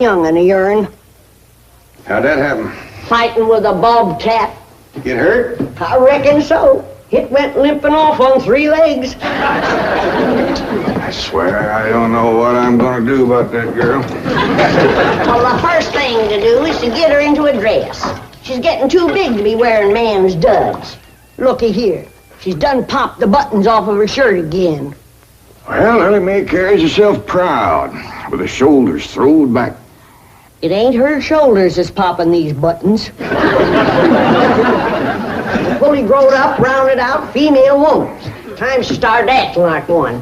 young'un of yourn. How'd that happen? Fighting with a bobcat. Get hurt? I reckon so. It went limping off on 3 legs. I swear I don't know what I'm gonna do about that girl. Well, the first thing to do is to get her into a dress. She's getting too big to be wearing man's duds. Looky here. She's done popped the buttons off of her shirt again. Well, Ellie Mae carries herself proud, with her shoulders throwed back. It ain't her shoulders that's popping these buttons. Fully grown up, rounded out female woman. Time she started acting like one.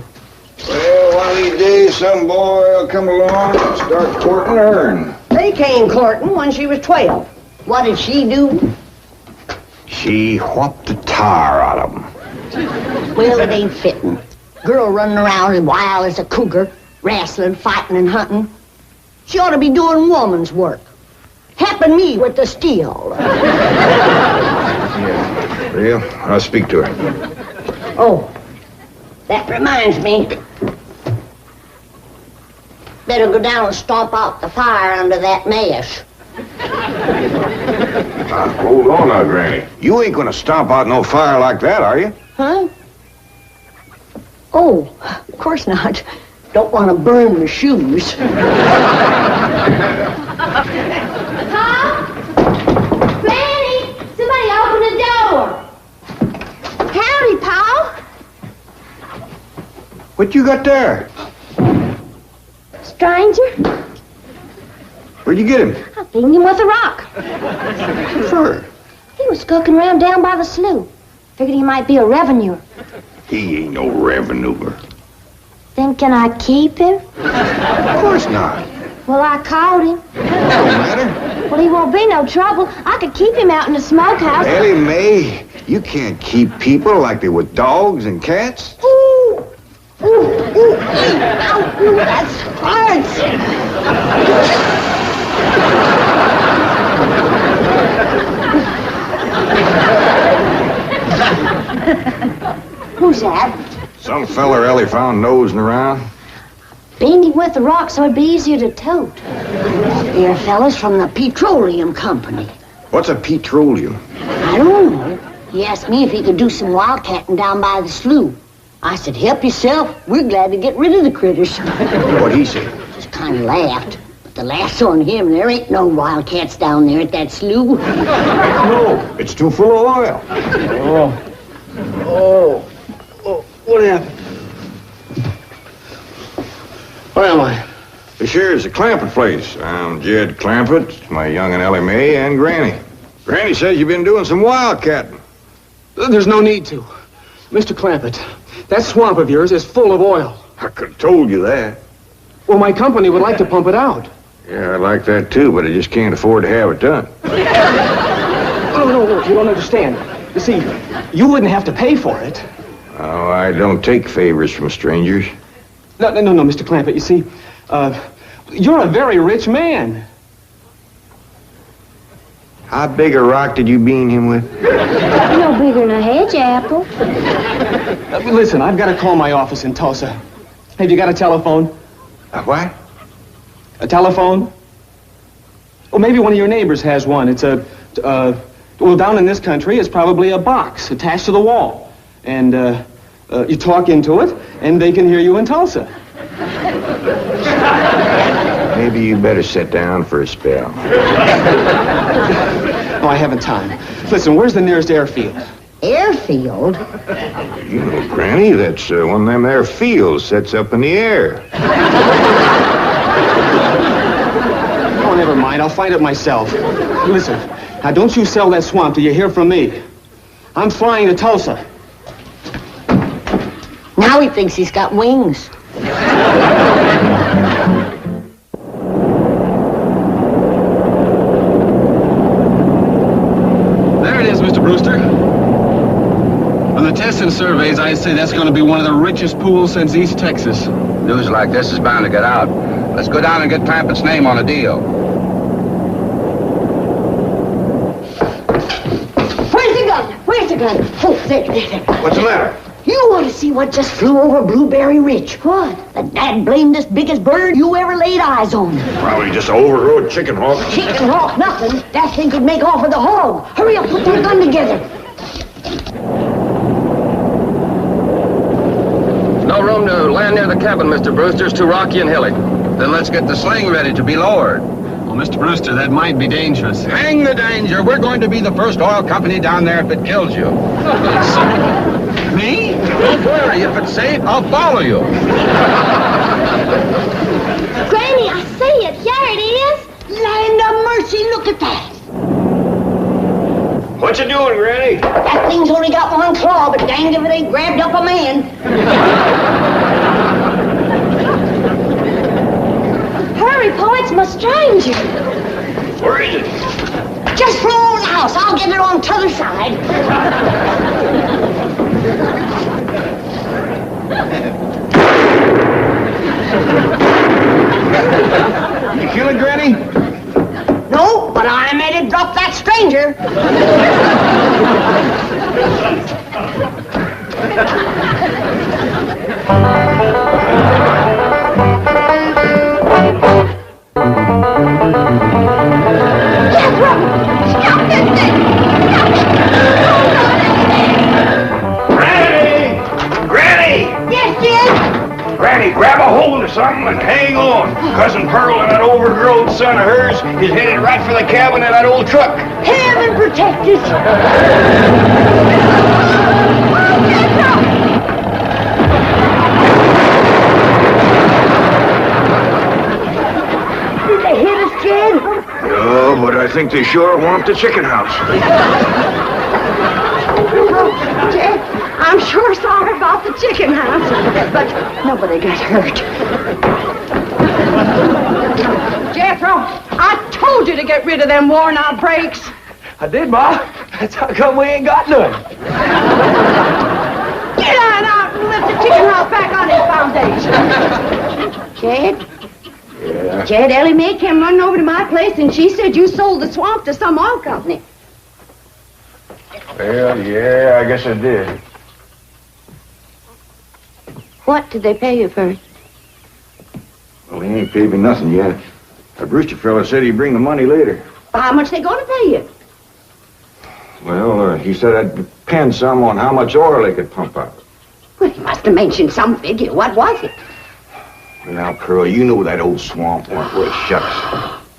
Well, one of these days, some boy will come along and start courting her. They came courting when she was 12. What did she do? She whopped the tar out of him. Well, it ain't fitting. Girl running around as wild as a cougar, wrestling, fighting, and hunting. She ought to be doing woman's work. Helping me with the steel. Yeah, well, I'll speak to her. Oh, that reminds me. Better go down and stomp out the fire under that mess. Hold on now, Granny. You ain't gonna stomp out no fire like that, are you? Huh? Oh, of course not. Don't want to burn my shoes. Tom? Granny! Somebody open the door! Howdy, Paul! What you got there? Stranger? Where'd you get him? I seen him with a rock. Sure. He was skulking around down by the slough. Figured he might be a revenuer. He ain't no revenuer. Then can I keep him? Of course not. Well, I caught him. Don't matter. Well, he won't be no trouble. I could keep him out in the smokehouse. Ellie Mae, you can't keep people like they were dogs and cats. Ooh! Ooh! Ooh! Ow! Ooh, that hurts! Who's that? Some feller Ellie found nosing around. Beanie with the rock so it'd be easier to tote. They're fellas from the petroleum company. What's a petroleum? I don't know. He asked me if he could do some wildcatting down by the slough. I said, help yourself. We're glad to get rid of the critters. What'd he say? Just kind of laughed. But the laugh's on him. There ain't no wildcats down there at that slough. No, it's too full of oil. Oh, what happened? Where am I? This here's the Clampett place. I'm Jed Clampett, my young'un Ellie Mae, and Granny. Granny says you've been doing some wildcatting. There's no need to. Mr. Clampett, that swamp of yours is full of oil. I could have told you that. Well, my company would like to pump it out. Yeah, I like that too, but I just can't afford to have it done. No, you don't understand. You see, you wouldn't have to pay for it. Oh, I don't take favors from strangers. No, Mr. Clampett, you see, you're a very rich man. How big a rock did you bean him with? No bigger than a hedge apple. Listen, I've got to call my office in Tulsa. Have you got a telephone? A what? A telephone? Well, maybe one of your neighbors has one. It's well, down in this country, it's probably a box attached to the wall. And, you talk into it, and they can hear you in Tulsa. Maybe you better sit down for a spell. Oh, I haven't time. Listen, where's the nearest airfield? Airfield? You know, Granny, that's one of them there fields sets up in the air. Oh, never mind. I'll find it myself. Listen, now don't you sell that swamp till you hear from me. I'm flying to Tulsa. Now he thinks he's got wings. There it is, Mr. Brewster. On the tests and surveys, I'd say that's going to be one of the richest pools since East Texas. News like this is bound to get out. Let's go down and get Clampett's name on a deal. Where's the gun? Where's the gun? Oh, there. What's the matter? You ought to see what just flew over Blueberry Ridge. What? The dad-blamedest biggest bird you ever laid eyes on. Probably just an overrode chicken hawk. Chicken hawk, nothing. That thing could make off with a hog. Hurry up, put that gun together. No room to land near the cabin, Mr. Brewster. It's too rocky and hilly. Then let's get the sling ready to be lowered. Well, Mr. Brewster, that might be dangerous. Hang the danger. We're going to be the first oil company down there if it kills you. Me? Don't worry. If it's safe, I'll follow you. Granny, I see it. Here it is. Land of mercy, look at that. What you doing, Granny? That thing's only got one claw, but dang if it ain't grabbed up a man. Hurry, Po, it's my stranger. Where is it? Just flow over the house. I'll get it on t'other side. You kill it, Granny? No, but I made it drop that stranger. Granny, grab a hold of something and hang on. Cousin Pearl and that overgrown son of hers is headed right for the cabin in that old truck. Heaven protect us. Did they hit us, Jed? No, but I think they sure want the chicken house. Jed, I'm sure sorry about the chicken house, but nobody got hurt. Jethro, I told you to get rid of them worn-out brakes. I did, Ma. That's how come we ain't got none. Get on out and lift the chicken house back on its foundation. Jed? Yeah. Jed, Ellie Mae came running over to my place and she said you sold the swamp to some oil company. Well, yeah, I guess I did. What did they pay you for it? Well, he ain't paid me nothing yet. The Brewster fella said he'd bring the money later. How much they gonna pay you? Well, he said I'd depend some on how much oil they could pump out. Well, he must have mentioned some figure. What was it? Now, Pearl, you know that old swamp weren't worth shucks.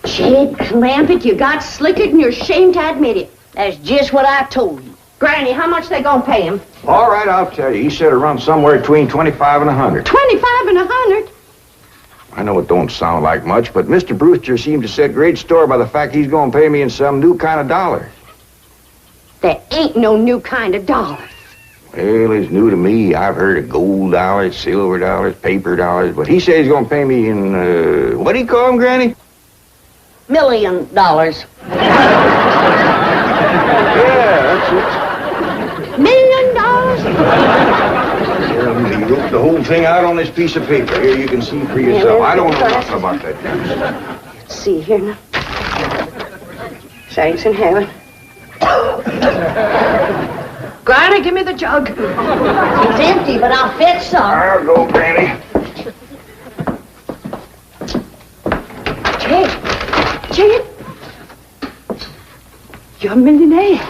Jed Clampett, you got slickered and you're ashamed to admit it. That's just what I told you. Granny, how much they gonna pay him? All right, I'll tell you. He said around somewhere between 25 and 100. 25 and 100? I know it don't sound like much, but Mr. Brewster seemed to set great store by the fact he's going to pay me in some new kind of dollars. There ain't no new kind of dollar. Well, it's new to me. I've heard of gold dollars, silver dollars, paper dollars, but he said he's going to pay me in, what do you call them, Granny? $1 million. Yeah, that's $1 million? it. He wrote the whole thing out on this piece of paper. Here, you can see for yourself. I don't know nothing about that. Let's see here now. Saints in heaven. Granny, give me the jug. It's empty, but I'll fetch some. I'll go, Granny. Jed, you're a millionaire.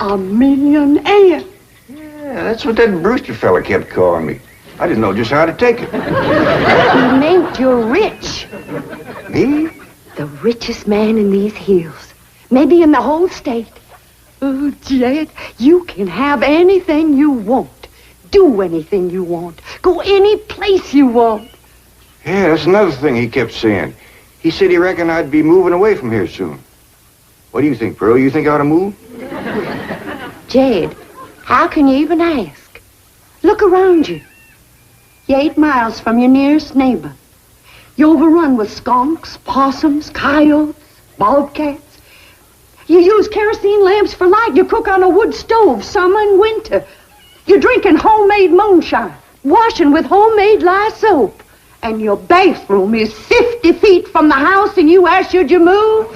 A millionaire. Yeah, that's what that Brewster fella kept calling me. I didn't know just how to take it. He meant you're rich. Me? The richest man in these hills. Maybe in the whole state. Oh, Jed, you can have anything you want. Do anything you want. Go any place you want. Yeah, that's another thing he kept saying. He said he reckoned I'd be moving away from here soon. What do you think, Pearl? You think I ought to move? Jed, how can you even ask? Look around you. You're 8 miles from your nearest neighbor. You're overrun with skunks, possums, coyotes, bobcats. You use kerosene lamps for light. You cook on a wood stove, summer and winter. You're drinking homemade moonshine, washing with homemade lye soap. And your bathroom is 50 feet from the house and you ask, should you move?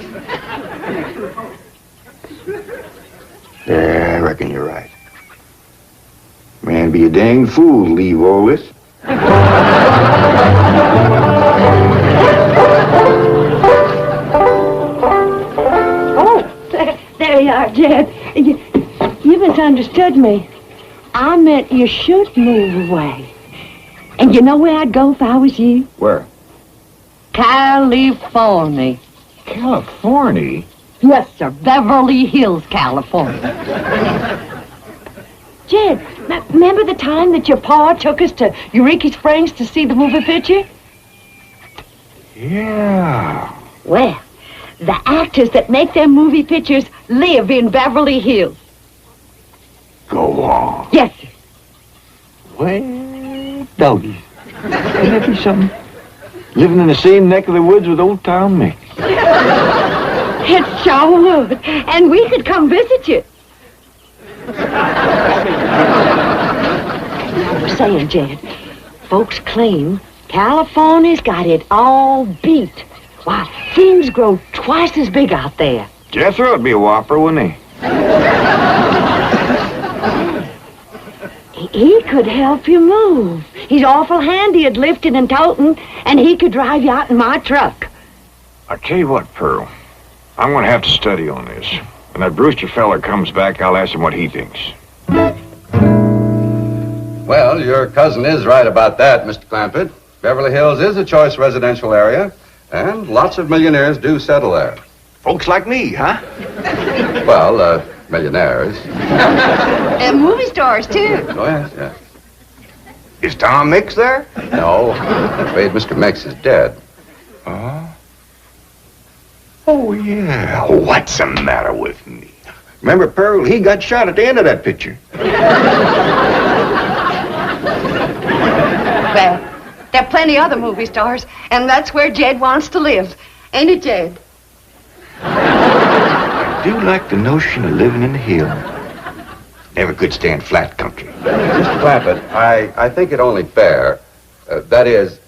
Yeah, I reckon you're right. Man, be a dang fool to leave all this. There you are, Jed. You misunderstood me. I meant you should move away. And you know where I'd go if I was you? Where? California. California? Yes, sir. Beverly Hills, California. Jed, remember the time that your pa took us to Eureka Springs to see the movie picture? Yeah. Well, the actors that make their movie pictures live in Beverly Hills. Go on. Yes, sir. Well, doggy. Wouldn't that be something? Living in the same neck of the woods with old Tom Mix. It sure would. And we could come visit you. I was saying, Jed, folks claim California's got it all beat. Why, things grow twice as big out there. Jethro would be a whopper, wouldn't he? He could help you move. He's awful handy at lifting and toting, and he could drive you out in my truck. I'll tell you what, Pearl. I'm going to have to study on this. When that Brewster fella comes back, I'll ask him what he thinks. Well, your cousin is right about that, Mr. Clampett. Beverly Hills is a choice residential area, and lots of millionaires do settle there. Folks like me, huh? Well, millionaires. And movie stars, too. Oh, yes, yes. Is Tom Mix there? No, I'm afraid Mr. Mix is dead. Oh, yeah. What's the matter with me? Remember, Pearl, he got shot at the end of that picture. Well, there are plenty other movie stars, and that's where Jed wants to live. Ain't it, Jed? I do like the notion of living in the hills. Never could stand flat country. Mr. Clampett, I think it only fair. That is,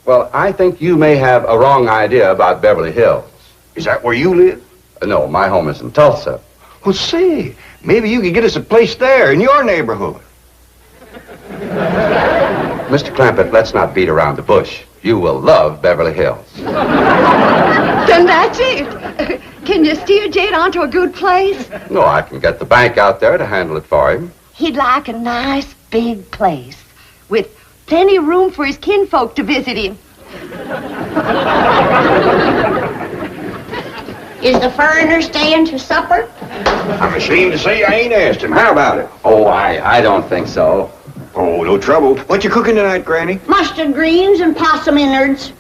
well, I think you may have a wrong idea about Beverly Hills. Is that where you live? No, my home is in Tulsa. Well, say, maybe you could get us a place there in your neighborhood. Mr. Clampett, let's not beat around the bush. You will love Beverly Hills. Then that's it. Can you steer Jed onto a good place? No, I can get the bank out there to handle it for him. He'd like a nice big place with plenty of room for his kinfolk to visit him. Is the foreigner staying to supper? I'm ashamed to say I ain't asked him. How about it? Oh, I don't think so. Oh, no trouble. What you cooking tonight, Granny? Mustard greens and possum innards.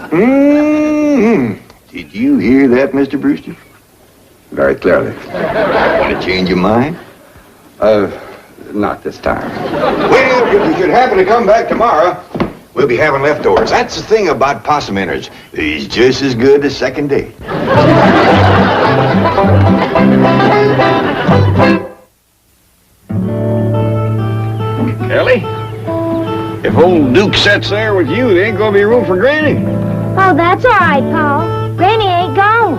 Mm-hmm. Did you hear that, Mr. Brewster? Very clearly. Want to change your mind? Not this time. Well, if you should happen to come back tomorrow, we'll be having leftovers. That's the thing about possum innards. He's just as good as second date. Ellie, if old Duke sits there with you, there ain't gonna be room for Granny. Oh, that's all right, Pa. Granny ain't going.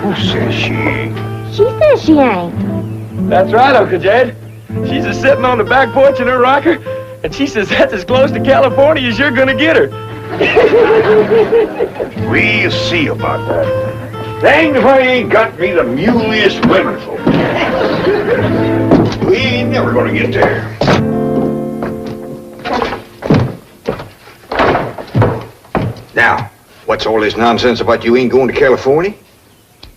Who says she ain't? She says she ain't. That's right, Uncle Jed. She's a sitting on the back porch in her rocker, and she says that's as close to California as you're gonna get her. We'll see about that. Dang if I ain't got me the muliest women folk. We ain't never gonna get there. Now, what's all this nonsense about you ain't going to California?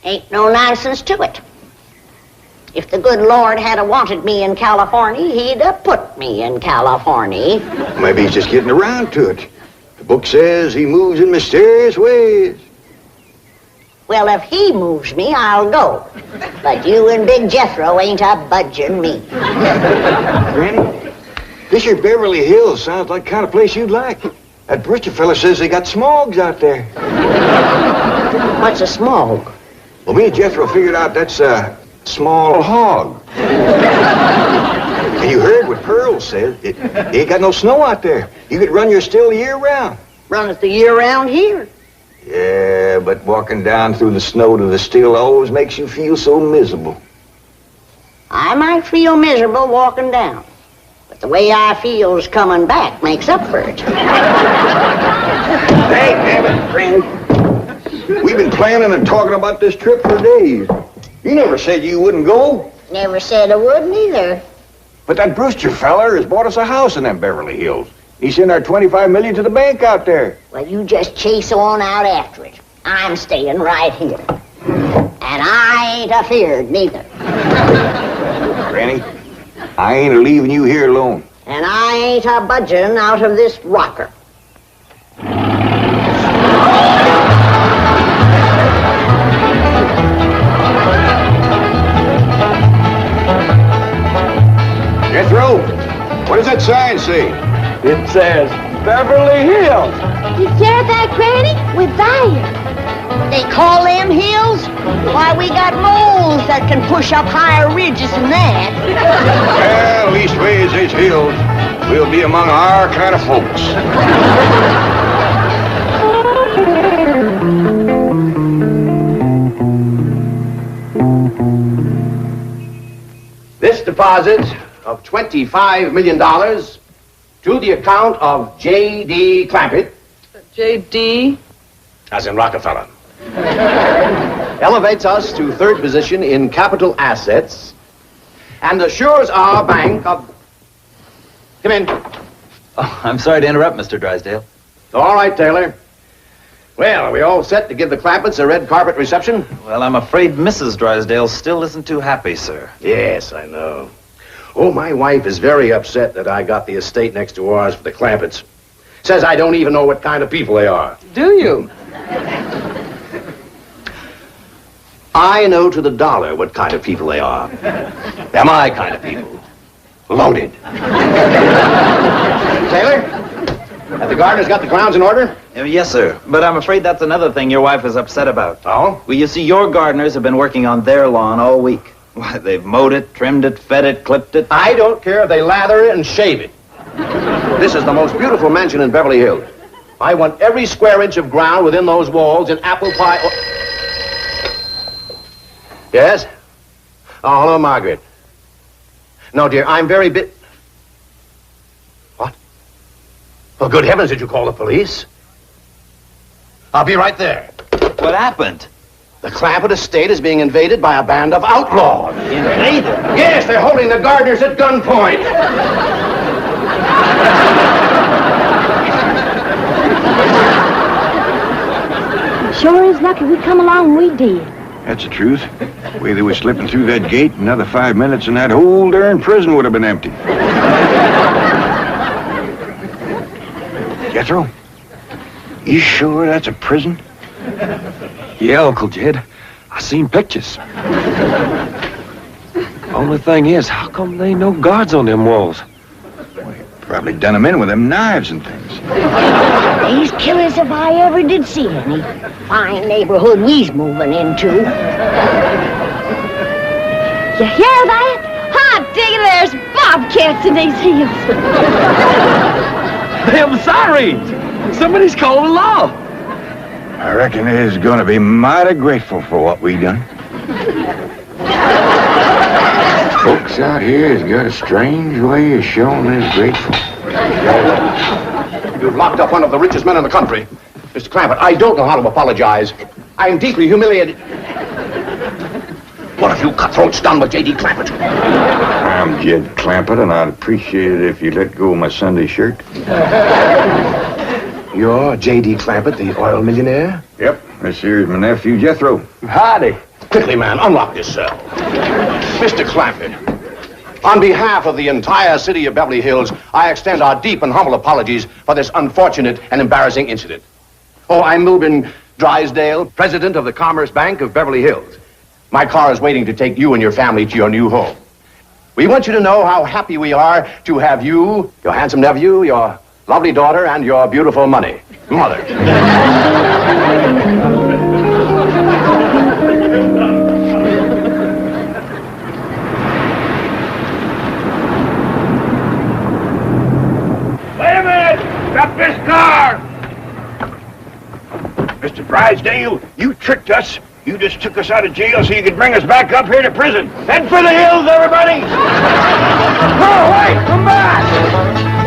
Ain't no nonsense to it. If the good Lord had wanted me in California, he'd have put me in California. Maybe he's just getting around to it. The book says he moves in mysterious ways. Well, if he moves me, I'll go. But you and Big Jethro ain't a budging me. Granny, this here Beverly Hills sounds like the kind of place you'd like. That Brewster fella says they got smogs out there. What's a smog? Well, me and Jethro figured out that's a small hog. And you heard what Pearl said. It ain't got no snow out there. You could run your still the year round. Run it the year round here. Yeah, but walking down through the snow to the still always makes you feel so miserable. I might feel miserable walking down, but the way I feels coming back makes up for it. Hey, damn it, Granny. We've been planning and talking about this trip for days. You never said you wouldn't go. Never said I wouldn't either. But that Brewster feller has bought us a house in them Beverly Hills. He sent our $25 million to the bank out there. Well, you just chase on out after it. I'm staying right here. And I ain't afeared neither. Granny, I ain't leaving you here alone. And I ain't a budging out of this rocker. Jethro, what does that sign say? It says Beverly Hills. You hear that, Granny? We're there. They call them hills? Why, we got moles that can push up higher ridges than that. Well, leastways, these hills will be among our kind of folks. This deposit of $25 million to the account of J.D. Clampett, J.D.? as in Rockefeller, elevates us to third position in capital assets and assures our bank of... Come in. Oh, I'm sorry to interrupt, Mr. Drysdale. All right, Taylor. Well, are we all set to give the Clampetts a red carpet reception? Well, I'm afraid Mrs. Drysdale still isn't too happy, sir. Yes, I know. Oh, my wife is very upset that I got the estate next to ours for the Clampetts. Says I don't even know what kind of people they are. Do you? I know to the dollar what kind of people they are. They're my kind of people. Loaded. Taylor, have the gardeners got the grounds in order? Yes, sir. But I'm afraid that's another thing your wife is upset about. Oh? Well, you see, your gardeners have been working on their lawn all week. Why, they've mowed it, trimmed it, fed it, clipped it. I don't care if they lather it and shave it. This is the most beautiful mansion in Beverly Hills. I want every square inch of ground within those walls in apple pie... Yes? Oh, hello, Margaret. No, dear, I'm very What? Well, good heavens, did you call the police? I'll be right there. What happened? The Clampett estate is being invaded by a band of outlaws. Invaded? Yes, they're holding the gardeners at gunpoint. Sure is lucky we come along we did. That's the truth. The way they were slipping through that gate, another 5 minutes and that whole darn prison would have been empty. Jethro, you sure that's a prison? Yeah, Uncle Jed. I seen pictures. Only thing is, how come there ain't no guards on them walls? Probably done them in with them knives and things. These killers if I ever did see any. Fine neighborhood we's moving into. You hear that? Hot diggity, there's bobcats in these hills. Them sirens! Somebody's calling the law. I reckon they's gonna be mighty grateful for what we done. Folks out here has got a strange way of showing they're grateful. You've locked up one of the richest men in the country. Mr. Clampett, I don't know how to apologize. I'm deeply humiliated. What have you cutthroats done with J.D. Clampett? I'm Jed Clampett, and I'd appreciate it if you let go of my Sunday shirt. You're J.D. Clampett, the oil millionaire? Yep, this here's my nephew, Jethro. Howdy. Quickly, man, unlock this cell. Mr. Clampett, on behalf of the entire city of Beverly Hills, I extend our deep and humble apologies for this unfortunate and embarrassing incident. Oh, I'm Milburn Drysdale, president of the Commerce Bank of Beverly Hills. My car is waiting to take you and your family to your new home. We want you to know how happy we are to have you, your handsome nephew, your lovely daughter, and your beautiful mother. Wait a minute! Stop this car! Mr. Drysdale, you tricked us. You just took us out of jail so you could bring us back up here to prison. Head for the hills, everybody! Oh, wait! Come back!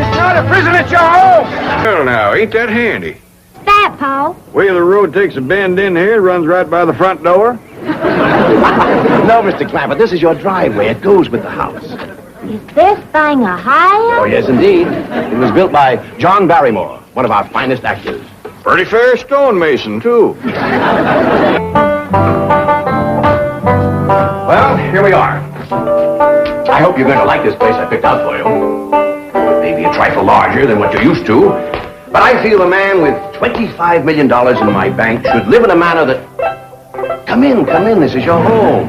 It's not a prison, it's your home! Well, now, ain't that handy? That, Paul. Way the road takes a bend in here, runs right by the front door. No, Mr. Clampett, this is your driveway. It goes with the house. Is this thing a high? Oh, yes, indeed. It was built by John Barrymore, one of our finest actors. Pretty fair stonemason, too. Well, here we are. I hope you're going to like this place I picked out for you. It may be a trifle larger than what you're used to, but I feel a man with $25 million in my bank should live in a manner that... Come in, this is your home.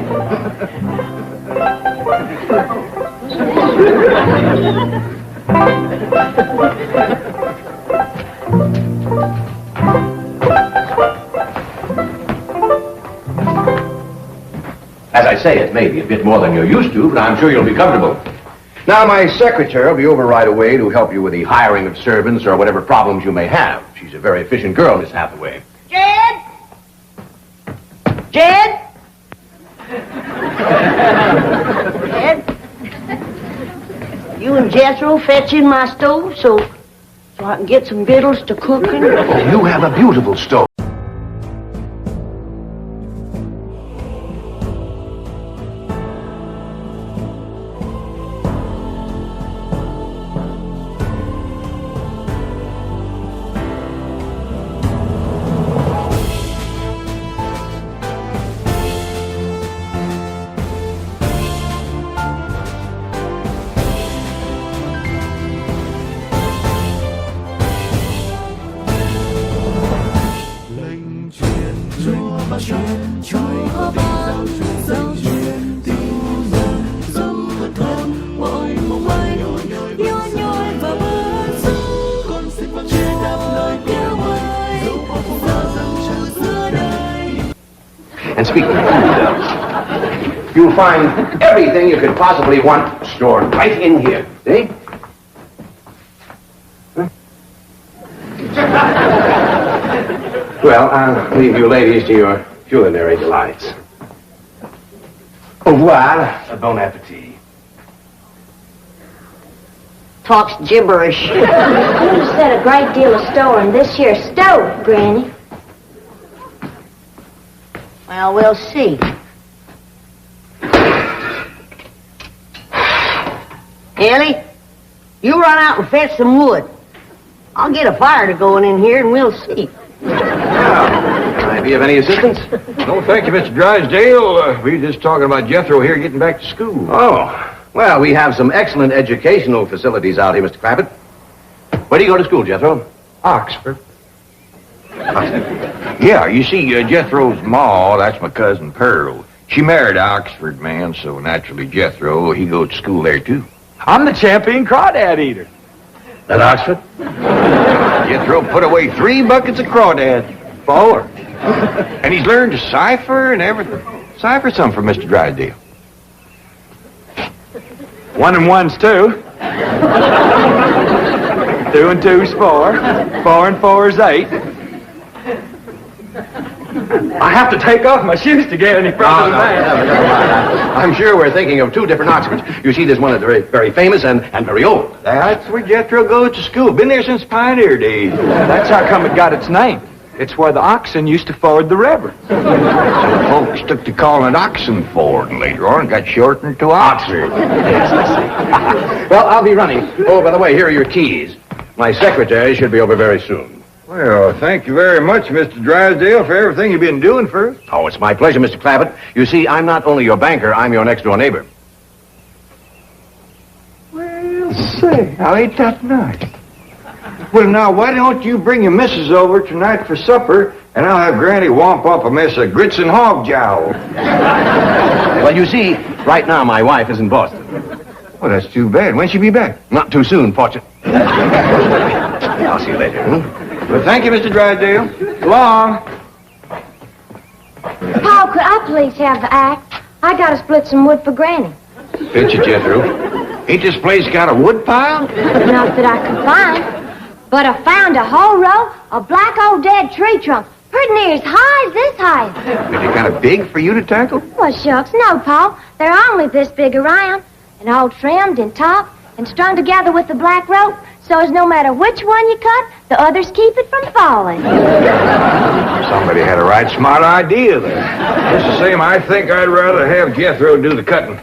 As I say, it may be a bit more than you're used to, but I'm sure you'll be comfortable. Now, my secretary will be over right away to help you with the hiring of servants or whatever problems you may have. She's a very efficient girl, Miss Hathaway. Jed? Jed? Jed? You and Jethro fetching my stove so I can get some victuals to cooking? Oh, you have a beautiful stove. And speaking of food, you'll find everything you could possibly want stored right in here. See? Well, I'll leave you ladies to your culinary delights. Au revoir, bon appetit. Talks gibberish. You set a great deal of store in this here stove, Granny. Well, we'll see. Ellie, you run out and fetch some wood. I'll get a fire to going in here and we'll see. Can I be of any assistance? No, thank you, Mr. Drysdale. We were just talking about Jethro here getting back to school. Oh, well, we have some excellent educational facilities out here, Mr. Clampett. Where do you go to school, Jethro? Oxford. Yeah, you see, Jethro's ma, that's my cousin Pearl. She married an Oxford man, so naturally Jethro, he goes to school there, too. I'm the champion crawdad eater. At Oxford? Jethro put away 3 buckets of crawdads. 4. And he's learned to cipher and everything. Cipher some for Mr. Drysdale. 1 and 1's 2. 2 and 2's 4. 4 and 4's 8. I have to take off my shoes to get any further than that. I'm sure we're thinking of 2 different Oxfords. You see, there's one that's very, very famous and very old. That's where Jethro goes to school. Been there since pioneer days. That's how come it got its name. It's where the oxen used to ford the river. Some folks took to calling it Oxen Ford, and later on got shortened to Oxford. Well, I'll be running. Oh, by the way, here are your keys. My secretary should be over very soon. Well, thank you very much, Mr. Drysdale, for everything you've been doing for us. Oh, it's my pleasure, Mr. Clampett. You see, I'm not only your banker, I'm your next-door neighbor. Well, say, now ain't that nice? Well, now, why don't you bring your missus over tonight for supper, and I'll have Granny whomp up a mess of grits and hog jowl. Well, you see, right now my wife is in Boston. Well, that's too bad. When'll she be back? Not too soon, fortunately. I'll see you later. Well, thank you, Mr. Drysdale. So long. Paul, could I please have the axe? I gotta split some wood for Granny. Fetch it, Jethro. Ain't this place got a wood pile? Not that I could find. But I found a whole row of black old dead tree trunks, pretty near as high as this high. size. Is it kind of big for you to tackle? Well, shucks, no, Pa. They're only this big around, and all trimmed and topped and strung together with the black rope, so as no matter which one you cut, the others keep it from falling. Somebody had a right smart idea there. Just the same, I think I'd rather have Jethro do the cutting.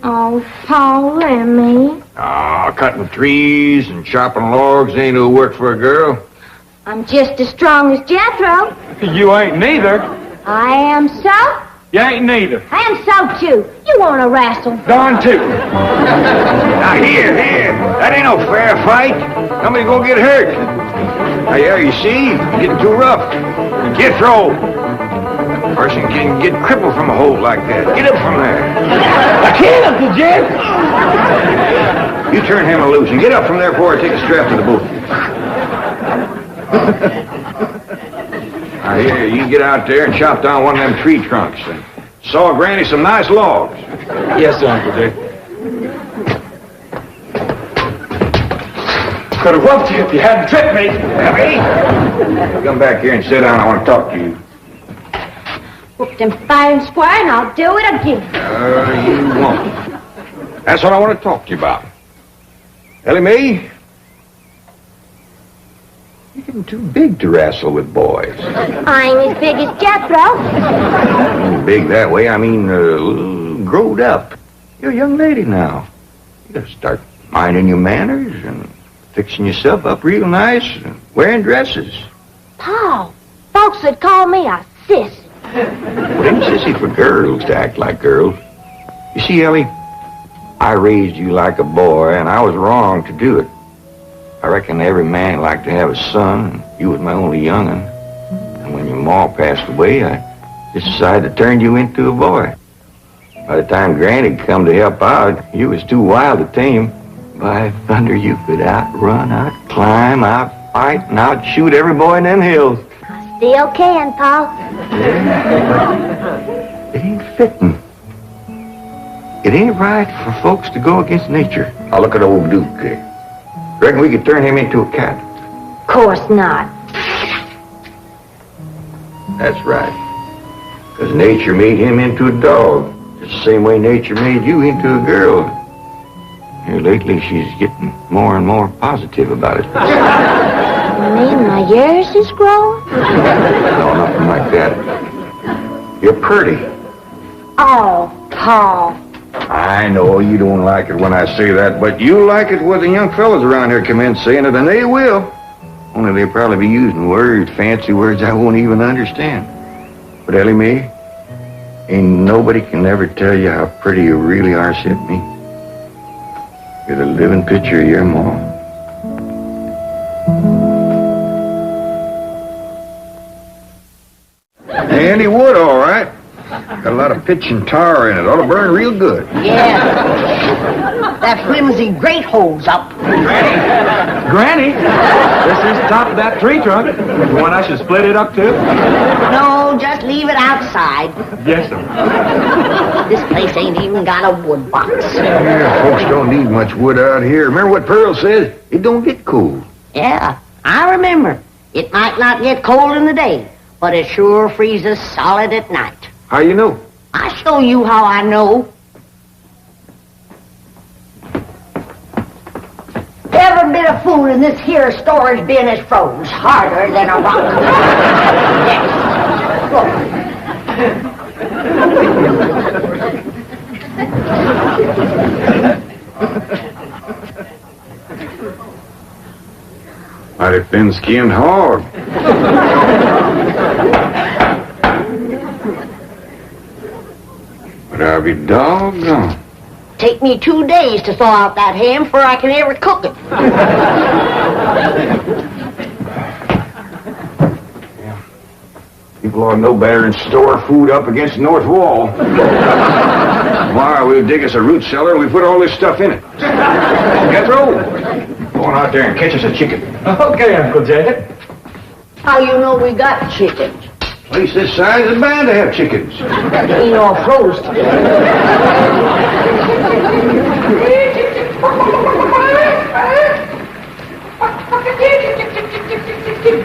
Oh, Pa, Lemmy. Oh, cutting trees and chopping logs ain't no work for a girl. I'm just as strong as Jethro. You ain't neither. I am so. You ain't neither. I am so, too. You want to wrestle? Darn too. Now, here. That ain't no fair fight. Somebody's gonna get hurt. Now, yeah, you see? You're getting too rough. Jethro. A person can get crippled from a hold like that. Get up from there. I can't, Uncle Jed. You turn him loose and get up from there before I take a strap to the boot. Now, here, you get out there and chop down one of them tree trunks and saw Granny some nice logs. Yes, sir, Uncle Jed. Could have whooped you if you hadn't tripped me. Abby, come back here and sit down. I want to talk to you. Whoop them fair and square, and I'll do it again. You won't. That's what I want to talk to you about. Ellie Mae, you're getting too big to wrestle with boys. I ain't as big as Jethro. Big that way, I mean, growed up. You're a young lady now. You gotta start minding your manners and fixing yourself up real nice and wearing dresses. Pa, folks would call me a sis. It ain't sissy for girls to act like girls. You see, Ellie, I raised you like a boy, and I was wrong to do it. I reckon every man liked to have a son, and you was my only young'un. And when your ma passed away, I just decided to turn you into a boy. By the time Granny come to help out, you was too wild to tame. By thunder, you could outrun, outclimb, outfight, and outshoot every boy in them hills. I still can, Pa. It ain't fitting. It ain't right for folks to go against nature. Now look at old Duke. Reckon we could turn him into a cat. Course not. That's right. 'Cause nature made him into a dog. Just the same way nature made you into a girl. Here lately, she's getting more and more positive about it. You mean my years is growing? No, nothing like that. You're pretty. Oh, Pa. I know you don't like it when I say that, but you like it when the young fellas around here come in saying it, and they will. Only they'll probably be using words, fancy words I won't even understand. But Ellie Mae, ain't nobody can ever tell you how pretty you really are, except me. You're the living picture of your mom. Handy wood, all right. Got a lot of pitch and tar in it. Ought to burn real good. Yeah. That flimsy grate holds up. Granny, this is the top of that tree trunk. You want I should split it up, too? No, just leave it outside. Yes, sir. This place ain't even got a wood box. Yeah, folks don't need much wood out here. Remember what Pearl says? It don't get cold. Yeah, I remember. It might not get cold in the day, but it sure freezes solid at night. How you know? I'll show you how I know. Every bit of food in this here storage bin is froze harder than a rock. Yes. Mighty thin-skinned hog. But I'll be doggone. Take me 2 days to thaw out that ham before I can ever cook it. People ought to know better than store food up against the north wall. Tomorrow we'll dig us a root cellar and we put all this stuff in it. Jethro, go on out there and catch us a chicken. Okay, Uncle Jed. How you know we got chickens? Place this size is bound to have chickens. They ain't all froze together. Chick,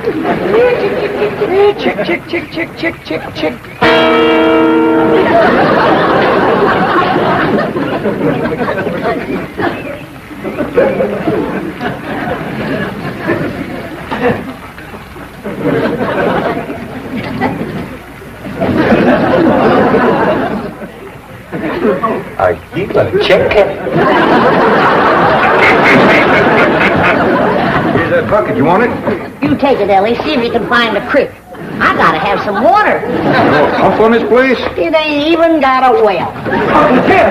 chick, chick, chick, chick, chick, chick. Are you a chicken? Here's that bucket. You want it? You take it, Ellie. See if you can find a creek. I gotta have some water. Pump on this place? It ain't even got a well.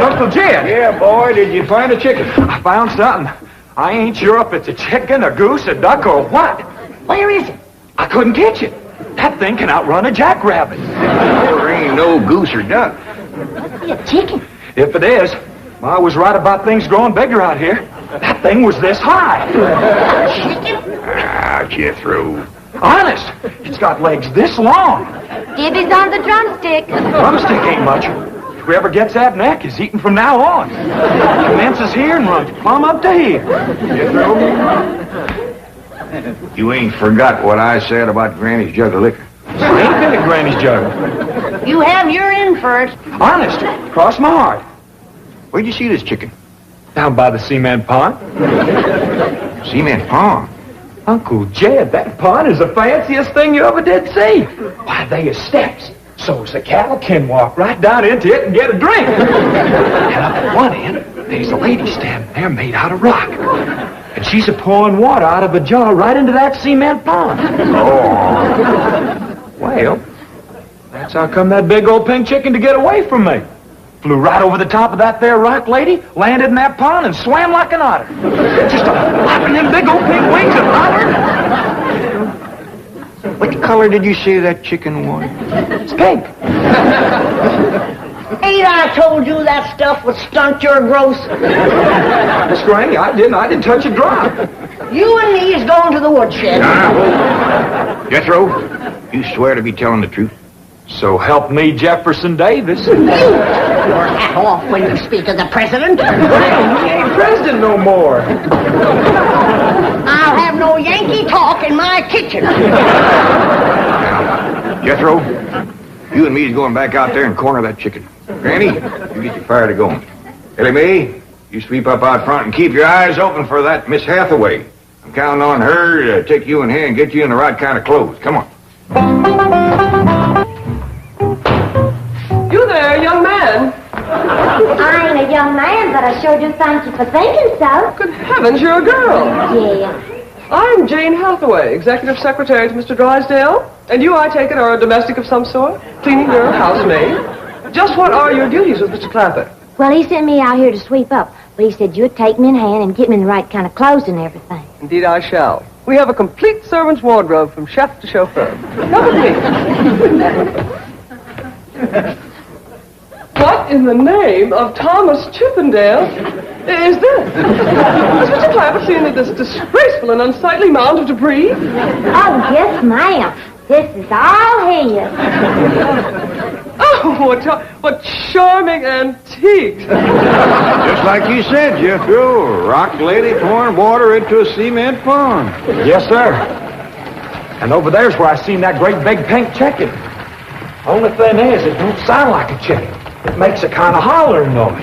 Uncle Jed. Yeah, boy. Did you find a chicken? I found something. I ain't sure if it's a chicken, a goose, a duck, or what. Where is it? I couldn't catch it. That thing can outrun a jackrabbit. There ain't no goose or duck. Must be a chicken. If it is, I was right about things growing bigger out here. That thing was this high. Chicken? Ah, Jethro. Honest, it's got legs this long. Gibby's on the drumstick. Drumstick ain't much. Whoever gets that neck is eating from now on. Commences here and runs plumb up to here. Jethro, you ain't forgot what I said about Granny's jug of liquor. I ain't been at Granny's jug. You have your in first. Honest, cross my heart. Where'd you see this chicken? Down by the cement pond. Cement pond. Uncle Jed, that pond is the fanciest thing you ever did see. Why, they are steps, so's the cattle can walk right down into it and get a drink. And up at one end, there's a lady standing there made out of rock. And she's a-pouring water out of a jar right into that cement pond. Oh. Well, that's how come that big old pink chicken to get away from me. Flew right over the top of that there rock lady, landed in that pond, and swam like an otter. Just flapping them big old pink wings and hollering. What color did you say that chicken was? It's pink. Ain't I told you that stuff would stunt your growth? Miss Granny, I didn't touch a drop. You and me is going to the woodshed. Jethro, you swear to be telling the truth? So help me, Jefferson Davis. You take your hat off when you speak of the president. He ain't president no more. I'll have no Yankee talk in my kitchen. Jethro, you and me's going back out there and corner that chicken. Granny, you get your fire to going. Ellie Mae, you sweep up out front and keep your eyes open for that Miss Hathaway. I'm counting on her to take you in hand and get you in the right kind of clothes. Come on. You there, young man. I ain't a young man, but I sure do thank you for thinking so. Good heavens, you're a girl. Yeah. I'm Jane Hathaway, executive secretary to Mr. Drysdale. And you, I take it, are a domestic of some sort? Cleaning girl, housemaid? Just what are your duties with Mr. Clampett? Well, he sent me out here to sweep up. But he said you'd take me in hand and get me in the right kind of clothes and everything. Indeed I shall. We have a complete servant's wardrobe from chef to chauffeur. Come with me. What in the name of Thomas Chippendale is this? Has Mr. Clampett seen this disgraceful and unsightly mound of debris? Oh, yes, ma'am. This is all his. Oh, what charming antiques. Just like you said, Jethro. Rock lady pouring water into a cement pond. Yes, sir. And over there's where I seen that great big pink chicken. Only thing is, it don't sound like a chicken. It makes a kind of hollering noise.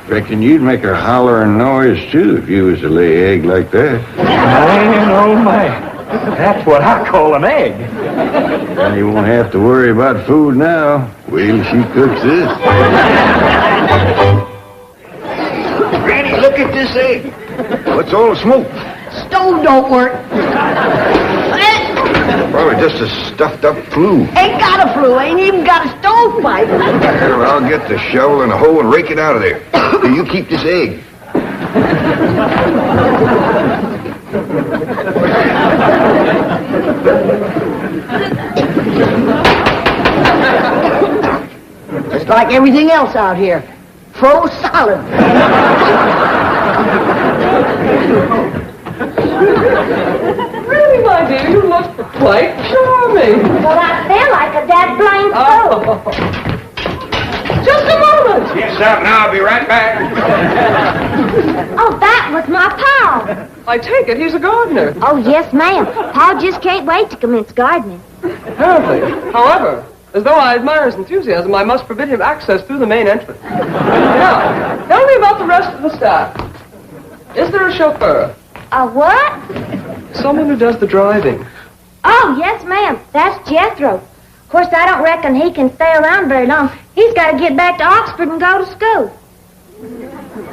Reckon you'd make a hollering noise, too, if you was to lay egg like that. Man, oh, man. That's what I call an egg. And you won't have to worry about food now. Wait till she cooks this. Granny, look at this egg. What's all the smoke? Stove don't work. Probably just a stuffed up flue. Ain't got a flue. Ain't even got a stovepipe. Here, I'll get the shovel and a hoe and rake it out of there. Here, you keep this egg. Just like everything else out here. Froze solid. Really, Granny, my dear, you look quite charming. Well, I feel like a dead blind fool. Oh. Just a moment. Yes, out now. I'll be right back. Oh, that was my Pa. I take it he's a gardener. Oh, yes, ma'am. Pa just can't wait to commence gardening. Apparently. However, as though I admire his enthusiasm, I must forbid him access through the main entrance. Now, tell me about the rest of the staff. Is there a chauffeur? A what? Someone who does the driving. Oh, yes, ma'am. That's Jethro. Of course, I don't reckon he can stay around very long. He's got to get back to Oxford and go to school.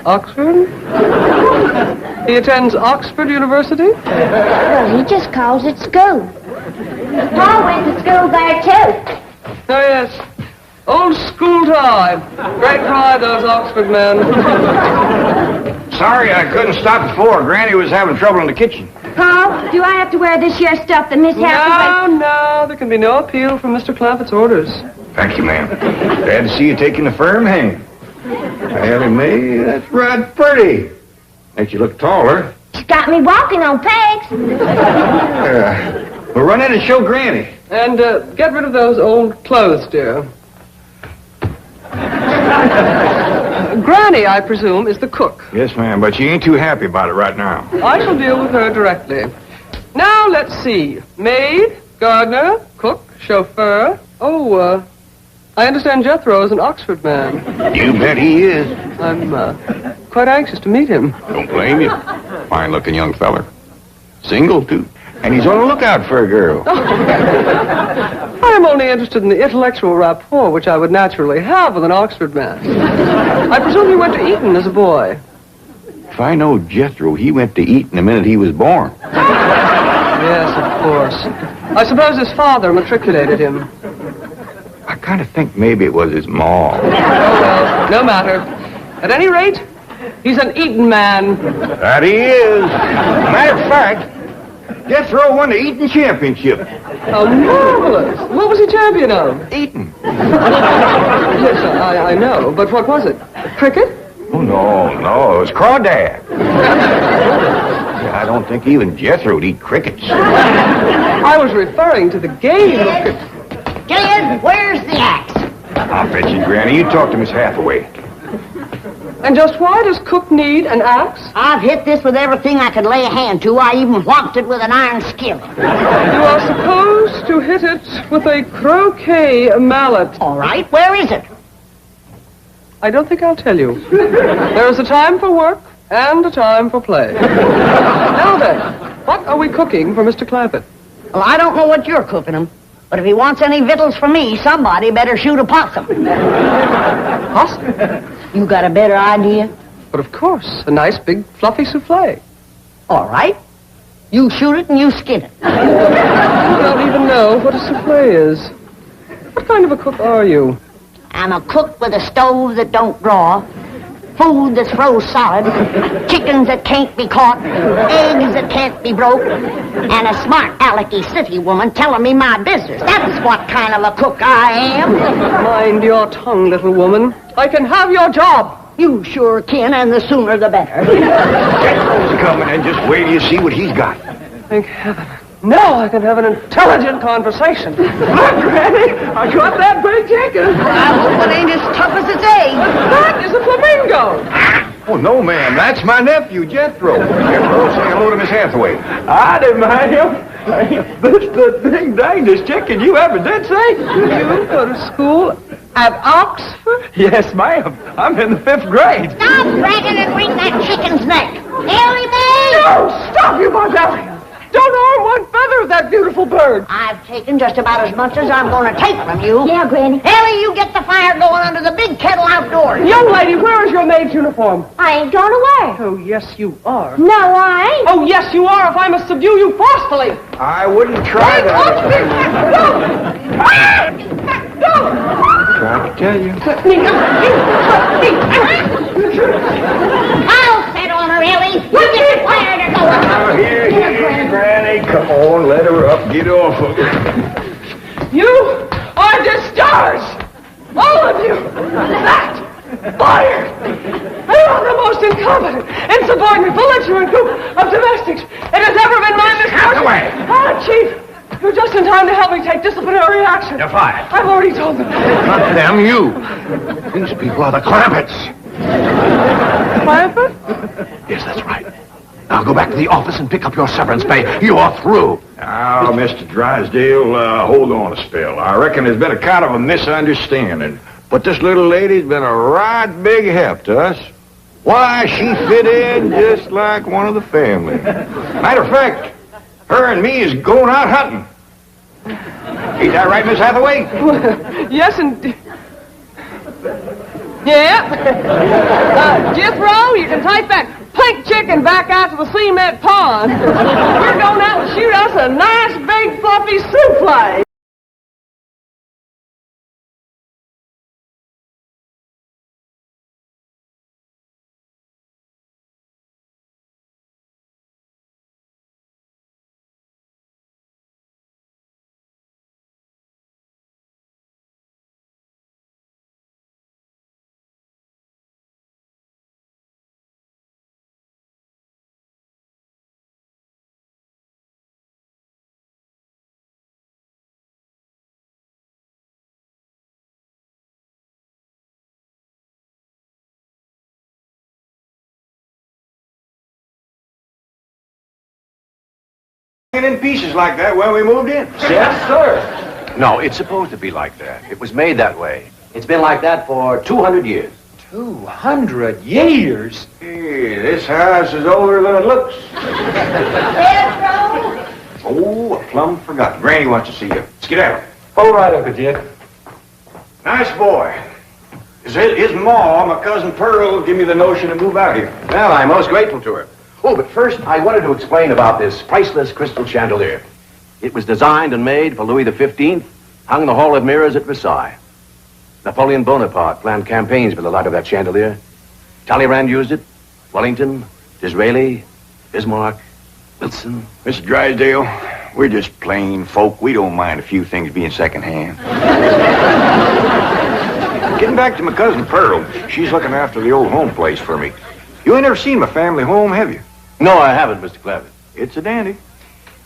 Oxford? He attends Oxford University? Well, he just calls it school. Pa went to school there, too. Oh, yes. Old school time. Great pride, those Oxford men. Sorry I couldn't stop before. Granny was having trouble in the kitchen. Pa, do I have to wear this here stuff that Miss Hathaway... No, there can be no appeal from Mr. Clampett's orders. Thank you, ma'am. Glad to see you taking a firm hand. Ellie Mae, that's right pretty. Makes you look taller. She's got me walking on pegs. We'll run in and show Granny. And get rid of those old clothes, dear. Granny, I presume, is the cook. Yes, ma'am, but she ain't too happy about it right now. I shall deal with her directly. Now, let's see. Maid, gardener, cook, chauffeur. Oh, I understand Jethro is an Oxford man. You bet he is. I'm quite anxious to meet him. Don't blame you. Fine-looking young feller. Single, too. And he's on the lookout for a girl. I'm only interested in the intellectual rapport which I would naturally have with an Oxford man. I presume he went to Eton as a boy. If I know Jethro, he went to Eton the minute he was born. Yes, of course. I suppose his father matriculated him. I kind of think maybe it was his ma. Oh, well, no matter. At any rate, he's an Eton man. That he is. Matter of fact, Jethro won the Eton championship. How marvelous. What was he champion of? Eton. Yes, I know. But what was it? Cricket? Oh, no, it was crawdad. I don't think even Jethro'd eat crickets. I was referring to the game of cricket. Jed, where's the axe? I'll bet you, Granny. You talk to Miss Hathaway. And just why does Cook need an axe? I've hit this with everything I could lay a hand to. I even whomped it with an iron skillet. You are supposed to hit it with a croquet mallet. All right, where is it? I don't think I'll tell you. There is a time for work and a time for play. Now then, what are we cooking for Mr. Clampett? Well, I don't know what you're cooking him, but if he wants any victuals from me, somebody better shoot a possum. Possum? You got a better idea? But of course, a nice big fluffy souffle. All right. You shoot it and you skin it. You don't even know what a souffle is. What kind of a cook are you? I'm a cook with a stove that don't draw, food that's froze solid, chickens that can't be caught, eggs that can't be broke, and a smart alecky city woman telling me my business. That's what kind of a cook I am. Mind your tongue, little woman. I can have your job. You sure can, and the sooner the better. Jethro's coming, and just wait till you see what he's got. Thank heaven. Now I can have an intelligent conversation. Look, Granny, I got that big chicken. I hope it ain't as tough as its egg. That is a flamingo. Oh, no, ma'am. That's my nephew, Jethro. Jethro, say hello to Miss Hathaway. I didn't mind him. This is the big dangest chicken you ever did see. You go to school at Oxford? Yes, ma'am. I'm in the 5th grade. Stop dragging and wring that chicken's neck. Ellie Mae! No, stop, you barbarian. Don't harm one feather of that beautiful bird. I've taken just about as much as I'm going to take from you. Yeah, Granny. Ellie, you get the fire going under the big kettle outdoors. Young lady, where is your maid's uniform? I ain't going to wear. Oh, yes, you are. No, I ain't. Oh, yes, you are if I must subdue you forcefully. I wouldn't try that. Trying to tell you. I'll set on her, Ellie. You get the fire to go. Now, here, Granny. Come on, let her up. Get off of her. You are discharged. All of you. That Fired! I am the most incompetent, insubordinate, belligerent group of domestics it has ever been my misfortune. Away! Ah, Chief, you're just in time to help me take disciplinary action. You're fired. I've already told them. Not them, you. These people are the Clampetts. Clampett? Yes, that's right. Now go back to the office and pick up your severance pay. You are through. Now, Mr. Drysdale, hold on a spell. I reckon there's been a kind of a misunderstanding. But this little lady's been a right big help to us. Why, she fit in just like one of the family. Matter of fact, her and me is going out hunting. Ain't that right, Miss Hathaway? Yes, and... Yeah. Jethro, you can take that pink chicken back out to the cement pond. We're going out and shoot us a nice, big, fluffy souffle. In pieces like that when we moved in. Yes, sir. No, it's supposed to be like that. It was made that way. It's been like that for 200 years. 200 years? Hey, this house is older than it looks. Jethro! Oh, I plumb forgot. Granny wants to see you. Skedaddle. All right, Uncle Jed. Nice boy. His ma, my cousin Pearl, give me the notion to move out here. Well, I'm most grateful to her. Oh, but first, I wanted to explain about this priceless crystal chandelier. It was designed and made for Louis XV, hung in the Hall of Mirrors at Versailles. Napoleon Bonaparte planned campaigns with the light of that chandelier. Talleyrand used it. Wellington, Disraeli, Bismarck, Wilson. Mr. Drysdale, we're just plain folk. We don't mind a few things being secondhand. Getting back to my cousin Pearl, she's looking after the old home place for me. You ain't never seen my family home, have you? No, I haven't, Mr. Clampett. It's a dandy.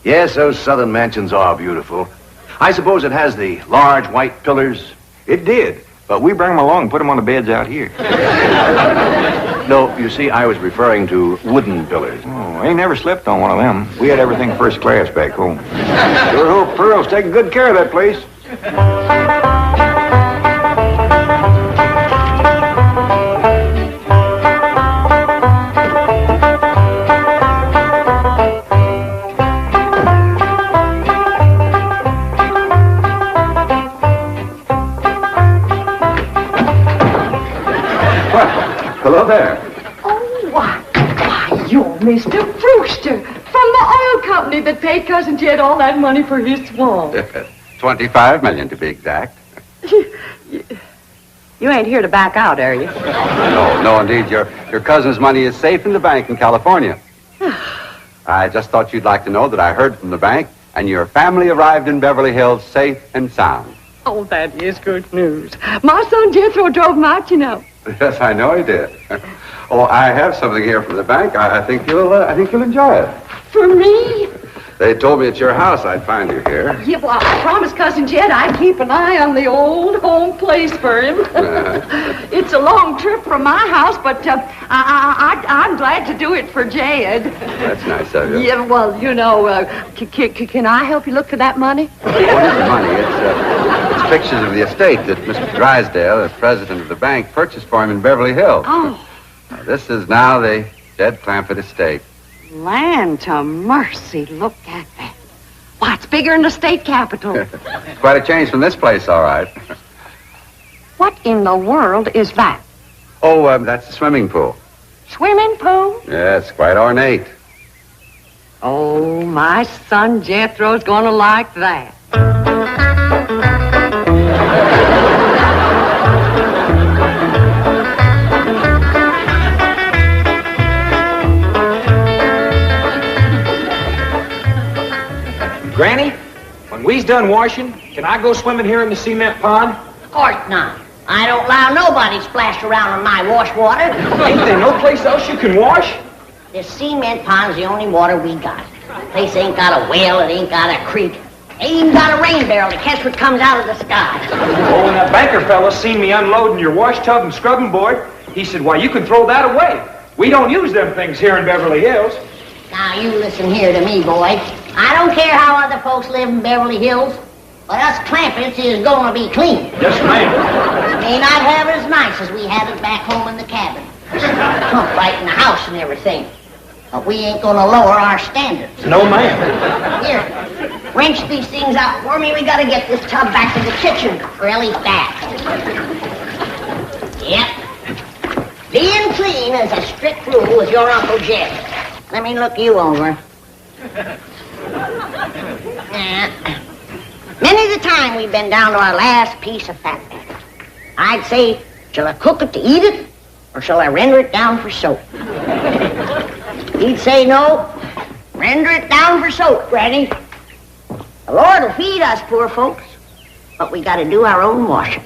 Yes, those southern mansions are beautiful. I suppose it has the large white pillars. It did, but we bring them along and put them on the beds out here. No, you see, I was referring to wooden pillars. Oh, I ain't never slept on one of them. We had everything first class back home. Sure hope Pearl's taking good care of that place. Hello there. Oh, why, you're Mr. Brewster from the oil company that paid Cousin Jed all that money for his swamp. 25 million to be exact. You ain't here to back out, are you? No, indeed. Your cousin's money is safe in the bank in California. I just thought you'd like to know that I heard from the bank and your family arrived in Beverly Hills safe and sound. Oh, that is good news. My son Jethro drove him out, you know. Yes, I know he did. Oh, I have something here from the bank. I think you'll enjoy it. For me? They told me at your house I'd find you here. Yeah, well, I promised Cousin Jed I'd keep an eye on the old home place for him. It's a long trip from my house, but I'm glad to do it for Jed. That's nice of you. Yeah, well, you know, can I help you look for that money? What is the money? It's pictures of the estate that Mr. Drysdale, as president of the bank, purchased for him in Beverly Hills. Oh. This is now the Jed Clampett estate. Land to mercy, look at that. Why, it's bigger than the state capitol. Quite a change from this place, all right. What in the world is that? Oh, that's the swimming pool. Swimming pool? Yes, quite ornate. Oh, my son Jethro's gonna like that. Granny, when we's done washing, can I go swimming here in the cement pond? Of course not. I don't allow nobody splash around in my wash water. Ain't there no place else you can wash? This cement pond's the only water we got. Place ain't got a well, it ain't got a creek. Ain't even got a rain barrel to catch what comes out of the sky. Oh, when that banker fella seen me unloading your wash tub and scrubbing board, he said, why, you can throw that away. We don't use them things here in Beverly Hills. Now, you listen here to me, boy. I don't care how other folks live in Beverly Hills, but us Clampetts is gonna be clean. Yes, ma'am. May not have it as nice as we had it back home in the cabin. Right in the house and everything. But we ain't gonna lower our standards. No, ma'am. Here, wrench these things out for me. We gotta get this tub back to the kitchen really fast. Yep. Being clean is a strict rule with your Uncle Jed. Let me look you over. Many's the time we've been down to our last piece of fat. I'd say, shall I cook it to eat it, or shall I render it down for soap? He'd say no. Render it down for soap, Granny. The Lord will feed us poor folks, but we gotta do our own washing.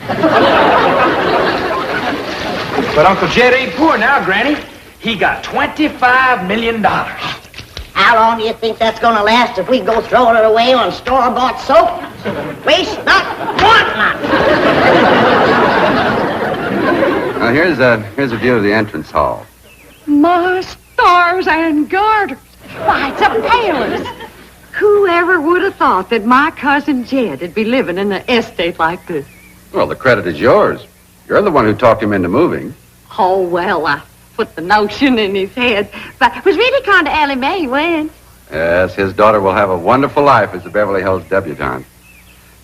But Uncle Jed ain't poor now, Granny. He got $25 million. How long do you think that's gonna last if we go throwing it away on store-bought soap? Waste not, want not. Now, here's a view of the entrance hall. My stars and garters. Why, it's a palace. Whoever would have thought that my cousin Jed would be living in an estate like this? Well, the credit is yours. You're the one who talked him into moving. Oh, well, I put the notion in his head. But it was really kind of Ellie Mae when. Yes, his daughter will have a wonderful life as a Beverly Hills debutante.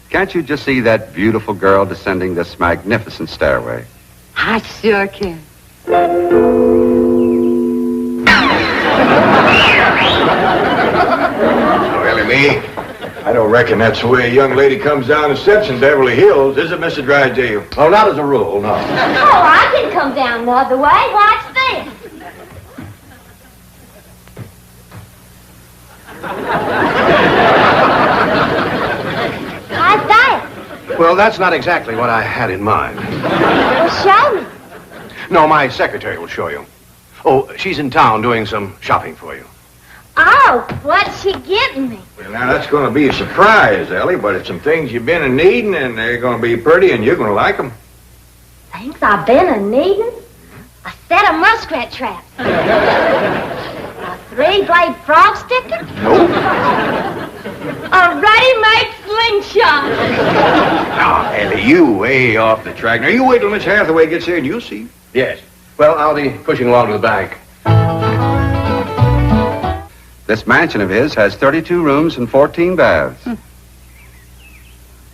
Can't you just see that beautiful girl descending this magnificent stairway? I sure can. Oh, Ellie Mae, I don't reckon that's the way a young lady comes down the steps in Beverly Hills, is it, Mr. Drysdale? Oh, not as a rule, no. Oh, I can come down the other way. Watch this. How's that? Well, that's not exactly what I had in mind. Well, show me. No, my secretary will show you. Oh, she's in town doing some shopping for you. Oh, what's she getting me? Well, now, that's going to be a surprise, Ellie, but it's some things you've been a-needing, and they're going to be pretty, and you're going to like them. Things I've been a-needing? A set of muskrat traps. A three-blade frog sticker? Nope. A ready-made slingshot. Now, Ellie, you way off the track. Now, you wait till Miss Hathaway gets here, and you'll see. Yes. Well, I'll be pushing along to the bank. This mansion of his has 32 rooms and 14 baths.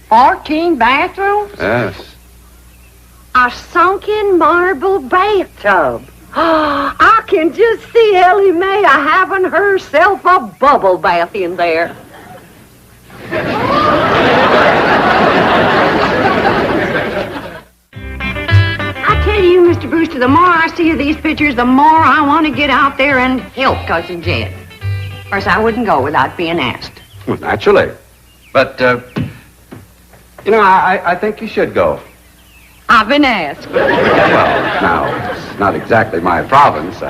14 bathrooms? Yes. A sunken marble bathtub. I can just see Ellie Mae having herself a bubble bath in there. I tell you, Mr. Brewster, the more I see of these pictures, the more I want to get out there and help Cousin Jed. Of course, I wouldn't go without being asked. Well, naturally. But, I think you should go. I've been asked. Well, now, it's not exactly my province.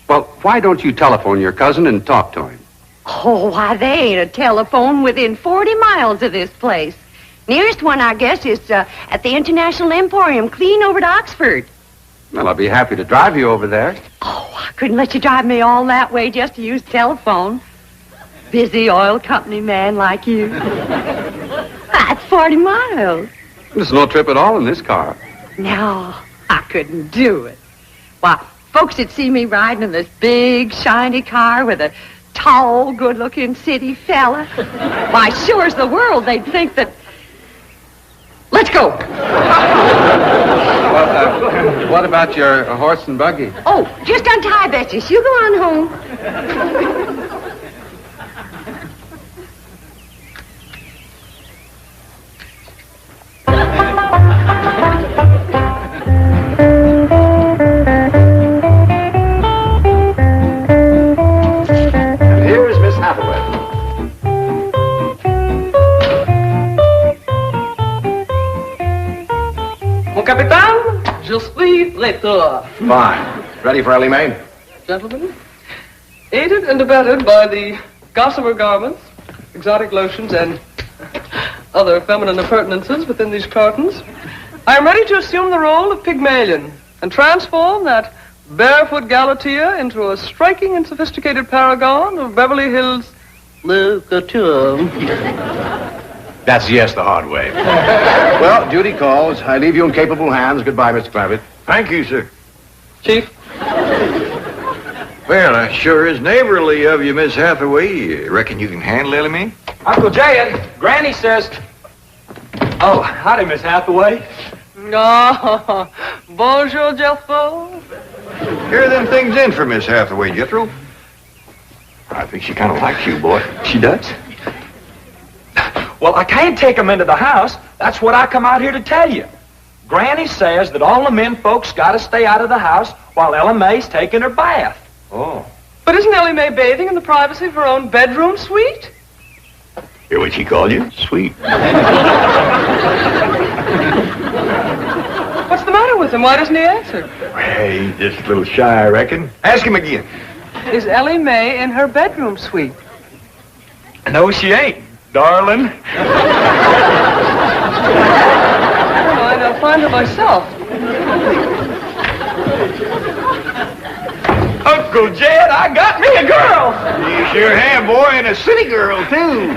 Well, why don't you telephone your cousin and talk to him? Oh, why, they ain't a telephone within 40 miles of this place. Nearest one, I guess, is at the International Emporium, clean over to Oxford. Well, I'll be happy to drive you over there. Oh, I couldn't let you drive me all that way just to use telephone. Busy oil company man like you. That's 40 miles. There's no trip at all in this car. No, I couldn't do it. Why, folks would see me riding in this big, shiny car with a tall, good-looking city fella. Why, sure as the world, they'd think that... Let's go. Well, what about your horse and buggy? Oh, just untie Betsy. You go on home. And here is Miss Hathaway. Mon capitaine, je suis prêt. Fine. Ready for Ellie Mae? Gentlemen, aided and abetted by the gossamer garments, exotic lotions, and other feminine appurtenances within these cartons, I am ready to assume the role of Pygmalion and transform that barefoot Galatea into a striking and sophisticated paragon of Beverly Hills couture. That's yes the hard way. Well, duty calls. I leave you in capable hands. Goodbye, Mr. Clampett. Thank you, sir. Chief, Well, that sure is neighborly of you, Miss Hathaway. Reckon you can handle Ellie Mae? Uncle Jed, Granny says... Oh, howdy, Miss Hathaway. no, bonjour, Jethro. Here are them things in for Miss Hathaway, Jethro. I think she kind of likes you, boy. She does? Well, I can't take 'em into the house. That's what I come out here to tell you. Granny says that all the men folks got to stay out of the house while Ella Mae's taking her bath. Oh. But isn't Ellie Mae bathing in the privacy of her own bedroom suite? Hear what she called you? Sweet. What's the matter with him? Why doesn't he answer? Hey, he's just a little shy, I reckon. Ask him again. Is Ellie Mae in her bedroom suite? No, she ain't, darling. Never mind, I'll find her myself. Uncle Jed, I got me a girl. You sure have, boy, and a city girl, too.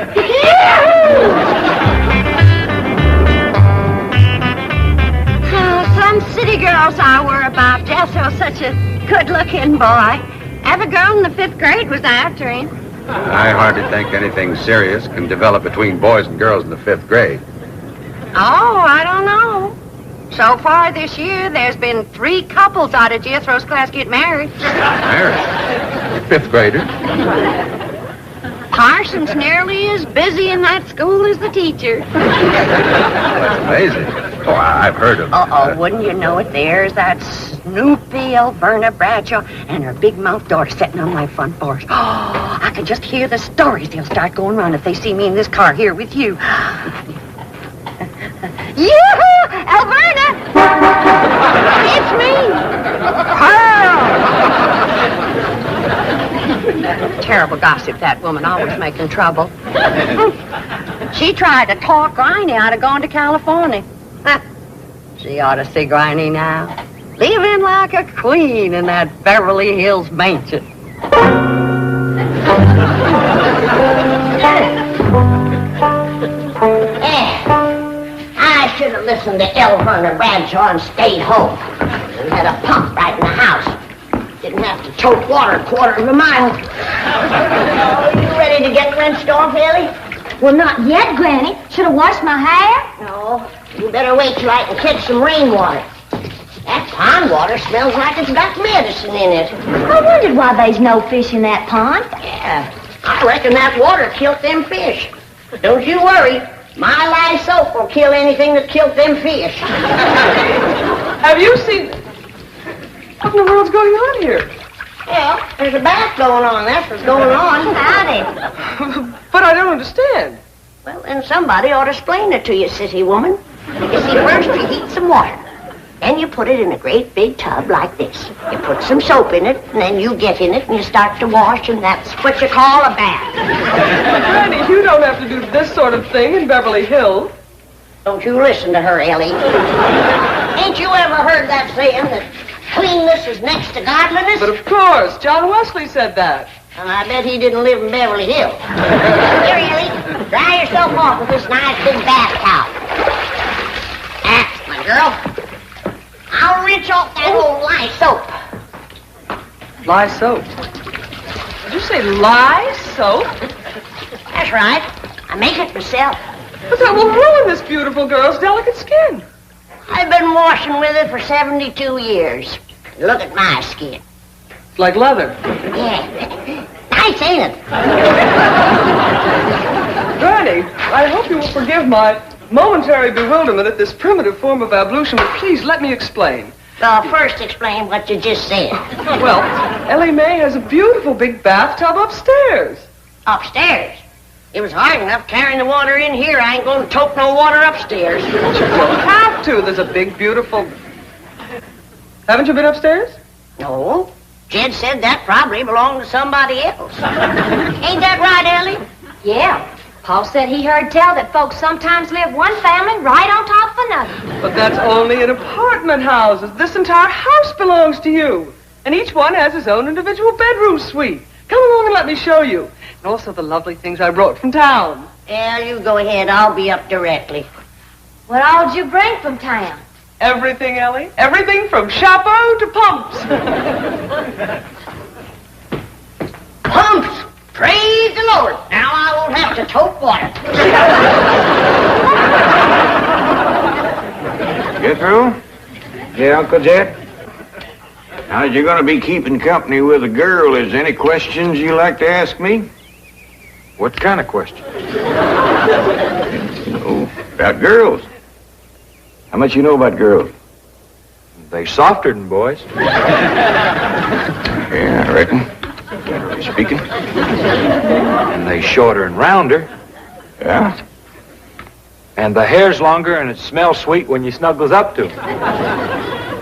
Some city girls I were about. Jethro's such a good-looking boy. Every girl in the 5th grade was after him. I hardly think anything serious can develop between boys and girls in the 5th grade. Oh, I don't know. So far this year, there's been 3 couples out of Jethro's class get married. Married? 5th grader? Parson's nearly as busy in that school as the teacher. That's amazing. Oh, I've heard of Uh-oh, wouldn't you know it? There's that Snoopy Alverna Bradshaw and her big mouth daughter sitting on my front porch. Oh, I can just hear the stories they'll start going around if they see me in this car here with you. Yoo-hoo! Alverna! It's me! Pearl! Terrible gossip, that woman, always making trouble. She tried to talk Granny out of going to California. She ought to see Granny now. Living like a queen in that Beverly Hills mansion. I should have listened to Alverna Bradshaw and stayed home. And had a pump right in the house. Didn't have to tote water a quarter of a mile. Oh, you ready to get rinsed off, Ellie? Well, not yet, Granny. Should have washed my hair. No, you better wait till I can catch some rainwater. That pond water smells like it's got medicine in it. I wondered why there's no fish in that pond. Yeah, I reckon that water killed them fish. But don't you worry. My lye soap will kill anything that killed them fish. Have you seen... What in the world's going on here? Well, there's a bath going on. That's what's going on. Howdy. But I don't understand. Well, then somebody ought to explain it to you, city woman. You see, first you heat some water. Then you put it in a great big tub like this. You put some soap in it, and then you get in it, and you start to wash, and that's what you call a bath. Granny, you don't have to do this sort of thing in Beverly Hills. Don't you listen to her, Ellie. Ain't you ever heard that saying that cleanness is next to godliness? But of course, John Wesley said that. And I bet he didn't live in Beverly Hills. Here, Ellie, dry yourself off with this nice big bath towel. That's my girl. I'll rinse off that old lye soap. Lye soap. Did you say lye soap? That's right. I make it myself. But that will ruin this beautiful girl's delicate skin. I've been washing with it for 72 years. Look at my skin. It's like leather. Yeah. Nice, ain't it? Granny, I hope you will forgive my momentary bewilderment at this primitive form of ablution, but please let me explain. Well, first explain what you just said. Well, Ellie Mae has a beautiful big bathtub upstairs. Upstairs? It was hard enough carrying the water in here. I ain't gonna tote no water upstairs. You don't have to. There's a big, beautiful... Haven't you been upstairs? No. Jed said that probably belonged to somebody else. Ain't that right, Ellie? Yeah. Paul said he heard tell that folks sometimes live one family right on top of another. But that's only in apartment houses. This entire house belongs to you. And each one has his own individual bedroom suite. Come along and let me show you. And also the lovely things I brought from town. Well, you go ahead. I'll be up directly. What all did you bring from town? Everything, Ellie. Everything from chapeau to pumps. Pumps! Praise the Lord. Now I won't have to tote water. Get through? Yeah, Uncle Jed? Now, you're going to be keeping company with a girl. Is there any questions you like to ask me? What kind of questions? Oh, about girls. How much you know about girls? They softer than boys. Yeah, I reckon. Generally speaking. And they shorter and rounder. Yeah? And the hair's longer and it smells sweet when you snuggles up to them.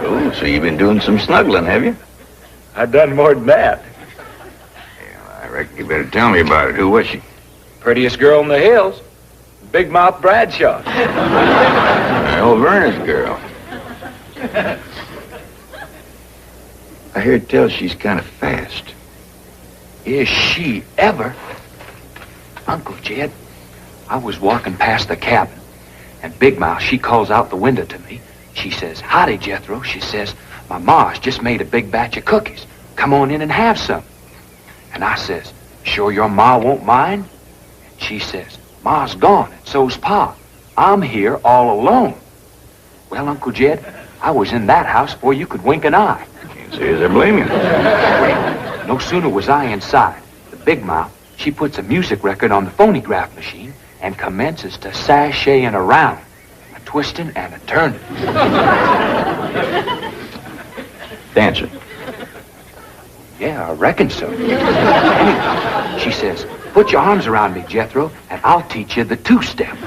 Oh, so you've been doing some snuggling, have you? I've done more than that. Yeah, I reckon you better tell me about it. Who was she? Prettiest girl in the hills. Big Mouth Bradshaw. Well, Verna's girl. I heard tell she's kind of fast. Is she ever? Uncle Jed, I was walking past the cabin, and Big Mouth, she calls out the window to me. She says, "Howdy, Jethro." She says, "My ma's just made a big batch of cookies. Come on in and have some." And I says, "Sure your ma won't mind?" And she says, "Ma's gone, and so's Pa. I'm here all alone." Well, Uncle Jed, I was in that house before you could wink an eye. Can't say as I blame you. No sooner was I inside, the Big Mouth, she puts a music record on the phonograph machine and commences to sashaying around, a twisting and a turning. Dancing? Yeah, I reckon so. Anyway, she says, "Put your arms around me, Jethro, and I'll teach you the two-step."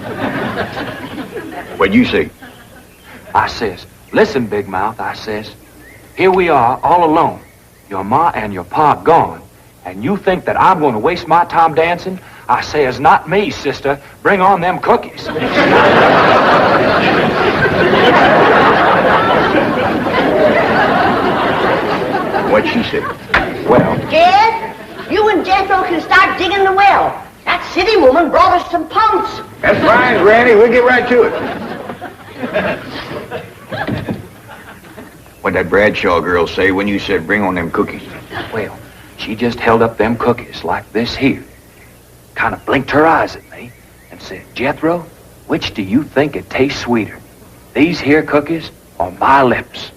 What'd you say? I says, "Listen, Big Mouth," I says, "here we are all alone. Your ma and your pa gone, and you think that I'm going to waste my time dancing?" I says, "Not me, sister. Bring on them cookies." What'd she say? Well... Jed, you and Jethro can start digging the well. That city woman brought us some pumps. That's fine, Granny. We'll get right to it. What'd that Bradshaw girl say when you said bring on them cookies? Well, she just held up them cookies like this here. Kind of blinked her eyes at me and said, "Jethro, which do you think it tastes sweeter? These here cookies or my lips?"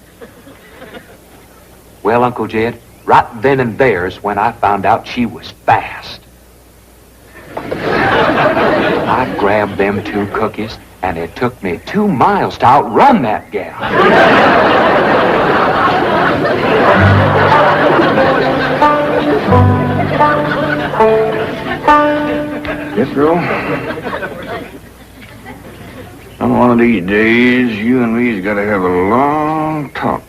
Well, Uncle Jed, right then and there's when I found out she was fast. I grabbed them two cookies, and it took me 2 miles to outrun that gal. Jethro, on one of these days, you and me's got to have a long talk.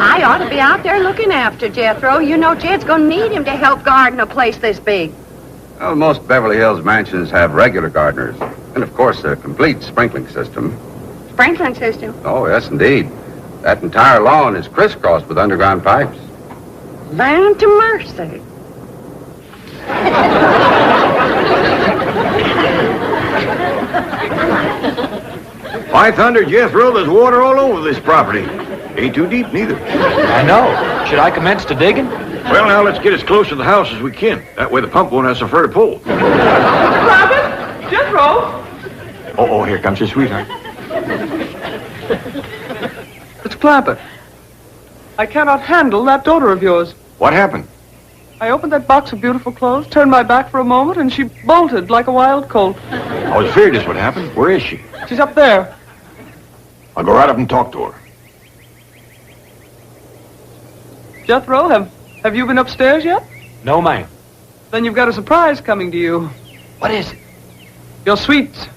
I ought to be out there looking after Jethro. You know Jed's going to need him to help garden a place this big. Well, most Beverly Hills mansions have regular gardeners. And, of course, a complete sprinkling system. Sprinkling system? Oh, yes, indeed. That entire lawn is crisscrossed with underground pipes. Land to mercy. By thunder, Jethro, there's water all over this property. Ain't too deep, neither. I know. Should I commence to digging? Well, now, let's get as close to the house as we can. That way the pump won't have so far to pull. Clampett? Jethro? Oh, here comes your sweetheart. It's Clampett. I cannot handle that daughter of yours. What happened? I opened that box of beautiful clothes, turned my back for a moment, and she bolted like a wild colt. I was afraid this would happen. Where is she? She's up there. I'll go right up and talk to her. Jethro, have you been upstairs yet? No, ma'am. Then you've got a surprise coming to you. What is it? Your sweets. So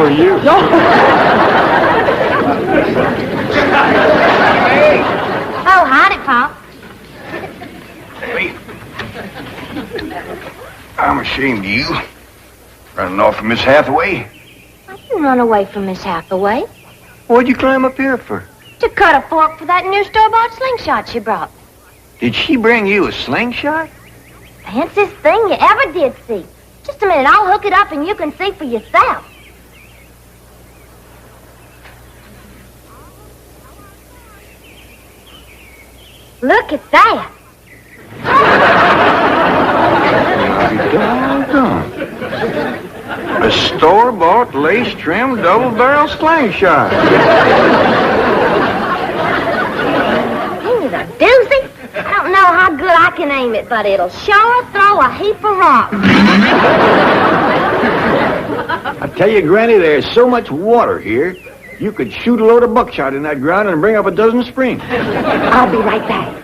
are you. Oh, howdy, Pop. I'm ashamed of you. Running off from Miss Hathaway. I didn't run away from Miss Hathaway. What'd you climb up here for? To cut a fork for that new store-bought slingshot she brought. Did she bring you a slingshot? Fanciest thing you ever did see. Just a minute, I'll hook it up and you can see for yourself. Look at that. Doggone. A store-bought, lace-trimmed, double-barrel slingshot. Ain't it a doozy? I don't know how good I can aim it, but it'll sure throw a heap of rocks. I tell you, Granny, there's so much water here, you could shoot a load of buckshot in that ground and bring up a dozen springs. I'll be right back.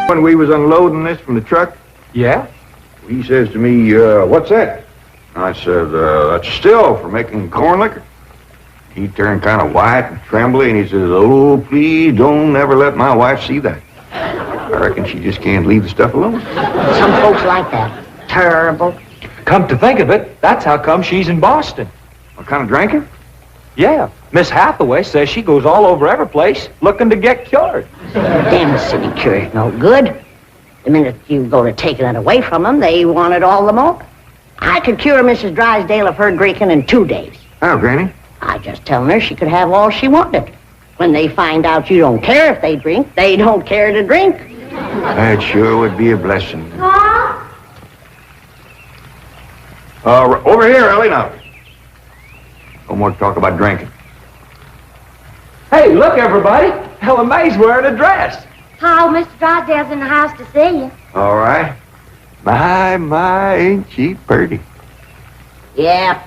When we was unloading this from the truck, Yeah? he says to me, what's that? I said, that's still for making corn liquor. He turned kind of white and trembly, and he says, oh, please don't ever let my wife see that. I reckon she just can't leave the stuff alone. Some folks like that. Terrible. Come to think of it, that's how come she's in Boston. What kind of drinking? Yeah. Miss Hathaway says she goes all over every place looking to get cured. Damn city cure's no good. The minute you go to taking it away from them, they want it all the more. I could cure Mrs. Drysdale of her drinking in 2 days. Oh, Granny. I just telling her she could have all she wanted. When they find out you don't care if they drink, they don't care to drink. That sure would be a blessing. Huh? Over here, Ellie, now. No more talk about drinking. Hey, look, everybody. Ella Mae's wearing a dress. Pa, Mr. Drysdale's in the house to see you. All right. My, ain't she pretty? Yeah.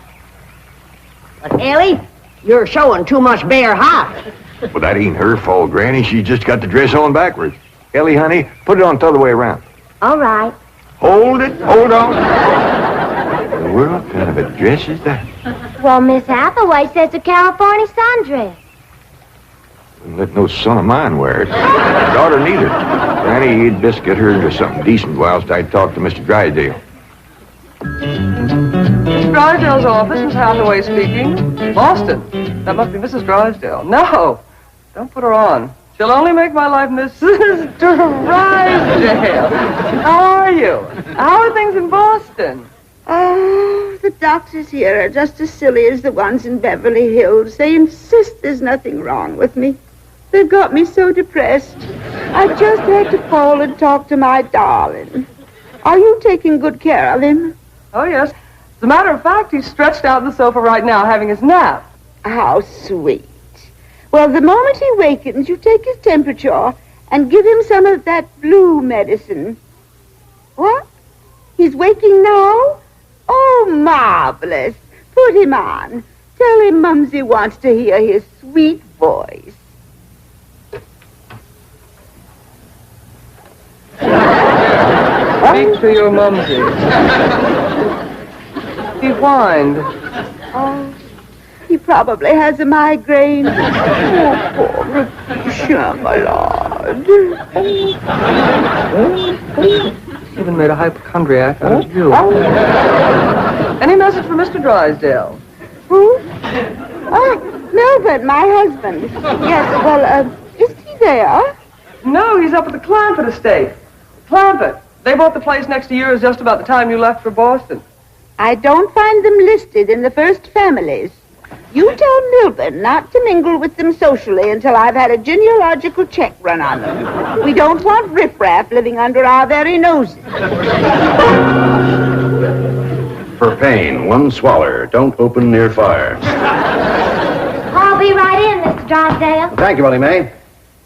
But, Ellie, you're showing too much bare heart. Well, that ain't her fault, Granny. She just got the dress on backwards. Ellie, honey, put it on the other way around. All right. Hold it. Hold on. What kind of a dress is that? Well, Miss Hathaway says it's a California sundress. Wouldn't let no son of mine wear it. Daughter neither. Granny, you'd best get her into something decent whilst I talk to Mr. Drysdale. Mr. Drysdale's office, Miss Hathaway speaking. Boston. That must be Mrs. Drysdale. No, don't put her on. She'll only make my life Mrs. Drysdale. How are you? How are things in Boston? Oh, the doctors here are just as silly as the ones in Beverly Hills. They insist there's nothing wrong with me. They've got me so depressed. I just had to call and talk to my darling. Are you taking good care of him? Oh, yes. As a matter of fact, he's stretched out on the sofa right now having his nap. How sweet. Well, the moment he wakens, you take his temperature and give him some of that blue medicine. What? He's waking now? Oh, marvelous. Put him on. Tell him Mumsy wants to hear his sweet voice. Speak to your mumsy. He whined. Oh, he probably has a migraine. Oh, poor Letitia, my lord. Even made a hypochondriac out of you. Any message for Mr. Drysdale? Who? Oh, Melvin, my husband. Yes, well, is he there? No, he's up at the Clampett estate. Clampett. They bought the place next to yours just about the time you left for Boston. I don't find them listed in the first families. You tell Milburn not to mingle with them socially until I've had a genealogical check run on them. We don't want riffraff living under our very noses. For pain, one swaller. Don't open near fire. I'll be right in, Mr. Drysdale. Thank you, Willie Mae.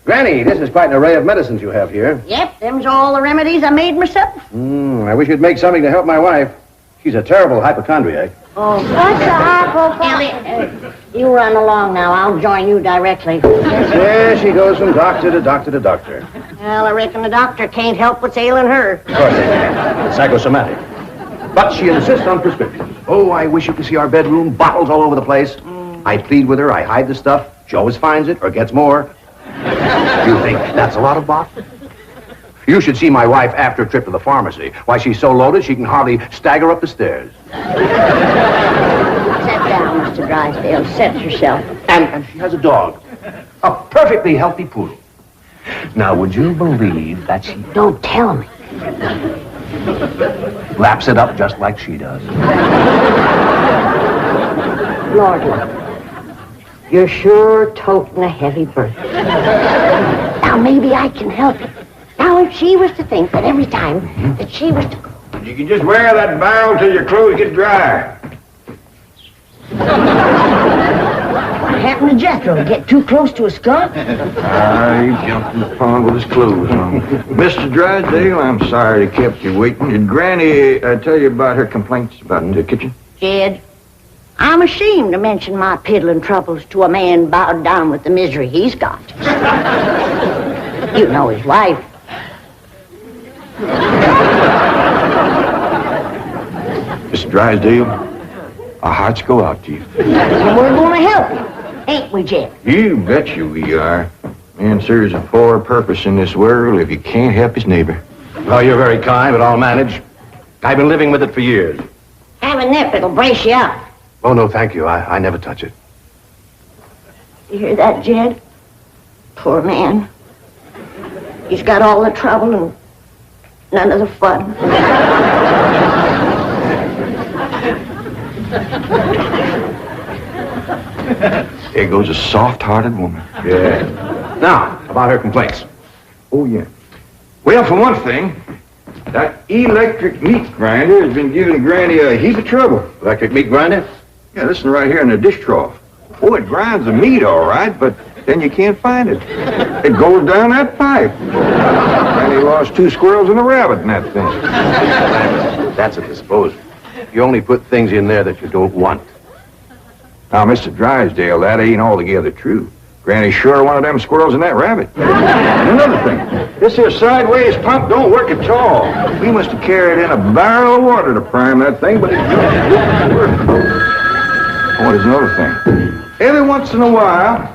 Granny, this is quite an array of medicines you have here. Yep, them's all the remedies I made myself. I wish you'd make something to help my wife. She's a terrible hypochondriac. Oh, what's the hypochondriac? You run along now. I'll join you directly. There she goes from doctor to doctor to doctor. Well, I reckon the doctor can't help what's ailing her. Of course they can. It's psychosomatic. But she insists on prescriptions. Oh, I wish you could see our bedroom. Bottles all over the place. I plead with her. I hide the stuff. She always finds it or gets more. You think that's a lot of bottles? You should see my wife after a trip to the pharmacy. Why, she's so loaded she can hardly stagger up the stairs. Sit down, Mr. Drysdale. Set yourself. And she has a dog. A perfectly healthy poodle. Now, would you believe that she Don't tell me. laps it up just like she does? Lord, love. You're sure toting a heavy burden. Now, maybe I can help you. Now, if she was to think that every time that she was to... You can just wear that barrel till your clothes get dry. What happened to Jethro? Get too close to a skunk? He jumped in the pond with his clothes on. Mr. Drysdale, I'm sorry to kept you waiting. Did Granny tell you about her complaints about the kitchen? Jed, I'm ashamed to mention my piddling troubles to a man bowed down with the misery he's got. You know his wife. Mr. Drysdale, our hearts go out to you. And we're going to help you, ain't we, Jed? You bet you we are. Man serves a poor purpose in this world if he can't help his neighbor. Oh, you're very kind, but I'll manage. I've been living with it for years. Have a nip, it'll brace you up. Oh, no, thank you. I never touch it. You hear that, Jed? Poor man. He's got all the trouble and none of the fun. There goes a soft-hearted woman. Yeah. Now, about her complaints. Oh, yeah. Well, for one thing, that electric meat grinder has been giving Granny a heap of trouble. Electric meat grinder? Yeah, listen right here in the dish trough. Oh, it grinds the meat all right, but then you can't find it. It goes down that pipe. Granny lost 2 squirrels and a rabbit in that thing. That's a disposal. You only put things in there that you don't want. Now, Mr. Drysdale, that ain't altogether true. Granny sure one of them squirrels and that rabbit. And another thing, this here sideways pump don't work at all. We must have carried in a barrel of water to prime that thing, but it don't work. Oh, there's another thing. Every once in a while,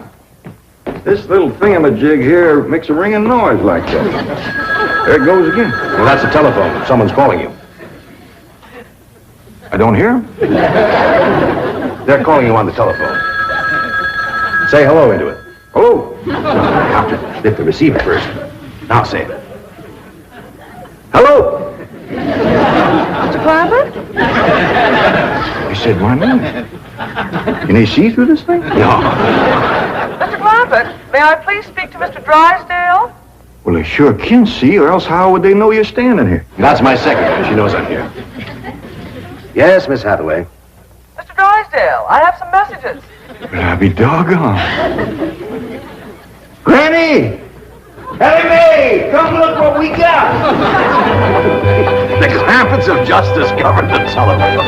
this little thingamajig here makes a ringing noise like that. There it goes again. Well, that's the telephone. Someone's calling you. I don't hear him. They're calling you on the telephone. Say hello into it. Hello. You have to lift the receiver first. Now say it. Hello. Mr. Clampett? He said my name. Can he see through this thing? No. Mr. Clampett, may I please speak to Mr. Drysdale? Well, they sure can see, or else how would they know you're standing here? That's my secretary. She knows I'm here. Yes, Miss Hathaway. Mr. Drysdale, I have some messages. But I'll be doggone. Granny! Ellie Mae! Come look what we got! The Clampetts have just discovered the telephone.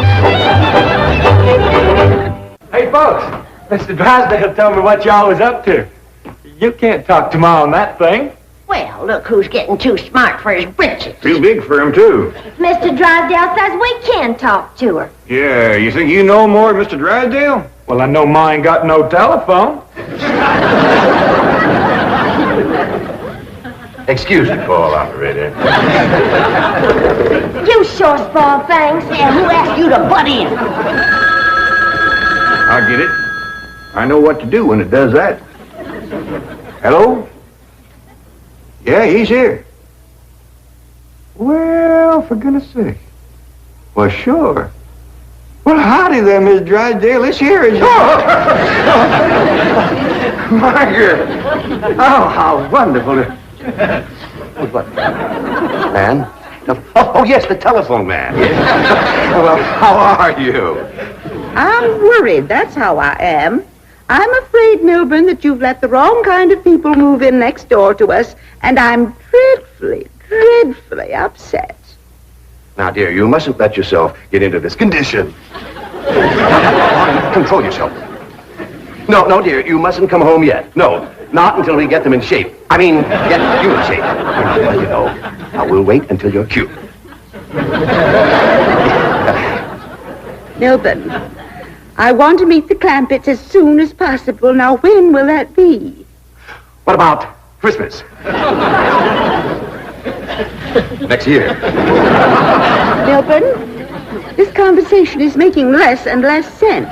Hey, folks, Mr. Drysdale told me what y'all was up to. You can't talk to Ma on that thing. Well, Well, look who's getting too smart for his britches. Too big for him, too. Mr. Drysdale says we can talk to her. Yeah, you think you know more, Mr. Drysdale? Well, I know mine got no telephone. Excuse me, call operator. You sure spoil things. And who asked you to butt in? I get it. I know what to do when it does that. Hello? Yeah, he's here. Well, for goodness sake. Well, sure. Well, howdy there, Miss Drysdale. Let's hear it. Margaret. Oh, how wonderful. What? Man? Oh, yes, the telephone man. Well, how are you? I'm worried, that's how I am. I'm afraid, Milburn, that you've let the wrong kind of people move in next door to us, and I'm dreadfully upset. Now, dear, you mustn't let yourself get into this condition. Control yourself. No, dear, you mustn't come home yet. No, not until we get them in shape. I mean, get you in shape. You know, I will wait until you're cute. Milburn, I want to meet the Clampetts as soon as possible. Now, when will that be? What about Christmas? Next year. Milburn, this conversation is making less and less sense.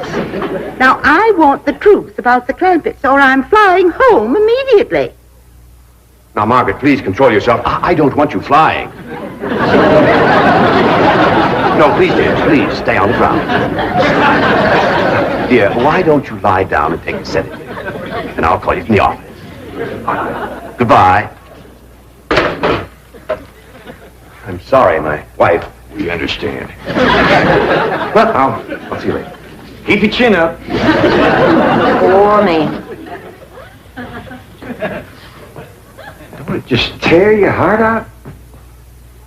Now, I want the truth about the Clampetts, or I'm flying home immediately. Now, Margaret, please control yourself. I don't want you flying. No, please, dear, please, stay on the ground. Dear, why don't you lie down and take a sedative? And I'll call you from the office. Goodbye. I'm sorry, my wife. We understand. Well, I'll see you later. Keep your chin up. Poor man. Don't it just tear your heart out?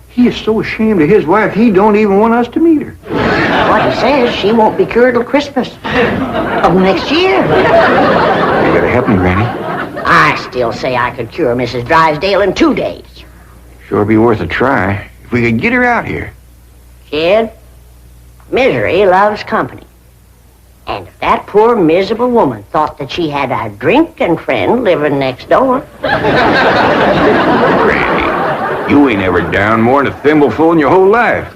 He is so ashamed of his wife, he don't even want us to meet her. What he says, she won't be cured till Christmas of next year. You gotta help me, Granny. I still say I could cure Mrs. Drysdale in 2 days. Sure be worth a try if we could get her out here. Kid, misery loves company. And if that poor miserable woman thought that she had a drinking friend living next door. Granny, you ain't ever down more than a thimbleful in your whole life.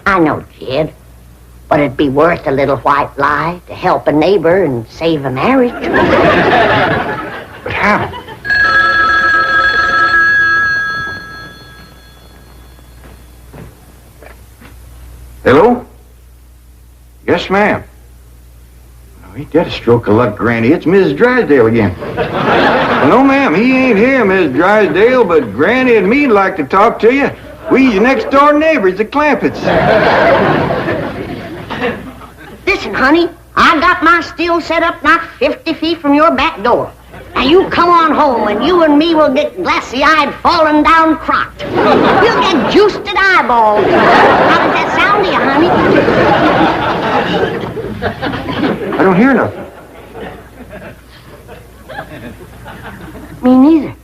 I know, kid. But it'd be worth a little white lie to help a neighbor and save a marriage. But how? Hello? Yes, ma'am. Oh, ain't that a stroke of luck, Granny? It's Mrs. Drysdale again. Well, no, ma'am, he ain't here, Mrs. Drysdale, but Granny and me'd like to talk to you. We's your next-door neighbors, the Clampetts. Listen, honey, I got my still set up not 50 feet from your back door. Now you come on home and you and me will get glassy-eyed, falling down crocked. We'll get juiced at eyeballs. How does that sound to you, honey? I don't hear nothing. Me neither.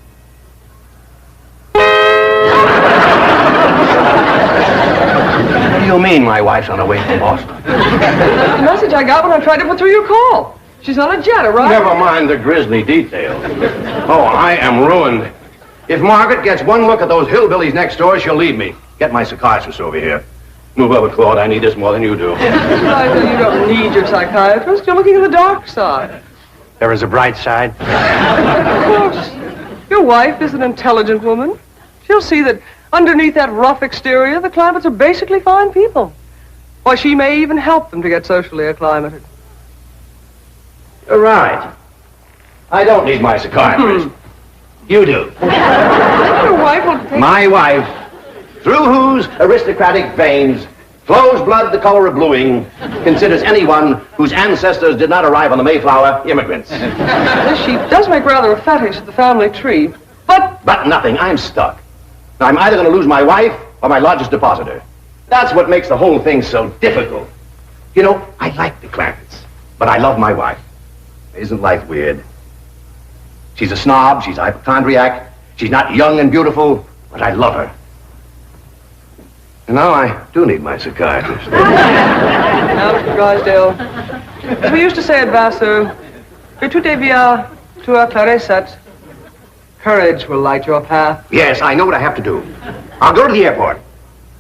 What do you mean my wife's on her way from Boston? The message I got when I tried to put through your call. She's on a jet, right? Never mind the grisly details. Oh, I am ruined. If Margaret gets one look at those hillbillies next door, she'll leave me. Get my psychiatrist over here. Move over, Claude. I need this more than you do. You don't need your psychiatrist. You're looking at the dark side. There is a bright side. Of course. Your wife is an intelligent woman. She'll see that underneath that rough exterior, the Clampetts are basically fine people. Why, she may even help them to get socially acclimated. You're right. I don't need my psychiatrist. You do. Your wife will take... My wife, through whose aristocratic veins flows blood the color of bluing, considers anyone whose ancestors did not arrive on the Mayflower immigrants. She does make rather a fetish at the family tree, but... But nothing. I'm stuck. Now, I'm either going to lose my wife or my largest depositor. That's what makes the whole thing so difficult. You know, I like the Clampetts, but I love my wife. Isn't life weird? She's a snob. She's a hypochondriac. She's not young and beautiful, but I love her. And now I do need my psychiatrist. Now, Mr. Drysdale, as we used to say at Vassar, que tout est bien, tout est courage will light your path. Yes, I know what I have to do. I'll go to the airport.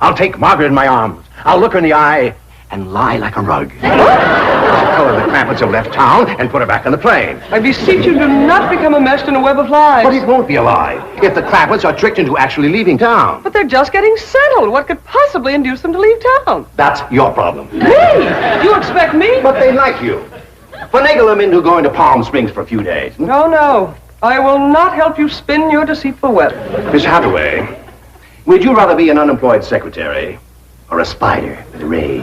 I'll take Margaret in my arms. I'll look her in the eye and lie like a rug. I'll tell her the Clampetts have left town and put her back on the plane. I beseech you, do not become enmeshed in a web of lies. But it won't be a lie if the Clampetts are tricked into actually leaving town. But they're just getting settled. What could possibly induce them to leave town? That's your problem. Me? You expect me? But they like you. Finagle them into going to Palm Springs for a few days. No, no. I will not help you spin your deceitful web. Miss Hathaway, would you rather be an unemployed secretary or a spider with a raid?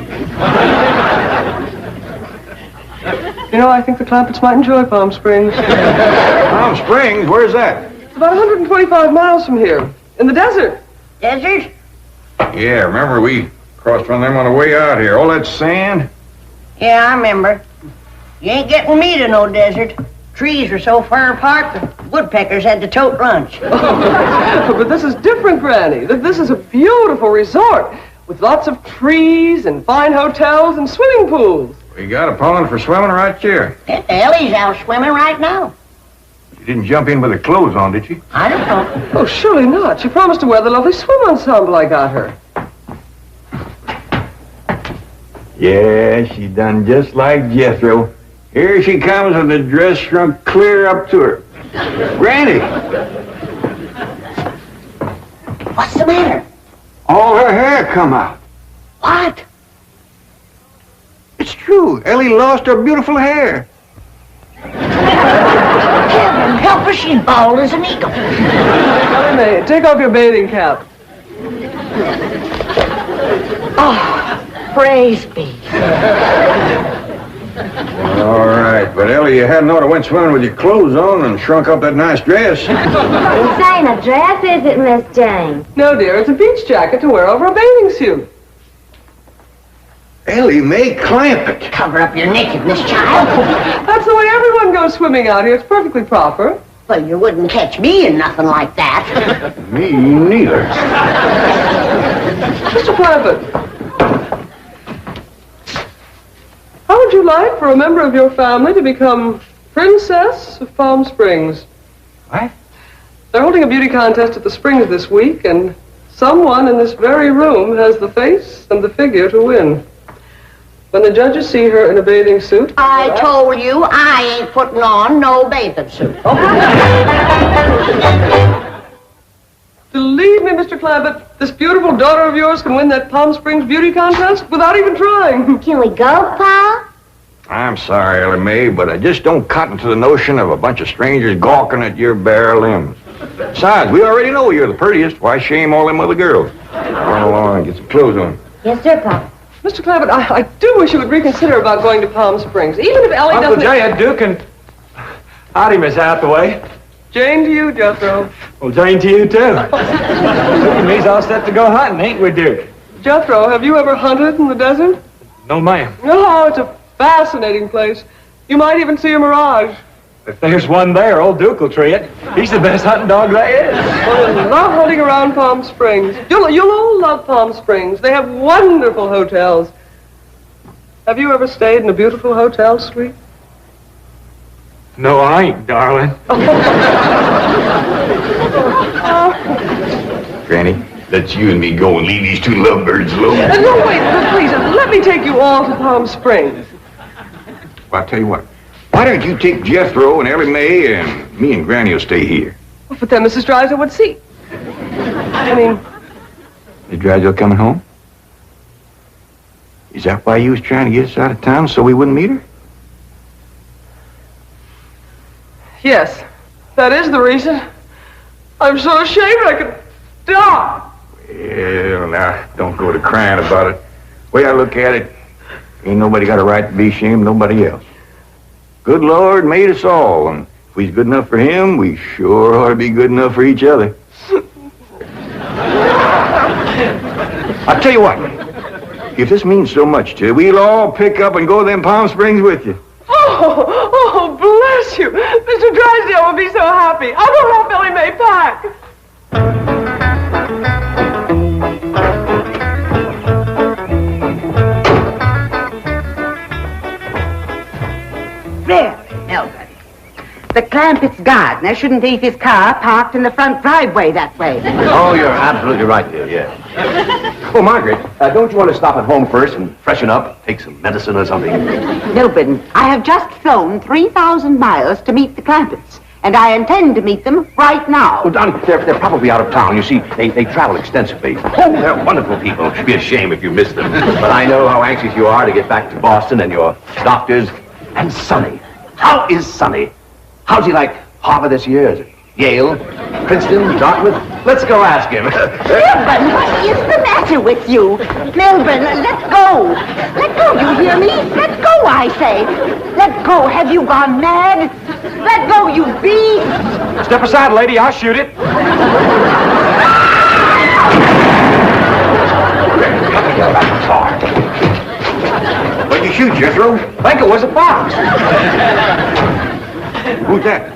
You know, I think the Clampetts might enjoy Palm Springs. Palm Springs? Where's that? It's about 125 miles from here. In the desert. Desert? Yeah, remember we crossed one of them on the way out here. All that sand? Yeah, I remember. You ain't getting me to no desert. Trees are so far apart, the woodpeckers had to tote lunch. But this is different, Granny. This is a beautiful resort with lots of trees and fine hotels and swimming pools. We got a pond for swimming right here. Ellie's out swimming right now. You didn't jump in with her clothes on, did you? I don't know. Oh, surely not. She promised to wear the lovely swim ensemble I got her. Yeah, she done just like Jethro. Here she comes with the dress shrunk clear up to her. Granny! What's the matter? All her hair come out. What? It's true. Ellie lost her beautiful hair. Heaven help her, she's bald as an eagle. Ellie Mae, take off your bathing cap. Oh, praise be. All right, but Ellie, you hadn't ought to went swimming with your clothes on and shrunk up that nice dress. This ain't a dress, is it, Miss Jane? No, dear, it's a beach jacket to wear over a bathing suit. Ellie Mae Clampett. Cover up your nakedness, child. That's the way everyone goes swimming out here. It's perfectly proper. Well, you wouldn't catch me in nothing like that. Me neither. Mr. Clampett, how would you like for a member of your family to become Princess of Palm Springs? What? They're holding a beauty contest at the Springs this week, and someone in this very room has the face and the figure to win. When the judges see her in a bathing suit... I told you I ain't putting on no bathing suit. Believe me, Mr. Clampett, this beautiful daughter of yours can win that Palm Springs beauty contest without even trying. Can we go, Pa? I'm sorry, Ellie Mae, but I just don't cotton to the notion of a bunch of strangers gawking at your bare limbs. Besides, we already know you're the prettiest. Why shame all them other girls? Run along and get some clothes on. Yes, sir, Pa. Mr. Clampett, I do wish you would reconsider about going to Palm Springs, even if Ellie Uncle doesn't... Jay, Duke, and... Howdy, Miss Hathaway. Jane to you, Jethro. Well, Jane to you, too. Duke and me's all set to go hunting, ain't we, Duke? Jethro, have you ever hunted in the desert? No, ma'am. No, it's a fascinating place. You might even see a mirage. If there's one there, old Duke will tree it. He's the best hunting dog there is. Well, you'll love hunting around Palm Springs. You'll all love Palm Springs. They have wonderful hotels. Have you ever stayed in a beautiful hotel suite? No, I ain't, darling. Granny, let's you and me go and leave these two lovebirds alone. No, wait, please, let me take you all to Palm Springs. Well, I'll tell you what. Why don't you take Jethro and Ellie Mae and me and Granny will stay here? Well, but then Mrs. Drysdale would see. I mean... Is Drysdale coming home? Is that why you was trying to get us out of town so we wouldn't meet her? Yes, that is the reason. I'm so ashamed I could die. Well, now, don't go to crying about it. The way I look at it, ain't nobody got a right to be ashamed of nobody else. Good Lord made us all, and if we's good enough for him, we sure ought to be good enough for each other. I'll tell you what, if this means so much to you, we'll all pick up and go to them Palm Springs with you. Oh, bless you. Mr. Drysdale will be so happy. I'll go help Ellie Mae pack. The Clampetts' gardener shouldn't leave his car parked in the front driveway that way. Oh, you're absolutely right, dear, yes. Oh, Margaret, don't you want to stop at home first and freshen up? Take some medicine or something? Milburn, I have just flown 3,000 miles to meet the Clampetts, and I intend to meet them right now. Well, Don, they're probably out of town. You see, they travel extensively. Oh, they're wonderful people. It'd be a shame if you missed them. But I know how anxious you are to get back to Boston and your doctors. And Sonny. How is Sonny? How's he like Harvard this year? Is it Yale, Princeton, Dartmouth? Let's go ask him. Milburn, what is the matter with you? Milburn, let go. Let go, you hear me? Let go, I say. Let go. Have you gone mad? Let go, you beast. Step aside, lady. I'll shoot it. Get back in the car. What'd you shoot, Jethro? I think it was a fox. Who's that?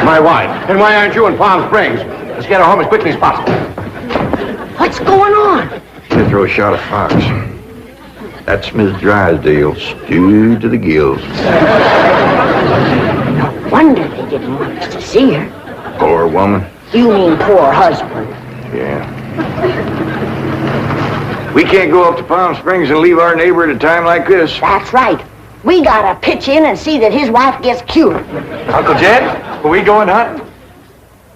My wife. And why aren't you in Palm Springs? Let's get her home as quickly as possible. What's going on? Jethro shot a fox. That's Miss Drysdale, stewed to the gills. No wonder they didn't want us to see her. Poor woman. You mean poor husband. Yeah. We can't go up to Palm Springs and leave our neighbor at a time like this. That's right. We gotta pitch in and see that his wife gets cured. Uncle Jed, are we going hunting?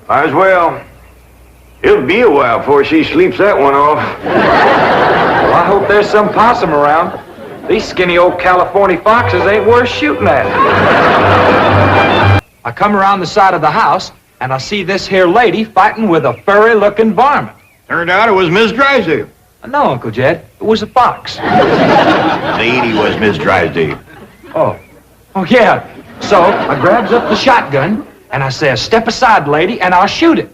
Might as well. It'll be a while before she sleeps that one off. Well, I hope there's some possum around. These skinny old California foxes ain't worth shooting at. I come around the side of the house, and I see this here lady fighting with a furry-looking varmint. Turned out it was Miss Drysdale. No, Uncle Jed, it was a fox. Lady was Miss Drysdale. Oh, yeah. So I grabs up the shotgun, and I says, step aside, lady, and I'll shoot it.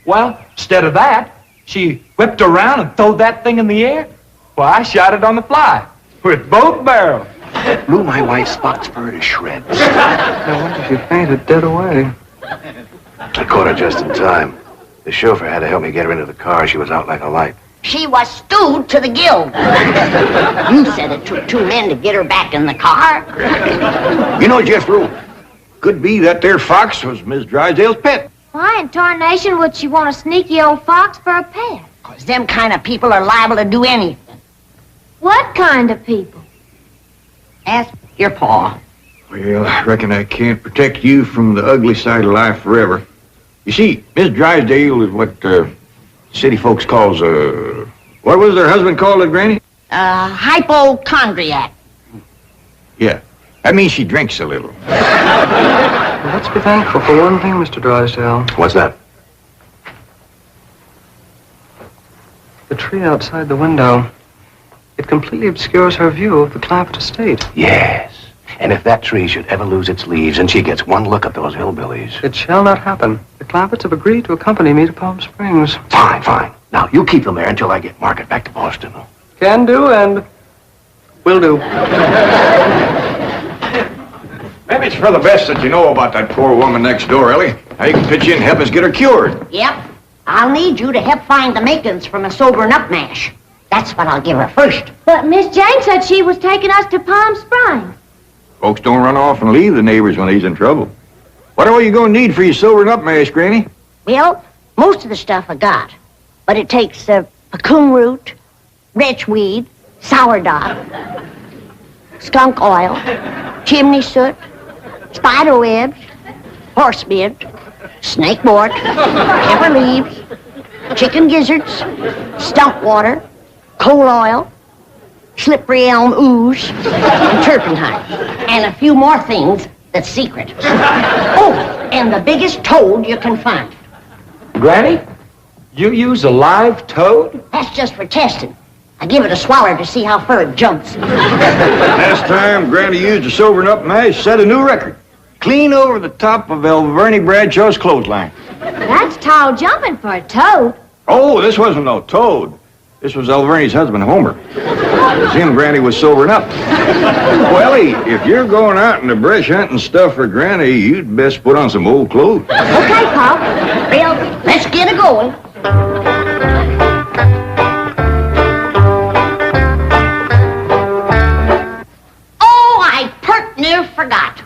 Well, instead of that, she whipped around and throwed that thing in the air. Well, I shot it on the fly, with both barrels. Blew my wife's fox fur to shreds. I wonder if she fainted dead away. I caught her just in time. The chauffeur had to help me get her into the car. She was out like a light. She was stewed to the gills. You said it took 2 men to get her back in the car. You know, Jethro, could be that there fox was Miss Drysdale's pet. Why in tarnation would she want a sneaky old fox for a pet? 'Cause them kind of people are liable to do anything. What kind of people? Ask your pa. Well, I reckon I can't protect you from the ugly side of life forever. You see, Miss Drysdale is what city folks calls what was her husband called it, Granny? Hypochondriac. Yeah. That means she drinks a little. Well, let's be thankful for one thing, Mr. Drysdale. What's that? The tree outside the window. It completely obscures her view of the Clampett estate. Yes. And if that tree should ever lose its leaves and she gets one look at those hillbillies. It shall not happen. The Clampetts have agreed to accompany me to Palm Springs. Fine. Now, you keep them there until I get Margaret back to Boston. Can do and will do. Maybe it's for the best that you know about that poor woman next door, Ellie. Now you can pitch in and help us get her cured. Yep. I'll need you to help find the makings from a sobering up mash. That's what I'll give her first. But Miss Jane said she was taking us to Palm Springs. Folks don't run off and leave the neighbors when he's in trouble. What are you going to need for your sobering up mash, Granny? Well, most of the stuff I got. But it takes pecan root, wretchweed, sourdough, skunk oil, chimney soot, spider webs, horse beard, snake mort, pepper leaves, chicken gizzards, stump water, coal oil, slippery elm ooze, and turpentine, and a few more things that's secret. Oh, and the biggest toad you can find. Granny, you use a live toad? That's just for testing. I give it a swaller to see how far it jumps. Last time Granny used a sobering up mash, set a new record. Clean over the top of Elverny Bradshaw's clothesline. That's tall jumping for a toad. Oh, this wasn't no toad. This was Elverny's husband, Homer. It was him Granny was sobering up. Welly, if you're going out into brush hunting stuff for Granny, you'd best put on some old clothes. Okay, Pop. Well, let's get it going. Oh, I pert near forgot.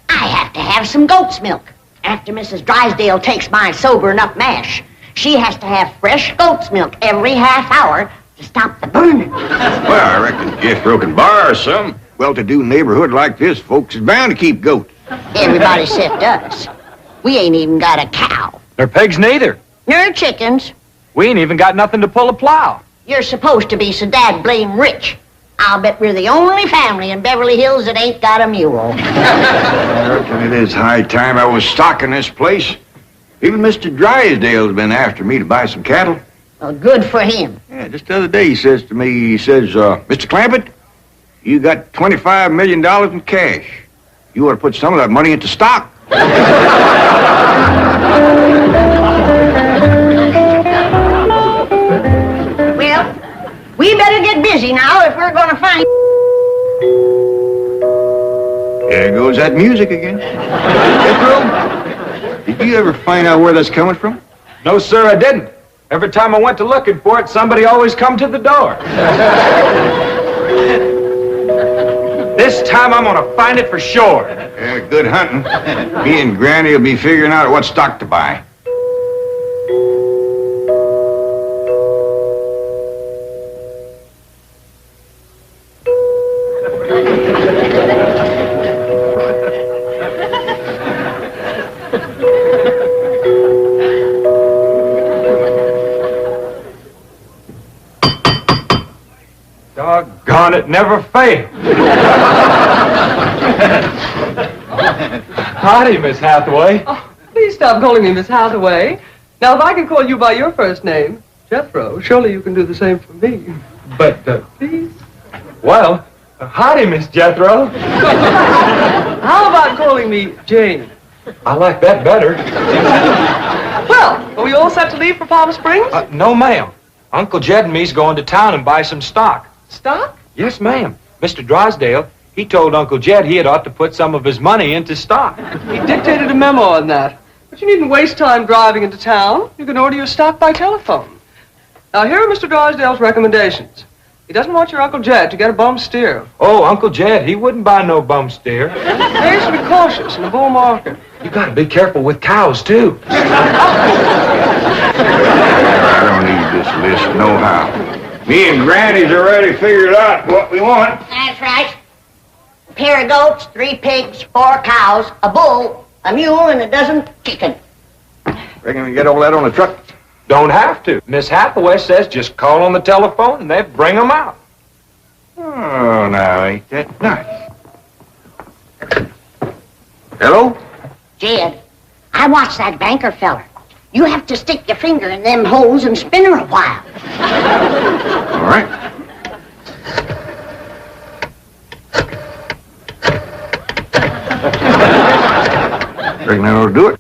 I have have some goat's milk. After Mrs. Drysdale takes my sobering up mash, she has to have fresh goat's milk every half hour to stop the burning. Well, I reckon Jethro can borrow some. Well-to-do neighborhood like this, folks is bound to keep goats. Everybody except us. We ain't even got a cow. Nor pigs neither. Nor chickens. We ain't even got nothing to pull a plow. You're supposed to be so dad blame rich. I'll bet we're the only family in Beverly Hills that ain't got a mule. I reckon it is high time I was stocking this place. Even Mr. Drysdale's been after me to buy some cattle. Well, good for him. Yeah, just the other day he says to me, Mr. Clampett, you got $25 million in cash. You ought to put some of that money into stock. Well, we better get busy now if we're going to find... There goes that music again. Jethro, did you ever find out where that's coming from? No, sir, I didn't. Every time I went to looking for it, somebody always come to the door. This time I'm gonna find it for sure. Yeah, good hunting. Me and Granny will be figuring out what stock to buy. Doggone it, never failed. Howdy, Miss Hathaway. Oh, please stop calling me Miss Hathaway. Now, if I can call you by your first name, Jethro, surely you can do the same for me. But, Please? well, howdy, Miss Jethro. How about calling me Jane? I like that better. Well, are we all set to leave for Palm Springs? No, ma'am. Uncle Jed and me's going to town and buy some stock. Stock? Yes, ma'am. Mr. Drysdale, he told Uncle Jed he had ought to put some of his money into stock. He dictated a memo on that. But you needn't waste time driving into town. You can order your stock by telephone. Now, here are Mr. Drysdale's recommendations. He doesn't want your Uncle Jed to get a bum steer. Oh, Uncle Jed, he wouldn't buy no bum steer. He has to be cautious in the bull market. You gotta be careful with cows, too. I don't need this list nohow. Me and Granny's already figured out what we want. That's right. A pair of goats, 3 pigs, 4 cows, a bull, a mule, and a dozen chickens. Reckon we get all that on the truck? Don't have to. Miss Hathaway says just call on the telephone and they bring them out. Oh, now, ain't that nice. Hello? Jed, I watched that banker feller. You have to stick your finger in them holes and spin her a while. All right. Reckon that ought to do it.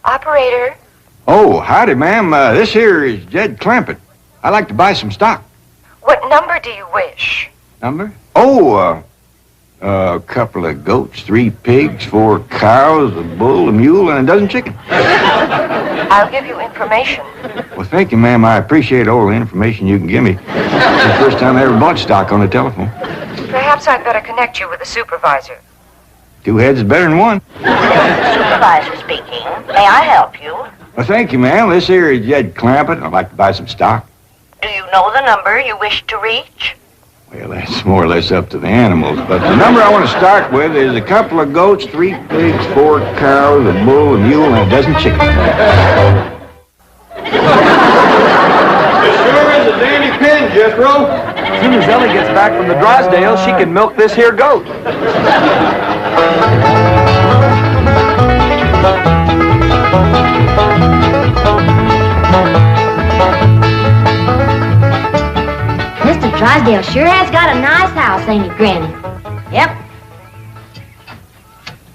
Operator. Oh, howdy, ma'am. This here is Jed Clampett. I'd like to buy some stock. What number do you wish? Number? Oh, a couple of goats, 3 pigs, 4 cows, a bull, a mule, and a dozen chickens. I'll give you information. Well, thank you, ma'am. I appreciate all the information you can give me. It's the first time I ever bought stock on the telephone. Perhaps I'd better connect you with the supervisor. 2 heads is better than 1. Supervisor speaking. May I help you? Well, thank you, ma'am. This here is Jed Clampett. I'd like to buy some stock. Do you know the number you wish to reach? Well, that's more or less up to the animals. But the number I want to start with is a couple of goats, 3 pigs, 4 cows, a bull, a mule, and a dozen chickens. This sure is a dandy pin, Jethro. As soon as Ellie gets back from the Drysdale, she can milk this here goat. Mr. Drysdale sure has got a nice house, ain't it, Granny? Yep.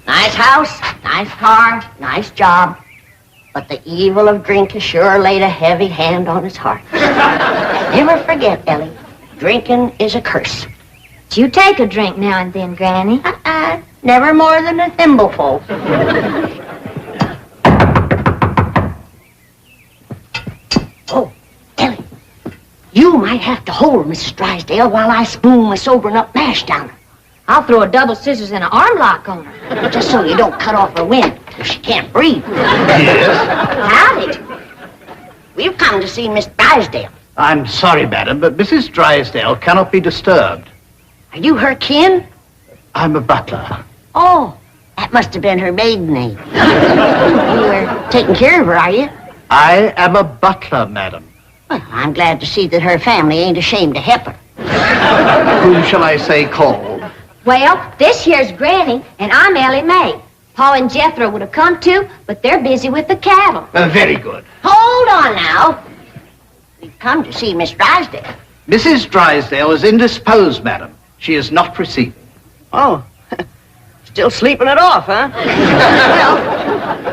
Nice house, nice car, nice job. But the evil of drink has sure laid a heavy hand on his heart. Never forget, Ellie, drinking is a curse. But you take a drink now and then, Granny. Never more than a thimbleful. Oh, Ellie, you might have to hold Mrs. Drysdale while I spoon my sobering up mash down her. I'll throw a double scissors and an arm lock on her. Just so you don't cut off her wind, if she can't breathe. Yes? Howdy. We've come to see Miss Drysdale. I'm sorry, madam, but Mrs. Drysdale cannot be disturbed. Are you her kin? I'm a butler. Oh, that must have been her maiden name. You're taking care of her, are you? I am a butler, madam. Well, I'm glad to see that her family ain't ashamed to help her. Whom shall I say called? Well, this here's Granny, and I'm Ellie Mae. Paul and Jethro would have come too, but they're busy with the cattle. Very good. Hold on now. We've come to see Miss Drysdale. Mrs. Drysdale is indisposed, madam. She is not receiving. Oh, still sleeping it off, huh? Well,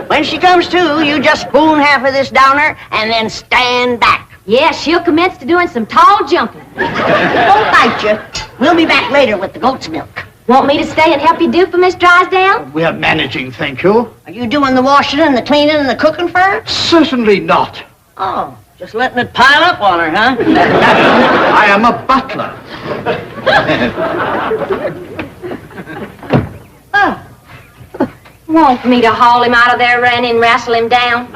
when she comes to, you just spoon half of this down her and then stand back. Yeah, she'll commence to doing some tall jumping. Don't bite you. We'll be back later with the goat's milk. Want me to stay and help you do for Miss Drysdale? We are managing, thank you. Are you doing the washing and the cleaning and the cooking for her? Certainly not. Oh, just letting it pile up on her, huh? I am a butler. Oh. Want me to haul him out of there, Ranny, and wrestle him down?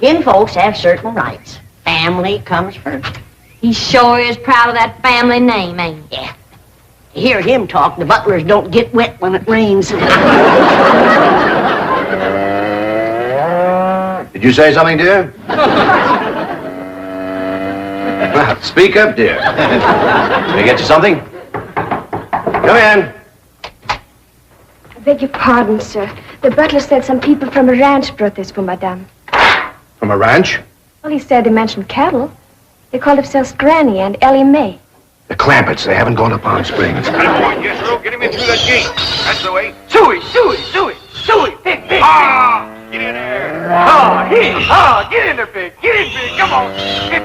Kin folks have certain rights. Family comes first. He sure is proud of that family name, ain't he? Yeah. To hear him talk, the butlers don't get wet when it rains. Did you say something, dear? Well, speak up, dear. Can I get you something? Come in. I beg your pardon, sir. The butler said some people from a ranch brought this for Madame. From a ranch? Well, he said they mentioned cattle. They called themselves Granny and Ellie Mae. The Clampetts. They haven't gone to Palm Springs. Jethro, get him in through that gate. That's the way. Suey, pick. Ah! Get in there. Get in there, pig. Get in, pig. Come on. Pick.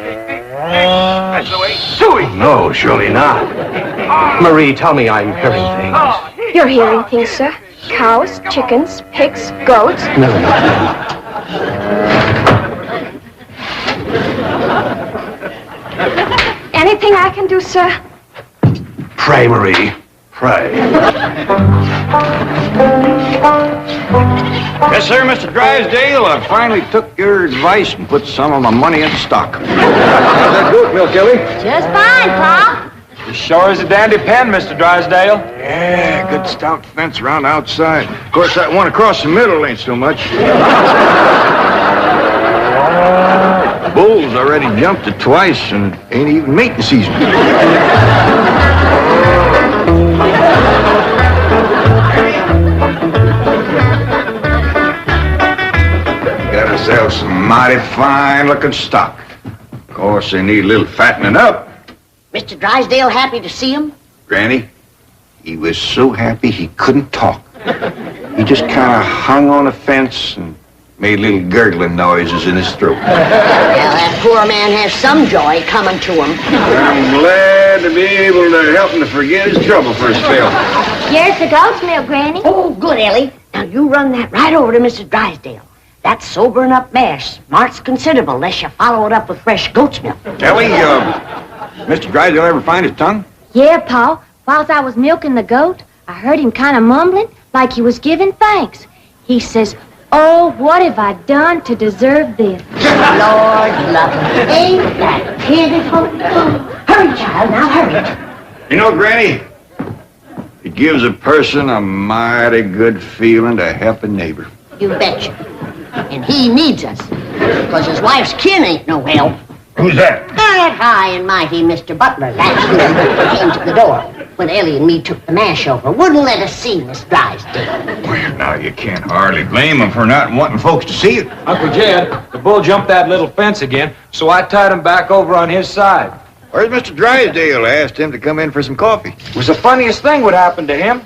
That's the way. Suey. No, surely not. Marie, tell me I'm hearing things. You're hearing things, sir. Cows, chickens, pigs, goats. No. Anything I can do, sir? Pray, Marie. Pray. Yes, sir, Mr. Drysdale. I finally took your advice and put some of my money in stock. How's that goat milk, Ellie? Just fine, Pa. As sure as a dandy pen, Mr. Drysdale. Yeah, good stout fence around outside. Of course, that one across the middle ain't so much. The bulls already jumped it twice and ain't even mating season. Got ourselves some mighty fine-looking stock. Of course, they need a little fattening up. Mr. Drysdale happy to see him? Granny, he was so happy he couldn't talk. He just kind of hung on the fence and made little gurgling noises in his throat. Well, that poor man has some joy coming to him. I'm glad to be able to help him to forget his trouble for a spell. Here's the goat's milk, Granny. Oh, good, Ellie. Now, you run that right over to Mrs. Drysdale. That's sobering up mash. Smart's considerable, unless you follow it up with fresh goat's milk. Ellie, Mr. Drysdale ever find his tongue? Yeah, Pa. Whilst I was milking the goat, I heard him kind of mumbling like he was giving thanks. He says, "Oh, what have I done to deserve this?" Lord love him. Ain't that pitiful? Hurry, child, now hurry. You know, Granny, it gives a person a mighty good feeling to help a neighbor. You betcha. And he needs us, because his wife's kin ain't no help. Who's that? That high and mighty Mr. Butler, that's who came to the door when Ellie and me took the mash over. Wouldn't let us see Miss Drysdale. Well, now, you can't hardly blame him for not wanting folks to see it. Uncle Jed, the bull jumped that little fence again, so I tied him back over on his side. Where's Mr. Drysdale? I asked him to come in for some coffee. It was the funniest thing would happen to him.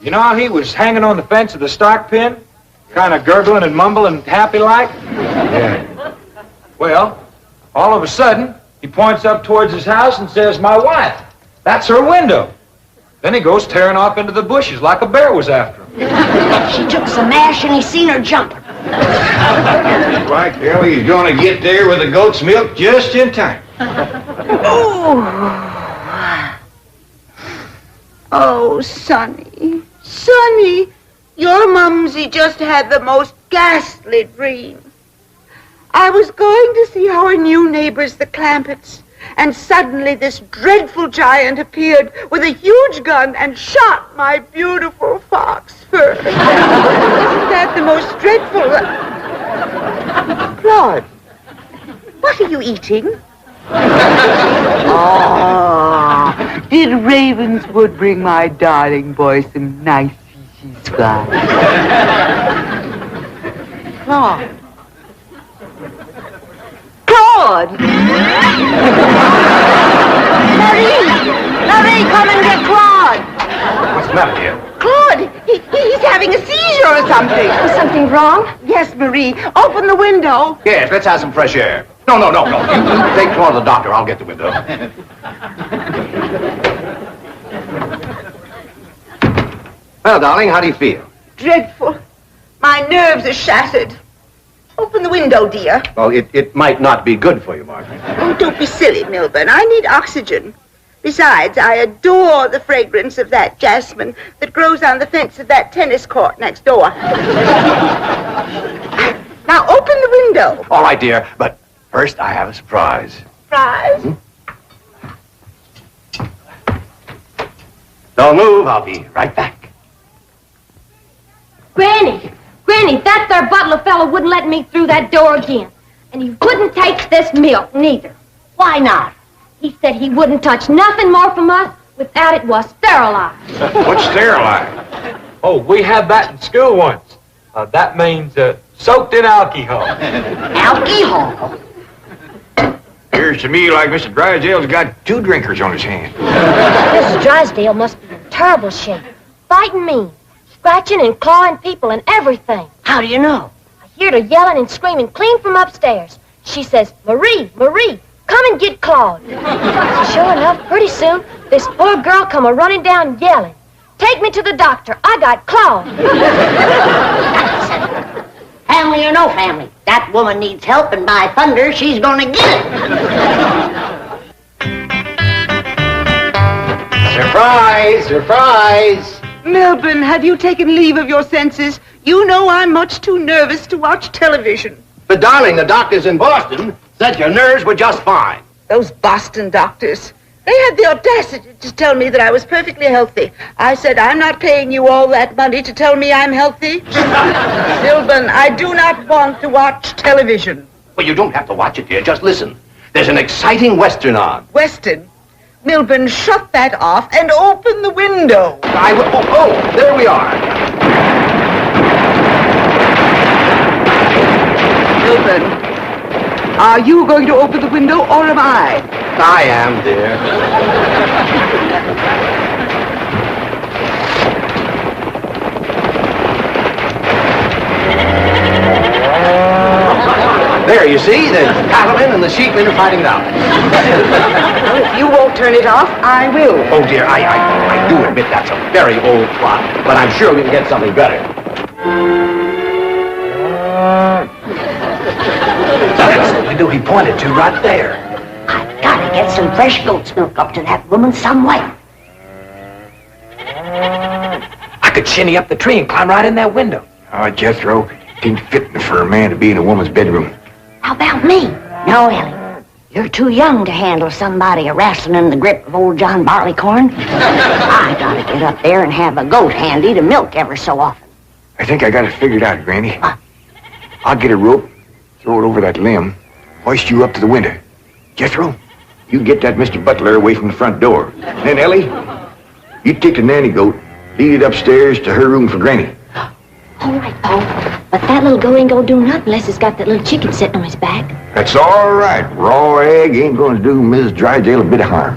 You know how he was hanging on the fence of the stock pen, kind of gurgling and mumbling happy-like? Yeah. Well, all of a sudden, he points up towards his house and says, "My wife, that's her window." Then he goes tearing off into the bushes like a bear was after him. She took some mash and he seen her jumping. Right, Ellie, he's going to get there with the goat's milk just in time. Oh, Sonny. Sonny, your mumsy just had the most ghastly dream. I was going to see our new neighbors, the Clampetts, and suddenly this dreadful giant appeared with a huge gun and shot my beautiful fox fur. Isn't that the most dreadful... Claude, what are you eating? Ah, did Ravenswood bring my darling boy some nice fishy scraps? Claude. Claude! Marie, come and get Claude. What's the matter, dear? Claude, he's having a seizure or something. Is something wrong? Yes, Marie. Open the window. Yes, let's have some fresh air. No. You take Claude to the doctor. I'll get the window. Well, darling, how do you feel? Dreadful. My nerves are shattered. Open the window, dear. Well, it might not be good for you, Margaret. Oh, don't be silly, Milburn. I need oxygen. Besides, I adore the fragrance of that jasmine that grows on the fence of that tennis court next door. Now, open the window. All right, dear, but first I have a surprise. Surprise? Don't move. I'll be right back. Granny, that there butler fella wouldn't let me through that door again. And he wouldn't take this milk, neither. Why not? He said he wouldn't touch nothing more from us without it was sterilized. What's sterilized? Oh, we had that in school once. That means soaked in alcohol. Alcohol? Appears to me like Mr. Drysdale's got two drinkers on his hand. Mrs. Drysdale must be in terrible shape. Fighting mean. Scratching and clawing people and everything. How do you know? I heard her yelling and screaming clean from upstairs. She says, Marie, come and get Claude. Sure enough, pretty soon, this poor girl come a-running down yelling. Take me to the doctor. I got Claude. Family or no family, that woman needs help, and by thunder, she's gonna get it. Surprise! Milburn, have you taken leave of your senses? You know I'm much too nervous to watch television. But, darling, the doctors in Boston said your nerves were just fine. Those Boston doctors. They had the audacity to tell me that I was perfectly healthy. I said, I'm not paying you all that money to tell me I'm healthy. Milburn, I do not want to watch television. Well, you don't have to watch it, dear. Just listen. There's an exciting Western on. Western? Milburn, shut that off and open the window. I will. Oh, there we are. Milburn, are you going to open the window or am I? I am, dear. There, you see, the cattlemen and the sheepmen are fighting it out. Well, if you won't turn it off, I will. Oh, dear, I do admit that's a very old plot, but I'm sure we can get something better. That's the window he pointed to right there. I've got to get some fresh goat's milk up to that woman some way. I could shinny up the tree and climb right in that window. Oh, Jethro, it ain't fitting for a man to be in a woman's bedroom. How about me? No, Ellie. You're too young to handle somebody wrestling in the grip of old John Barleycorn. I gotta get up there and have a goat handy to milk ever so often. I think I got it figured out, Granny. I'll get a rope, throw it over that limb, hoist you up to the window. Jethro, you get that Mr. Butler away from the front door. Then, Ellie, you take the nanny goat, lead it upstairs to her room for Granny. All right, Paul. But that little goat ain't gonna do nothing unless he's got that little chicken sitting on his back. That's all right. Raw egg ain't gonna do Mrs. Drysdale a bit of harm.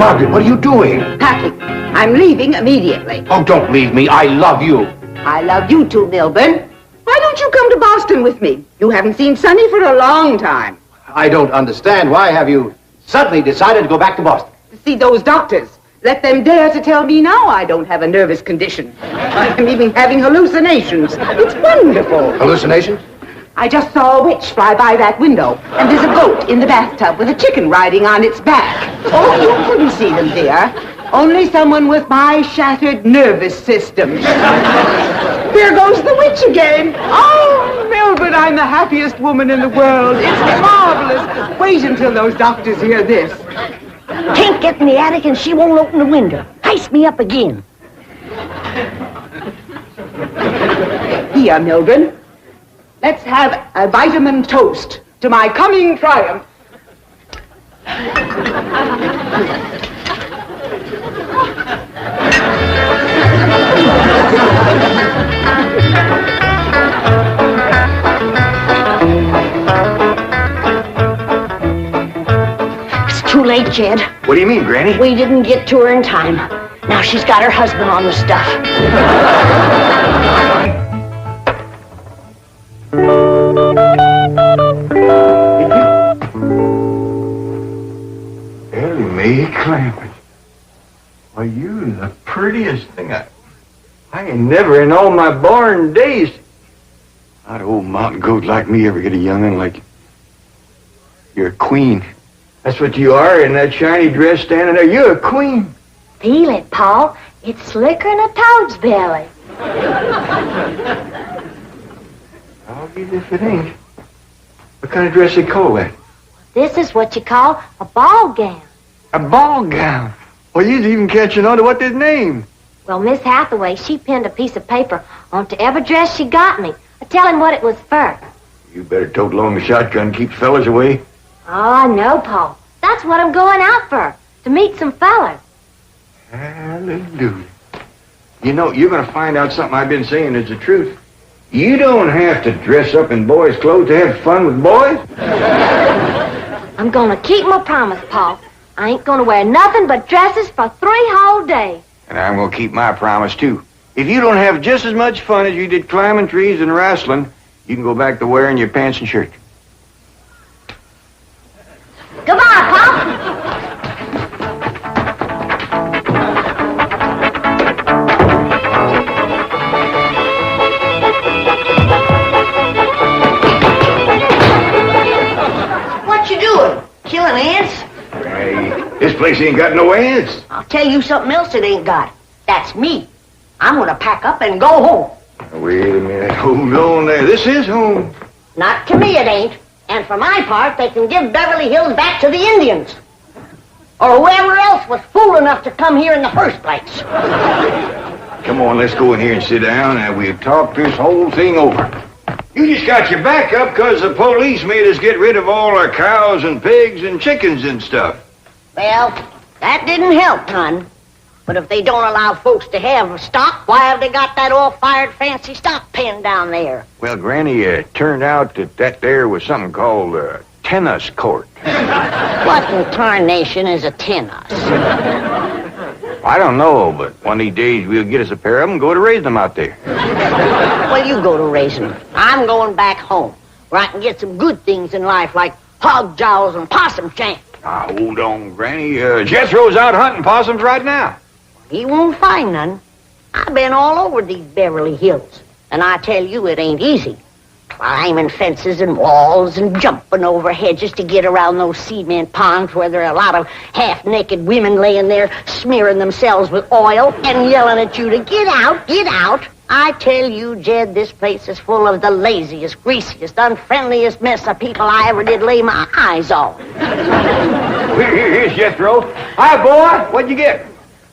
Margaret, what are you doing? Packing. I'm leaving immediately. Oh, don't leave me. I love you. I love you too, Milburn. Why don't you come to Boston with me? You haven't seen Sonny for a long time. I don't understand. Why have you suddenly decided to go back to Boston? To see those doctors. Let them dare to tell me now I don't have a nervous condition. I'm even having hallucinations. It's wonderful. Hallucinations? I just saw a witch fly by that window, and there's a goat in the bathtub with a chicken riding on its back. Oh, you couldn't see them, dear. Only someone with my shattered nervous system. There goes the witch again. Oh, Milburn, I'm the happiest woman in the world. It's marvelous. Wait until those doctors hear this. Can't get in the attic and she won't open the window. Ice me up again. Here, Milburn. Let's have a vitamin toast to my coming triumph. It's too late, Jed. What do you mean, Granny? We didn't get to her in time. Now she's got her husband on the stuff. Ellie Mae Clampett. Why, you're the prettiest thing I ain't never in all my born days. Not an old mountain goat like me ever get a young'un like you. You're a queen. That's what you are in that shiny dress standing there. You're a queen. Feel it, Paul. It's slicker than a toad's belly. I'll give you if it ain't. What kind of dress they call that? This is what you call a ball gown. A ball gown. Well, you's even catching on to what this name. Well, Miss Hathaway, she pinned a piece of paper onto every dress she got me, telling what it was for. You better tote along the shotgun and keep fellas away. Oh, no, Paul. That's what I'm going out for, to meet some fellas. Hallelujah. You know, you're going to find out something I've been saying is the truth. You don't have to dress up in boys' clothes to have fun with boys. I'm going to keep my promise, Paul. I ain't going to wear nothing but dresses for 3 whole days. And I'm going to keep my promise, too. If you don't have just as much fun as you did climbing trees and wrestling, you can go back to wearing your pants and shirt. Goodbye, Paul. What you doing? Killing ants? Hey, this place ain't got no ants. I'll tell you something else it ain't got. That's me. I'm gonna pack up and go home. Wait a minute. Hold on there. This is home. Not to me it ain't. And for my part, they can give Beverly Hills back to the Indians. Or whoever else was fool enough to come here in the first place. Come on, let's go in here and sit down and we'll talk this whole thing over. You just got your back up because the police made us get rid of all our cows and pigs and chickens and stuff. Well, that didn't help none. But if they don't allow folks to have stock, why have they got that all-fired fancy stock pen down there? Well, Granny, it turned out that there was something called a tennis court. What in tarnation is a tennis? I don't know, but one of these days we'll get us a pair of them and go to raise them out there. Well, you go to raising them. I'm going back home, where I can get some good things in life, like hog jowls and possum shank. Now, hold on, Granny. Jethro's out hunting possums right now. He won't find none. I've been all over these Beverly Hills, and I tell you it ain't easy. Climbing fences and walls and jumping over hedges to get around those cement ponds where there are a lot of half-naked women laying there smearing themselves with oil and yelling at you to get out, get out. I tell you, Jed, this place is full of the laziest, greasiest, unfriendliest mess of people I ever did lay my eyes on. Here's Jethro. Hi, boy. What'd you get?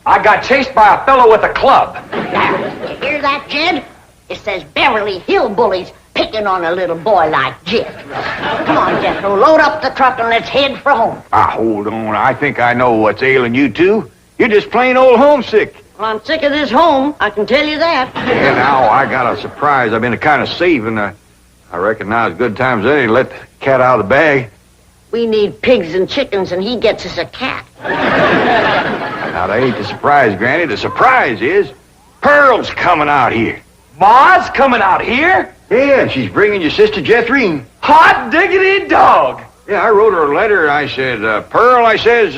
I got chased by a fellow with a club. Now, you hear that, Jed? It says Beverly Hillbillies picking on a little boy like Jed. Come on, Jethro, load up the truck and let's head for home. Hold on. I think I know what's ailing you two. You're just plain old homesick. Well, I'm sick of this home, I can tell you that. Yeah, now I got a surprise. I've been kind of saving. I reckon now's good times any to let the cat out of the bag. We need pigs and chickens, and he gets us a cat. Now, that ain't the surprise, Granny. The surprise is Pearl's coming out here. Ma's coming out here? Yeah, and she's bringing your sister Jethrine. Hot diggity dog. Yeah, I wrote her a letter. I said, Pearl, I says,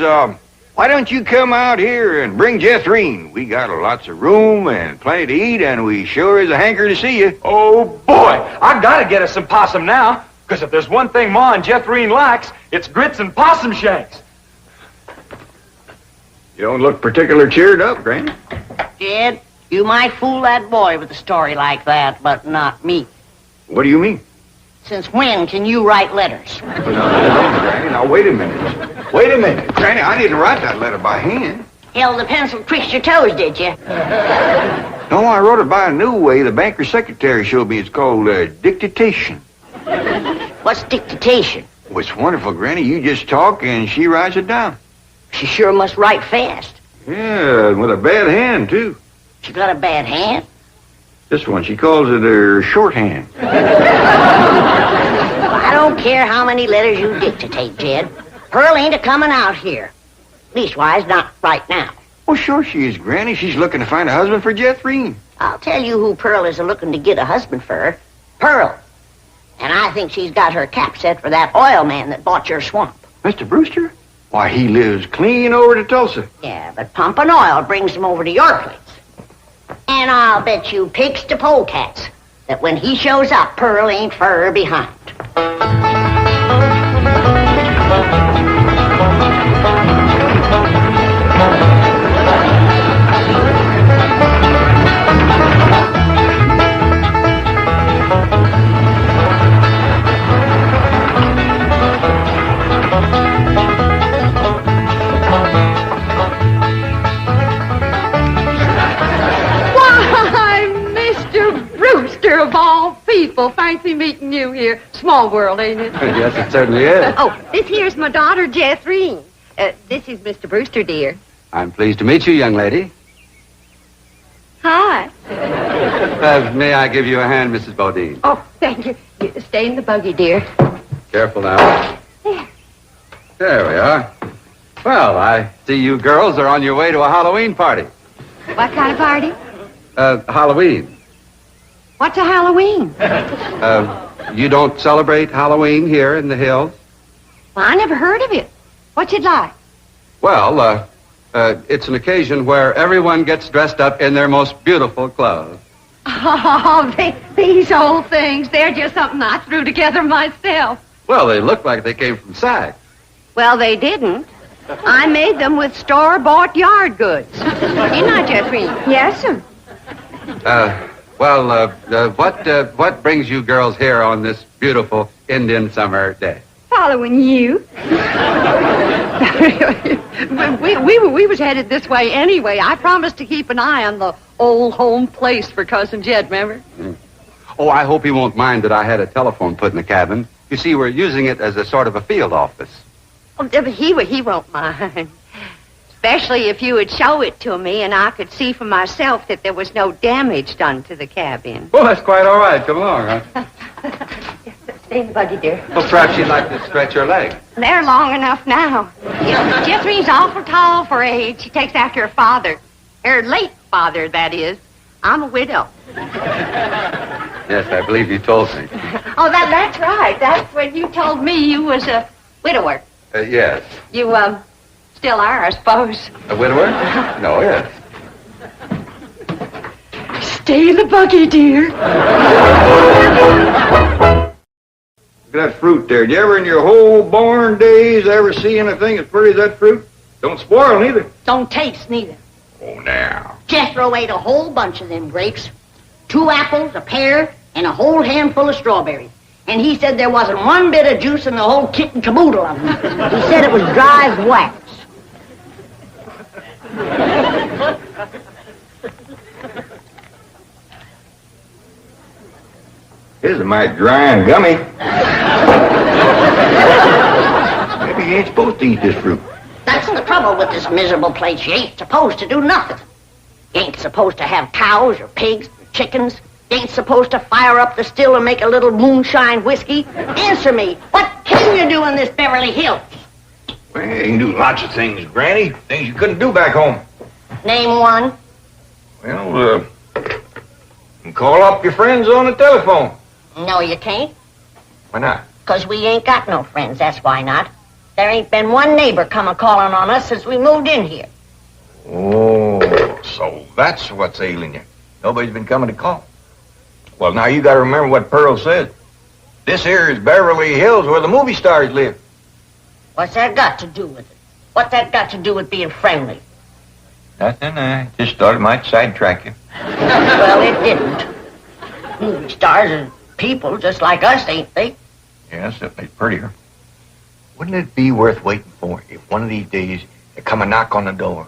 why don't you come out here and bring Jethrine? We got lots of room and plenty to eat, and we sure is a hanker to see you. Oh, boy. I gotta get us some possum now. Because if there's one thing Ma and Jethrine likes, it's grits and possum shanks. You don't look particular cheered up, Granny. Jed, you might fool that boy with a story like that, but not me. What do you mean? Since when can you write letters? Now, hold on, Granny. Now, wait a minute. Wait a minute. Granny, I didn't write that letter by hand. Held the pencil twixt your toes, did you? No, I wrote it by a new way the banker's secretary showed me. It's called dictation. What's dictation? Oh, it's wonderful, Granny. You just talk and she writes it down. She sure must write fast. Yeah, with a bad hand, too. She got a bad hand? This one, she calls it her shorthand. I don't care how many letters you dictate, Jed. Pearl ain't a-coming out here. Leastwise, not right now. Oh, sure she is, Granny. She's looking to find a husband for Jethrine. I'll tell you who Pearl is looking to get a husband for. Pearl. And I think she's got her cap set for that oil man that bought your swamp. Mr. Brewster? Why, he lives clean over to Tulsa. Yeah, but pumping oil brings him over to your place. And I'll bet you pigs to polecats that when he shows up, Pearl ain't fur behind. Of all people, fancy meeting you here. Small world, ain't it? Yes, it certainly is. Oh, this here's my daughter, Jethrine. This is Mr. Brewster, dear. I'm pleased to meet you, young lady. Hi. May I give you a hand, Mrs. Bodine? Oh, thank you. Stay in the buggy, dear. Careful now. There we are. Well, I see you girls are on your way to a Halloween party. What kind of party? Halloween. What's a Halloween? You don't celebrate Halloween here in the hills? Well, I never heard of it. What's it like? Well, it's an occasion where everyone gets dressed up in their most beautiful clothes. Oh, these old things, they're just something I threw together myself. Well, they look like they came from Saks. Well, they didn't. I made them with store-bought yard goods. Didn't I, Jethrine? Yes, sir. Well, what brings you girls here on this beautiful Indian summer day? Following you. we was headed this way anyway. I promised to keep an eye on the old home place for Cousin Jed, remember? Oh, I hope he won't mind that I had a telephone put in the cabin. You see, we're using it as a sort of a field office. Oh, but he won't mind. Especially if you would show it to me and I could see for myself that there was no damage done to the cabin. Well, that's quite all right. Come along, huh? Stay in the buggy, dear. Well, perhaps you'd like to stretch your leg. They're long enough now. You know, Jeffrey's awful tall for her age. She takes after her father. Her late father, that is. I'm a widow. Yes, I believe you told me. Oh, that's right. That's when you told me you was a widower. Yes. You, still are, I suppose. A widower? No, yes. Stay in the buggy, dear. Look at that fruit there. Did you ever in your whole born days ever see anything as pretty as that fruit? Don't spoil neither. Don't taste neither. Oh, now. Jethro ate a whole bunch of them grapes. 2 apples, a pear, and a whole handful of strawberries. And he said there wasn't one bit of juice in the whole kit and caboodle of them. He said it was dry as wax. This is mighty dry and gummy. Maybe you ain't supposed to eat this fruit. That's the trouble with this miserable place. You ain't supposed to do nothing. You ain't supposed to have cows or pigs or chickens. You ain't supposed to fire up the still and make a little moonshine whiskey. Answer me, what can you do in this Beverly Hills? Well, you can do lots of things, Granny. Things you couldn't do back home. Name one. Well, you can call up your friends on the telephone. No, you can't. Why not? 'Cause we ain't got no friends, that's why not. There ain't been one neighbor come a-calling on us since we moved in here. Oh, so that's what's ailing you. Nobody's been coming to call. Well, now you gotta remember what Pearl said. This here is Beverly Hills where the movie stars live. What's that got to do with it? What's that got to do with being friendly? Nothing, I just thought it might sidetrack you. Well, it didn't. Movie stars are people just like us, ain't they? Yeah, except they're prettier. Wouldn't it be worth waiting for if one of these days there come a knock on the door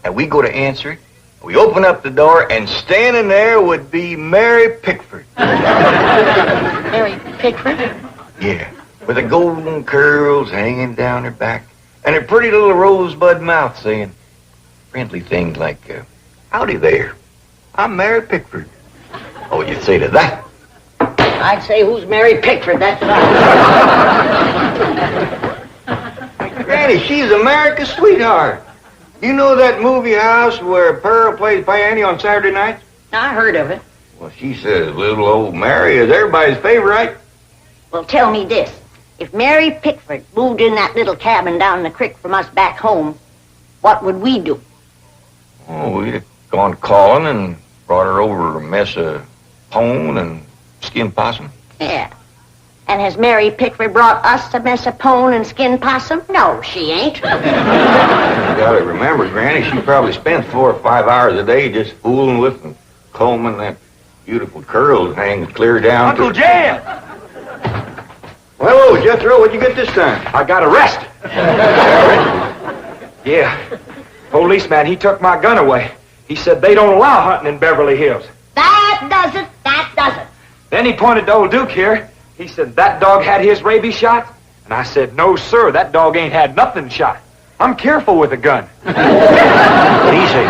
and we go to answer it, we open up the door and standing there would be Mary Pickford. Mary Pickford? Yeah, with the golden curls hanging down her back and her pretty little rosebud mouth saying friendly things like, howdy there, I'm Mary Pickford. Oh, you'd say to that? I'd say, who's Mary Pickford? That's right. Granny, she's America's sweetheart. You know that movie house where Pearl plays piano on Saturday nights? I heard of it. Well, she says little old Mary is everybody's favorite. Well, tell me this. If Mary Pickford moved in that little cabin down the creek from us back home, what would we do? Oh, we'd have gone calling and brought her over a mess of pone and skinned possum. Yeah. And has Mary Pickford brought us a mess of pone and skinned possum? No, she ain't. You gotta remember, Granny, she probably spends 4 or 5 hours a day just fooling with and combing that beautiful curls hanging clear down Uncle Jan! Well, hello, Jethro. What'd you get this time? I got arrested. Yeah. Policeman, he took my gun away. He said they don't allow hunting in Beverly Hills. That does it. That does it. Then he pointed to old Duke here. He said, that dog had his rabies shot? And I said, no, sir, that dog ain't had nothing shot. I'm careful with a gun. What'd he say?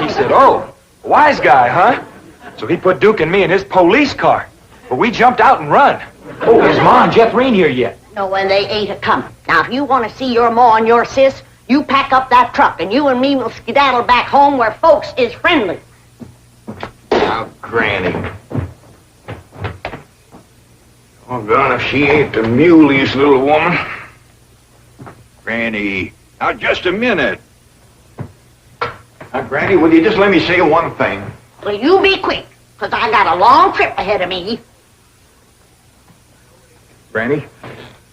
He said, oh, wise guy, huh? So he put Duke and me in his police car. But we jumped out and run. Oh, is Ma and Jeff Rain here yet? No, and they ain't a-coming. Now, if you want to see your ma and your sis, you pack up that truck, and you and me will skedaddle back home where folks is friendly. Now, Granny. Oh, God, if she ain't the muleyest little woman. Granny, now, just a minute. Now, Granny, will you just let me say one thing? Well, you be quick, 'cause I got a long trip ahead of me. Granny,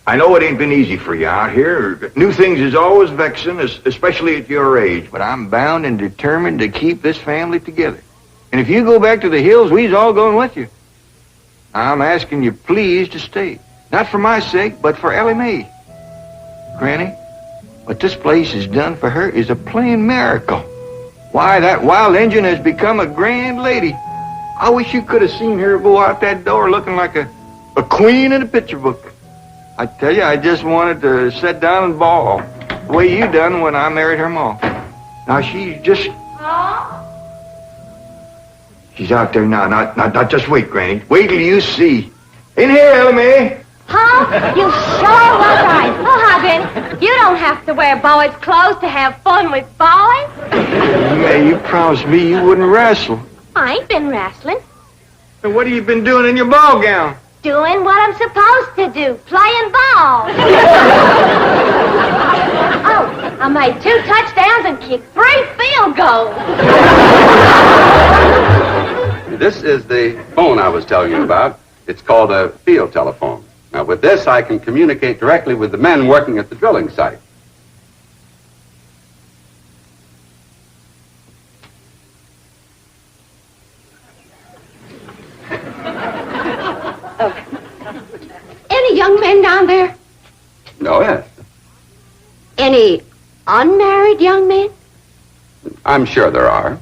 I know it ain't been easy for you out here. New things is always vexing, especially at your age. But I'm bound and determined to keep this family together. And if you go back to the hills, we's all going with you. I'm asking you please to stay. Not for my sake, but for Ellie Mae. Granny, what this place has done for her is a plain miracle. Why, that wild engine has become a grand lady. I wish you could have seen her go out that door looking like a queen in a picture book. I tell you, I just wanted to sit down and bawl, the way you done when I married her ma. Now, she's just... She's out there now. Not just wait, Granny. Wait till you see. In here, Ellie Mae. Huh? You sure was right. Oh, Granny, you don't have to wear boys' clothes to have fun with boys. Mae, you promised me you wouldn't wrestle. I ain't been wrestling. And what have you been doing in your ball gown? Doing what I'm supposed to do, playing ball. Oh, I made 2 touchdowns and kicked 3 field goals. This is the phone I was telling you about. It's called a field telephone. Now, with this, I can communicate directly with the men working at the drilling site. Any young men down there? Oh, yes. Any unmarried young men? I'm sure there are.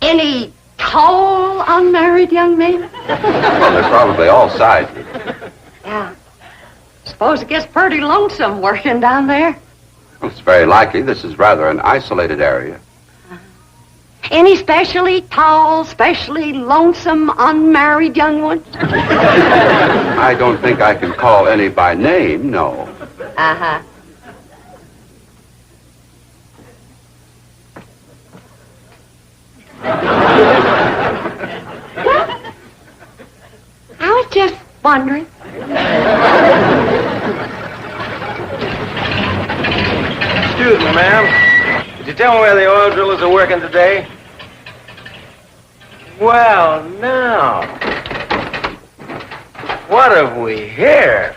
Any tall unmarried young men? Well, they're probably all sizes. Yeah. Suppose it gets pretty lonesome working down there. Well, it's very likely this is rather an isolated area. Any specially tall, specially lonesome, unmarried young ones? I don't think I can call any by name, no. Uh-huh. Well, I was just wondering. Excuse me, ma'am. Could you tell me where the oil drillers are working today? Well, now. What have we here?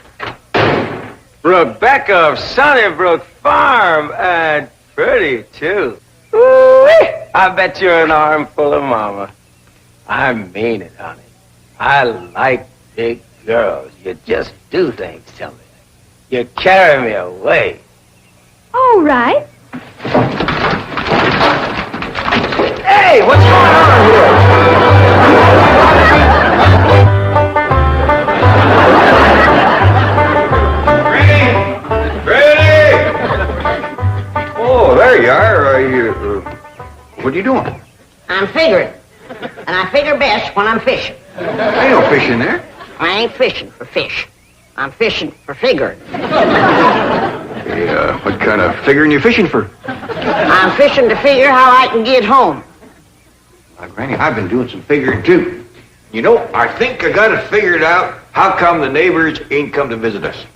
Rebecca of Sunnybrook Farm, and pretty, too. Ooh-wee. I bet you're an armful of mama. I mean it, honey. I like big girls. You just do things to me. You carry me away. All right. Hey, what's going on here? Granny! Oh, there you are. What are you doing? I'm figuring. And I figure best when I'm fishing. Ain't no fish in there. I ain't fishing for fish. I'm fishing for figuring. Hey, what kind of figuring you fishing for? I'm fishing to figure how I can get home. Granny, I've been doing some figuring, too. You know, I think I got it figured out how come the neighbors ain't come to visit us.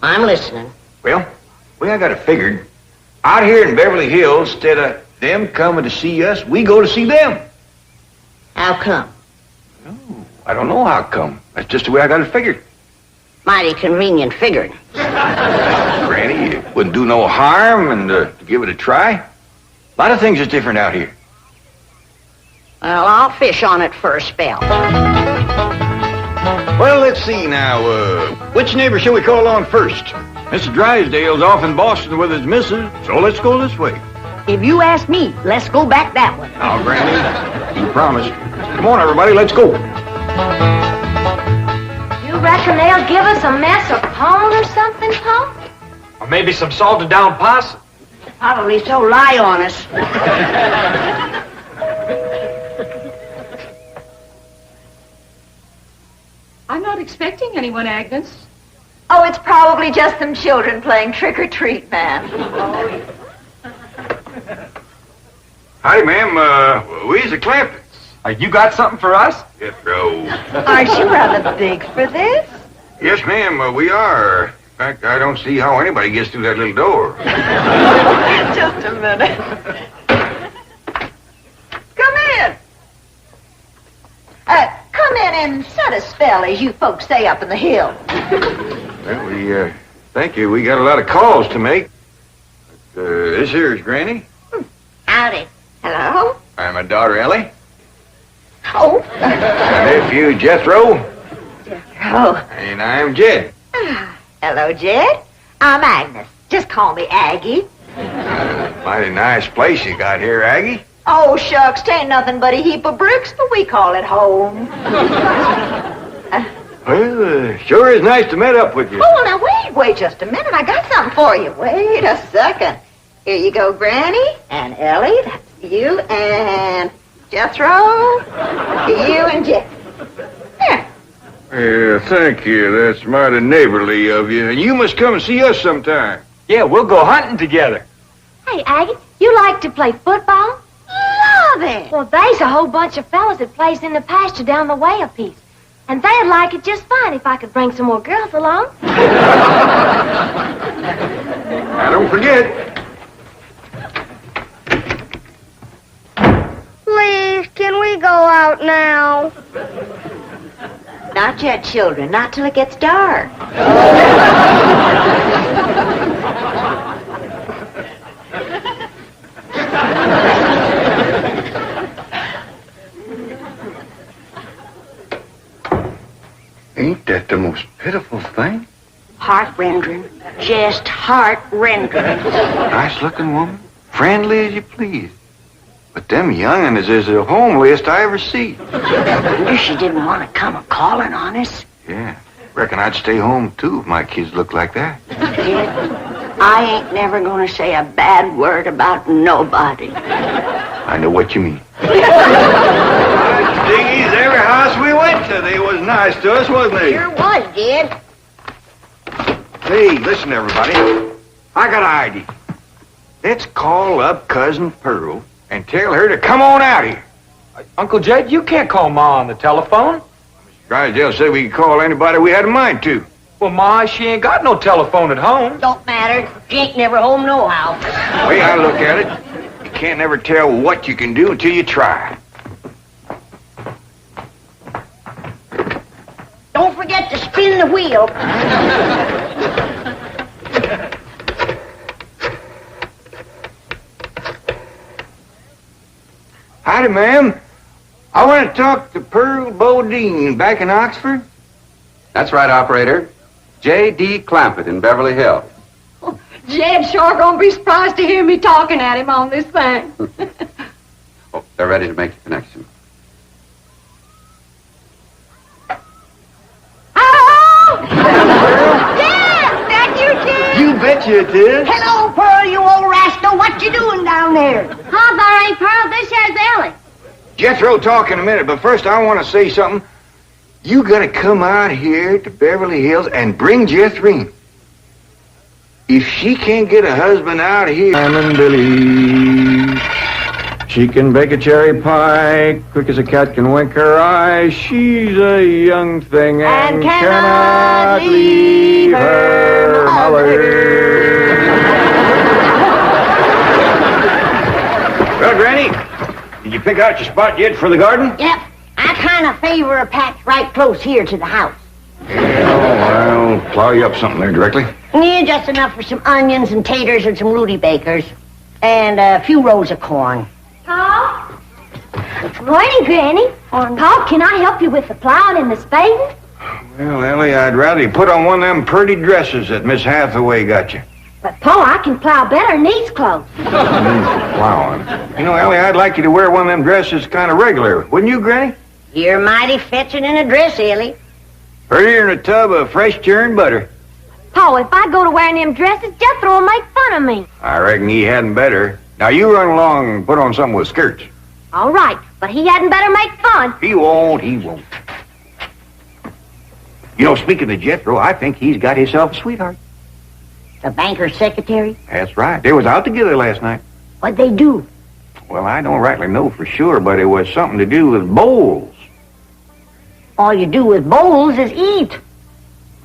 I'm listening. Well, I got it figured. Out here in Beverly Hills, instead of them coming to see us, we go to see them. How come? Oh, I don't know how come. That's just the way I got it figured. Mighty convenient figuring. Granny, it wouldn't do no harm and to give it a try. A lot of things is different out here. Well, I'll fish on it for a spell. Well, let's see now. Which neighbor shall we call on first? Mr. Drysdale's off in Boston with his missus, so let's go this way. If you ask me, let's go back that way. Now, Granny, you promised. Come on, everybody, let's go. You reckon they'll give us a mess of pone or something, Pone? Or maybe some salted down possum. Probably so lie on us. I'm not expecting anyone, Agnes. Oh, it's probably just some children playing trick-or-treat, ma'am. Hi, ma'am. We's the Clampetts. You got something for us? Yes, bro. Aren't you rather big for this? Yes, ma'am, we are. In fact, I don't see how anybody gets through that little door. Just a minute. Come in. Come in and set a spell, as you folks say up in the hill. Well, thank you. We got a lot of calls to make. This here is Granny. Howdy. Hello? I'm my daughter, Ellie. Oh. My nephew, Jethro. Oh. And I'm Jed. Hello, Jed. I'm Agnes. Just call me Aggie. Mighty nice place you got here, Aggie. Oh, shucks, 'tain't nothing but a heap of bricks, but we call it home. Well, sure is nice to meet up with you. Oh, now wait just a minute. I got something for you. Wait a second. Here you go, Granny, and Ellie, that's you, and Jethro, you and Jed. Here. Yeah, thank you. That's mighty neighborly of you. And you must come and see us sometime. Yeah, we'll go hunting together. Hey, Aggie, you like to play football? Love it. Well, there's a whole bunch of fellas that plays in the pasture down the way a piece. And they'd like it just fine if I could bring some more girls along. Now, don't forget. Please, can we go out now? Not yet, children. Not till it gets dark. Ain't that the most pitiful thing? Heart-rendering. Just heart-rendering. Nice-looking woman. Friendly as you please. But them young'uns is the homeliest I ever see. Wonder she didn't want to come a-calling on us. Yeah. Reckon I'd stay home, too, if my kids looked like that. Kid, I ain't never gonna say a bad word about nobody. I know what you mean. Diggies, every house we went to, they was nice to us, wasn't they? Sure was, Jed. Hey, listen, everybody. I got an idea. Let's call up Cousin Pearl and tell her to come on out here. Uncle Jed, you can't call Ma on the telephone. Drysdale said we could call anybody we had in mind to. Well, Ma, she ain't got no telephone at home. Don't matter. She ain't never home nohow. The way I look at it, you can't never tell what you can do until you try. Don't forget to spin the wheel. Howdy, ma'am. I want to talk to Pearl Bodine back in Oxford. That's right, operator. J.D. Clampett in Beverly Hills. Jed's sure gonna be surprised to hear me talking at him on this thing. Oh, they're ready to make the connection. You betcha it is. Hello, Pearl, you old rascal. What you doing down there? Hi, Barney, Pearl. This here's Ellie. Jethro talk in a minute, but first I want to say something. You gotta come out here to Beverly Hills and bring Jethrine. If she can't get a husband out here... Diamond Billy. She can bake a cherry pie, quick as a cat can wink her eye. She's a young thing and cannot leave her mother. Well, Granny, did you pick out your spot yet for the garden? Yep. I kind of favor a patch right close here to the house. I'll plow you up something there directly. Yeah, just enough for some onions and taters and some Rudy Bakers. And a few rows of corn. Paul? Morning, Granny. Paul, can I help you with the plowing and the spading? Well, Ellie, I'd rather you put on one of them pretty dresses that Miss Hathaway got you. But, Paul, I can plow better in these clothes. Plowing. You know, Ellie, I'd like you to wear one of them dresses kind of regular. Wouldn't you, Granny? You're mighty fetching in a dress, Ellie. Prettier than a tub of fresh churned butter. Paul, if I go to wearing them dresses, Jethro will make fun of me. I reckon he hadn't better. Now, you run along and put on something with skirts. All right, but he hadn't better make fun. He won't. You know, speaking of Jethro, I think he's got himself a sweetheart. The banker's secretary? That's right. They was out together last night. What'd they do? Well, I don't rightly know for sure, but it was something to do with bowls. All you do with bowls is eat.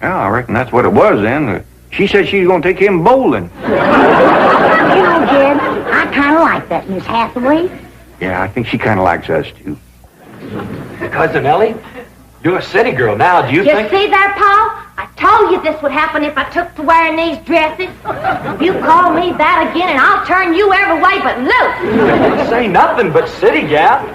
Well, I reckon that's what it was then. She said she was going to take him bowling. You know, Jed, I kind of like that Miss Hathaway. Yeah, I think she kind of likes us, too. Cousin Ellie, you're a city girl now. Do you think... see there, Paul? I told you this would happen if I took to wearing these dresses. You call me that again, and I'll turn you every way but loose. Say nothing but city gal.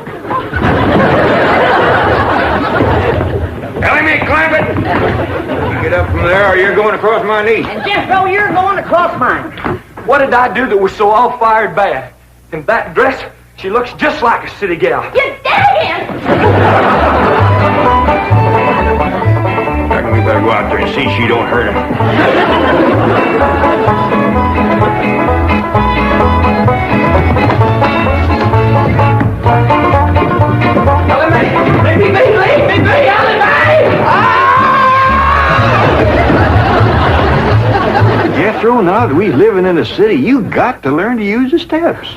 Ellie Mae Clampett! You get up from there or you're going across my knee. And Jethro, you're going across mine. What did I do that was so all-fired bad? In that dress, she looks just like a city gal. You did it! I reckon we better go out there and see she don't hurt him. Jethro, now that we living in the city, you got to learn to use the steps.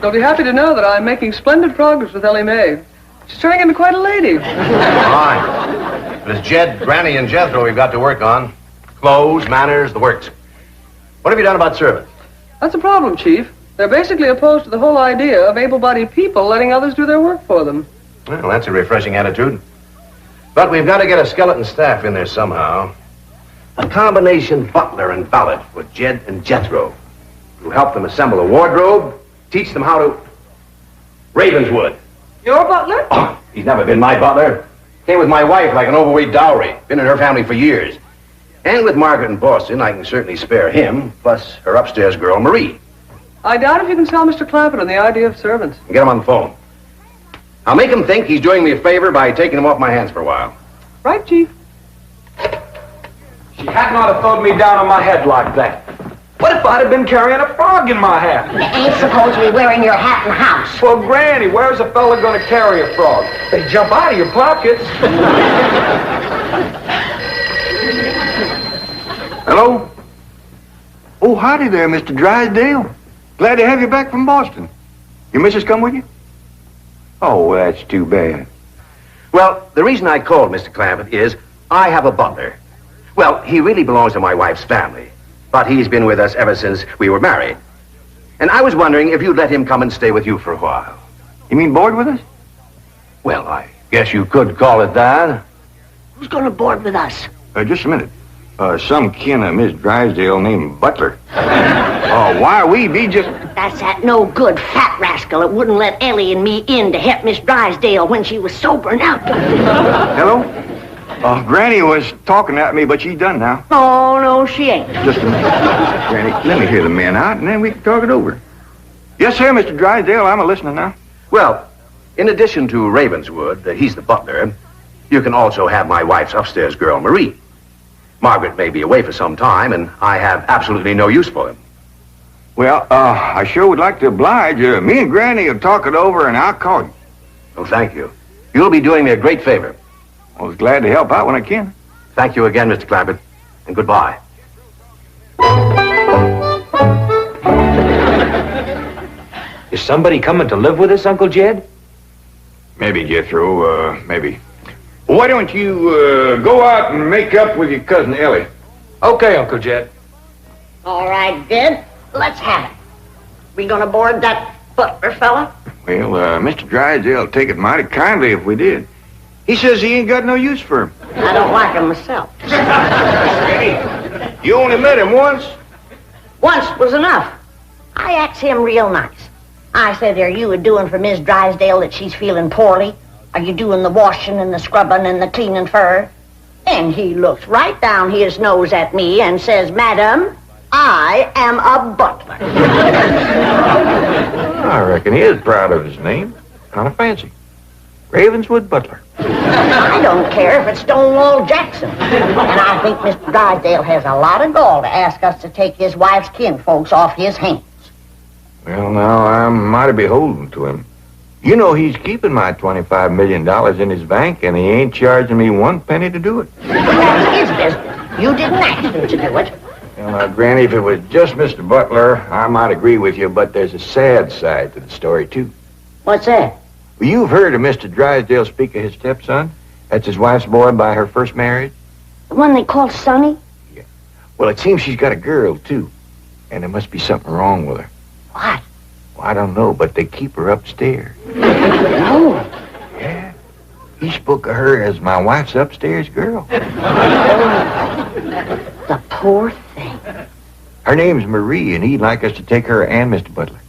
You'll be happy to know that I'm making splendid progress with Ellie Mae. She's turning into quite a lady. Fine. But it's Jed, Granny, and Jethro we've got to work on. Clothes, manners, the works. What have you done about servants? That's a problem, Chief. They're basically opposed to the whole idea of able-bodied people letting others do their work for them. Well, that's a refreshing attitude. But we've got to get a skeleton staff in there somehow. A combination butler and valet for Jed and Jethro. Who help them assemble a wardrobe, teach them how to... Ravenswood. Your butler? Oh, he's never been my butler. Came with my wife like an overweight dowry. Been in her family for years. And with Margaret and Boston, I can certainly spare him, plus her upstairs girl, Marie. I doubt if you can sell Mr. Clampett on the idea of servants. Get him on the phone. I'll make him think he's doing me a favor by taking him off my hands for a while. Right, Chief? She had not have thrown me down on my head like that. Well, What if I'd have been carrying a frog in my hat? You ain't supposed to be wearing your hat in the house. Well, Granny, where's a fella going to carry a frog? They jump out of your pockets. Hello? Oh, howdy there, Mr. Drysdale. Glad to have you back from Boston. Your missus come with you? Oh, that's too bad. Well, the reason I called, Mr. Clampett, is I have a butler. Well, he really belongs to my wife's family, but he's been with us ever since we were married. And I was wondering if you'd let him come and stay with you for a while. You mean board with us? Well, I guess you could call it that. Who's going to board with us? Just a minute. Some kin of Miss Drysdale named Butler. Why we be just... That's that no good fat rascal that wouldn't let Ellie and me in to help Miss Drysdale when she was sobering up. Hello? Granny was talking at me, but she's done now. Oh, no, she ain't. Just a minute. Granny, let me hear the men out, and then we can talk it over. Yes, sir, Mr. Drysdale, I'm a-listening now. Well, in addition to Ravenswood, he's the butler, you can also have my wife's upstairs girl, Marie. Margaret may be away for some time, and I have absolutely no use for him. Well, I sure would like to oblige. Me and Granny will talk it over, and I'll call you. Oh, thank you. You'll be doing me a great favor. I was glad to help out when I can. Thank you again, Mr. Clampett, and goodbye. Is somebody coming to live with us, Uncle Jed? Maybe, Jethro, maybe. Why don't you go out and make up with your cousin Ellie? Okay, Uncle Jed. All right, Jed. Let's have it. We going to board that butler fella? Well, Mr. Drysdale will take it mighty kindly if we did. He says he ain't got no use for him. I don't like him myself. You only met him once? Once was enough. I asked him real nice. I said, are you doing for Miss Drysdale that she's feeling poorly? Are you doing the washing and the scrubbing and the cleaning for her? And he looks right down his nose at me and says, Madam, I am a butler. I reckon he is proud of his name. Kind of fancy. Ravenswood Butler. I don't care if it's Stonewall Jackson. And I think Mr. Drysdale has a lot of gall to ask us to take his wife's kinfolks off his hands. Well, now, I'm mighty beholden to him. You know he's keeping my $25 million in his bank, and he ain't charging me one penny to do it. That's his business. You didn't ask him to do it. Well, now, Granny, if it was just Mr. Butler, I might agree with you, but there's a sad side to the story, too. What's that? Well, you've heard of Mr. Drysdale speak of his stepson. That's his wife's boy by her first marriage. The one they call Sonny? Yeah. Well, it seems she's got a girl, too. And there must be something wrong with her. What? Well, I don't know, but they keep her upstairs. No. Yeah. He spoke of her as my wife's upstairs girl. The poor thing. Her name's Marie, and he'd like us to take her and Mr. Butler.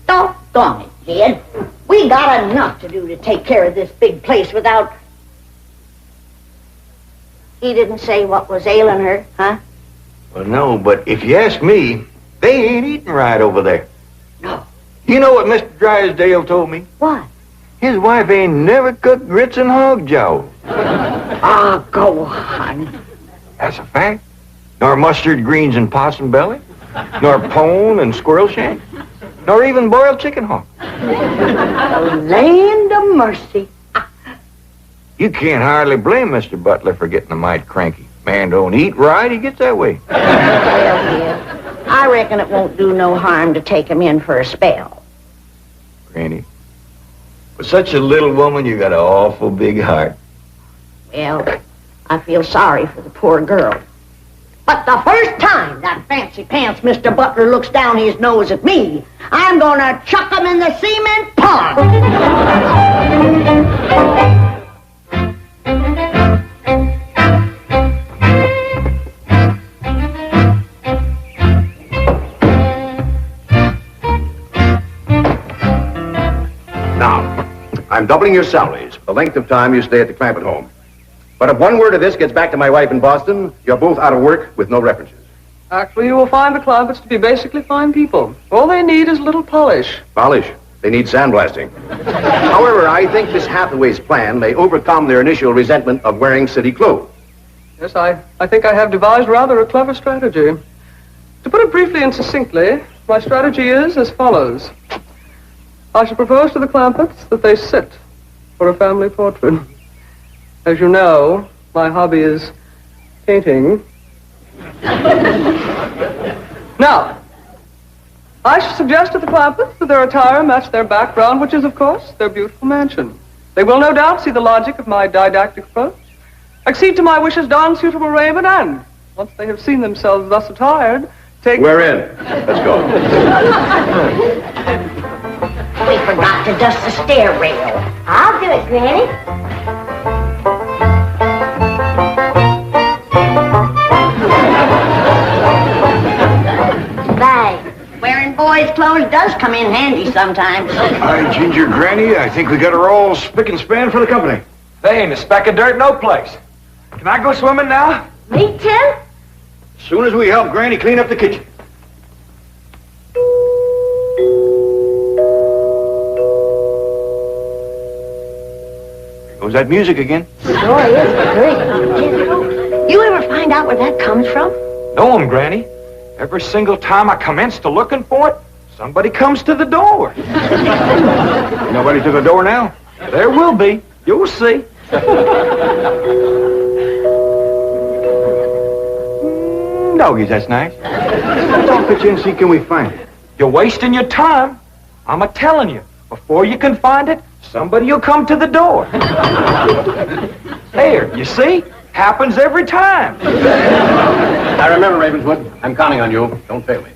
Doggone it, Jed. We got enough to do to take care of this big place without... He didn't say what was ailing her, huh? Well, no, but if you ask me, they ain't eating right over there. No. You know what Mr. Drysdale told me? What? His wife ain't never cooked grits and hog jaws. Ah, go on. That's a fact. Nor mustard greens and possum belly. Nor pone and squirrel shank. Nor even boiled chicken hawk. The land of mercy. You can't hardly blame Mr. Butler for getting a mite cranky. Man don't eat right, he gets that way. Well, dear, I reckon it won't do no harm to take him in for a spell. Granny, for such a little woman, you got an awful big heart. Well, I feel sorry for the poor girl. But the first time that fancy pants Mr. Butler looks down his nose at me, I'm gonna chuck him in the cement pond. Now, I'm doubling your salaries for the length of time you stay at the Clampett home. But if one word of this gets back to my wife in Boston, you're both out of work with no references. Actually, you will find the Clampetts to be basically fine people. All they need is a little polish. Polish? They need sandblasting. However, I think Miss Hathaway's plan may overcome their initial resentment of wearing city clothes. Yes, I think I have devised rather a clever strategy. To put it briefly and succinctly, my strategy is as follows. I shall propose to the Clampetts that they sit for a family portrait. As you know, my hobby is painting. Now, I should suggest to the Clampetts that their attire match their background, which is, of course, their beautiful mansion. They will no doubt see the logic of my didactic approach, accede to my wishes, don suitable raiment, and, once they have seen themselves thus attired, take... We're in. Let's go. We forgot to dust the stair rail. I'll do it, Granny. Bang. Wearing boys' clothes does come in handy sometimes. Hi, Ginger Granny. I think we got her all spick and span for the company. They ain't a speck of dirt no place. Can I go swimming now? Me too? As soon as we help Granny clean up the kitchen. Was that music again? Sure is great. You ever find out where that comes from? No, Granny. Every single time I commence to looking for it, somebody comes to the door. Nobody to the door now? There will be. You'll see. Doggies, that's nice. Don't pitch in and see, can we find it? You're wasting your time. I'm a-telling you. Before you can find it, somebody will come to the door. There, you see? Happens every time. I remember, Ravenswood. I'm counting on you. Don't fail me.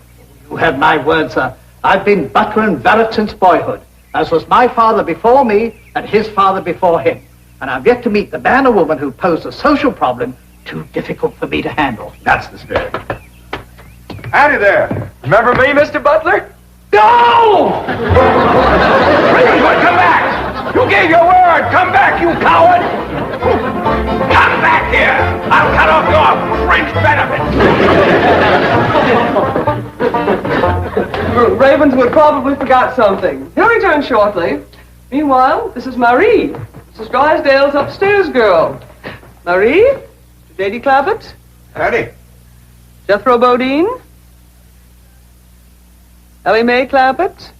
You have my word, sir. I've been butler and valet since boyhood, as was my father before me and his father before him. And I've yet to meet the man or woman who posed a social problem too difficult for me to handle. That's the spirit. Howdy there. Remember me, Mr. Butler? No! Ravenswood, come back! You gave your word! Come back, you coward! Come back here! I'll cut off your fringe benefits! Ravenswood probably forgot something. He'll return shortly. Meanwhile, this is Marie, Mrs. Drysdale's upstairs girl. Marie, J.D. Clampett, Howdy. Jethro Bodine, Ellie Mae Clampett,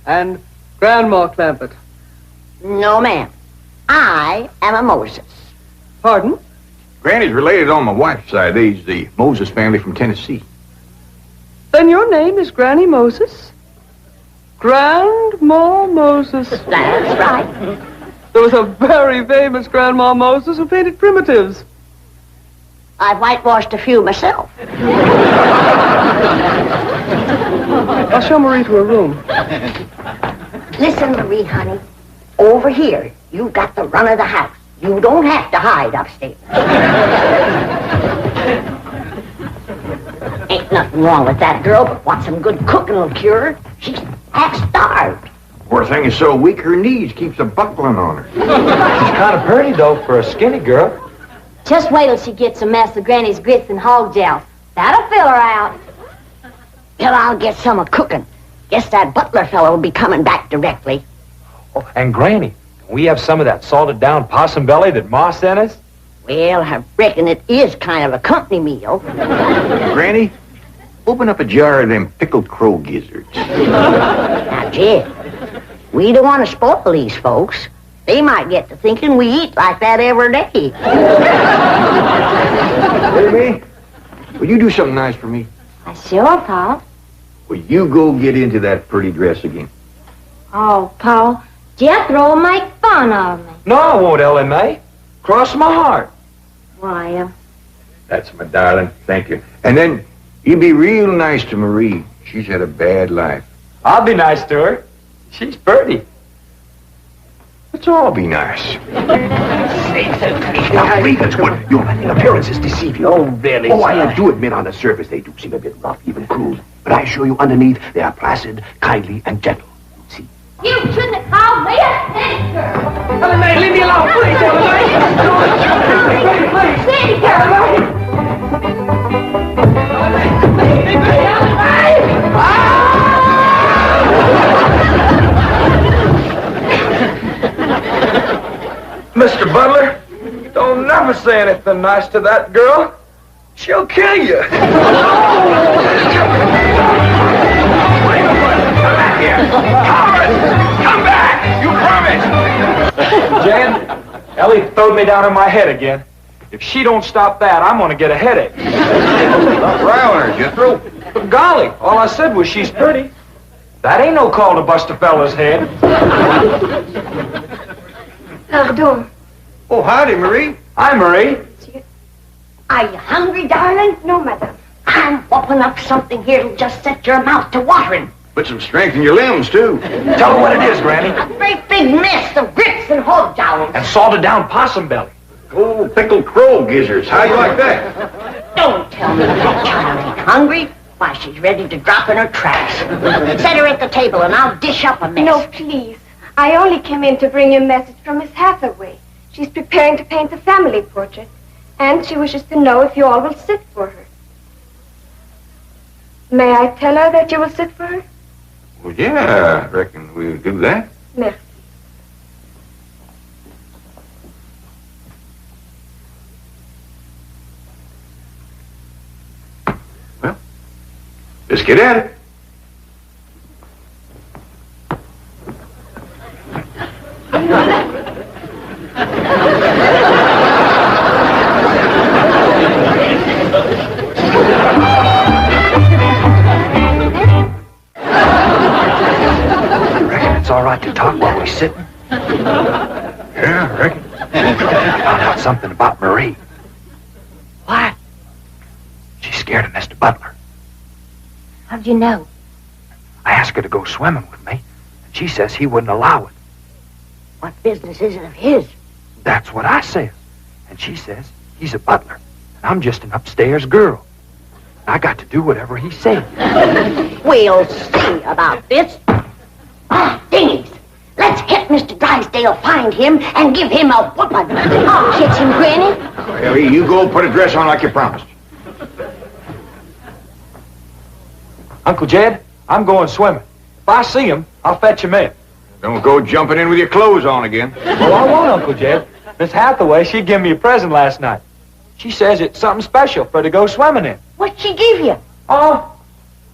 and Grandma Clampett. No, ma'am. I am a Moses. Pardon? Granny's related on my wife's side. They's the Moses family from Tennessee. Then your name is Granny Moses? Grandma Moses. That's right. There was a very famous Grandma Moses who painted primitives. I've whitewashed a few myself. I'll show Marie to her room. Listen, Marie, honey. Over here, you've got the run of the house. You don't have to hide upstairs. Ain't nothing wrong with that girl, but what some good cooking will cure her. She's half starved. Poor thing is so weak her knees keeps a buckling on her. She's kind of pretty, though, for a skinny girl. Just wait till she gets a mess of Granny's grits and hog gels. That'll fill her out. Till I'll get some of cooking. Guess that butler fellow will be coming back directly. Oh, and Granny, can we have some of that salted down possum belly that Ma sent us? Well, I reckon it is kind of a company meal. Granny, open up a jar of them pickled crow gizzards. Now, Jed, we don't want to spoil these folks. They might get to thinking we eat like that every day. Hey, will you do something nice for me? Sure, Pa. Will you go get into that pretty dress again? Oh, Pa, Jethro will make fun of me. No, I won't, Ellie Mae. Cross my heart. Why, That's my darling. Thank you. And then you be real nice to Marie. She's had a bad life. I'll be nice to her. She's pretty. Let's all be nice. Now, Ravenswood, your appearances deceive you. Oh, really, Oh, I sir? do admit on the surface they do seem a bit rough, even cruel. But I assure you underneath they are placid, kindly, and gentle. See? you shouldn't have called me a city girl. Ellie Mae, leave me alone, please, Ellie Mae. City girl. Mr. Butler, don't never say anything nice to that girl. She'll kill you. Come back here. Coward! Come back! You promised! Jan, Ellie throwed me down on my head again. If she don't stop that, I'm gonna get a headache. Stop riling her, Jethro. But golly, all I said was she's pretty. That ain't no call to bust a fella's head. Pardon. Oh, howdy, Marie. Hi, Marie. Are you hungry, darling? No, madame. I'm whooping up something here that'll just set your mouth to watering. Put some strength in your limbs, too. Tell her what it is, Granny. A great big mess of grits and hog jowls. And salted down possum belly. Oh, pickled crow gizzards. How you like that? Don't tell me that child ain't hungry. Why, she's ready to drop in her tracks. Set her at the table and I'll dish up a mess. No, please. I only came in to bring you a message from Miss Hathaway. She's preparing to paint the family portrait. And she wishes to know if you all will sit for her. May I tell her that you will sit for her? Well, yeah, I reckon we'll do that. Merci. Well, let's get at it. It's all right to talk while we're sitting. Yeah, I reckon. Found out something about Marie. What? She's scared of Mr. Butler. How'd you know? I asked her to go swimming with me, and she says he wouldn't allow it. What business is it of his? That's what I says. And she says he's a butler, and I'm just an upstairs girl. I got to do whatever he said. We'll see about this. Ah, dingies. Let's hit Mr. Drysdale, find him, and give him a whooping. I'll catch him, Granny. Ellie, you go put a dress on like you promised. Uncle Jed, I'm going swimming. If I see him, I'll fetch him in. Don't go jumping in with your clothes on again. Well, I won't, Uncle Jed. Miss Hathaway, she gave me a present last night. She says it's something special for her to go swimming in. What'd she give you? Oh,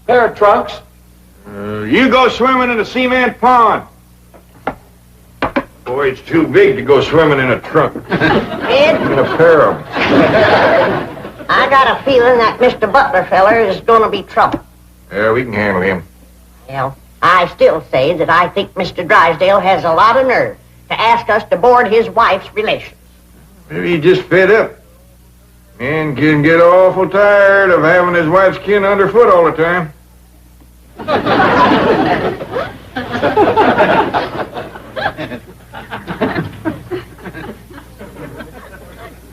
pair of trunks. You go swimming in the cement pond. Boy, it's too big to go swimming in a trunk. Ed, In a pair of them. I got a feeling that Mr. Butler feller is going to be trouble. Yeah, we can handle him. Well, I still say that I think Mr. Drysdale has a lot of nerve to ask us to board his wife's relations. Maybe he's just fed up. Man can get awful tired of having his wife's kin underfoot all the time.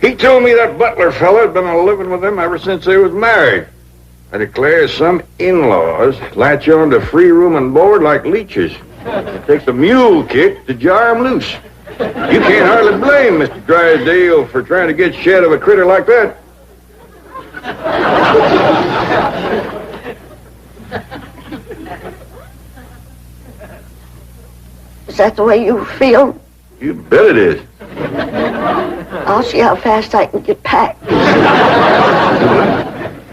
He told me that Butler fella had been living with him ever since they was married. I declare some in-laws latch on to free room and board like leeches. It takes a mule kick to jar 'em loose. You can't hardly blame Mr. Drysdale for trying to get shed of a critter like that. Is that the way you feel? You bet it is. I'll see how fast I can get packed.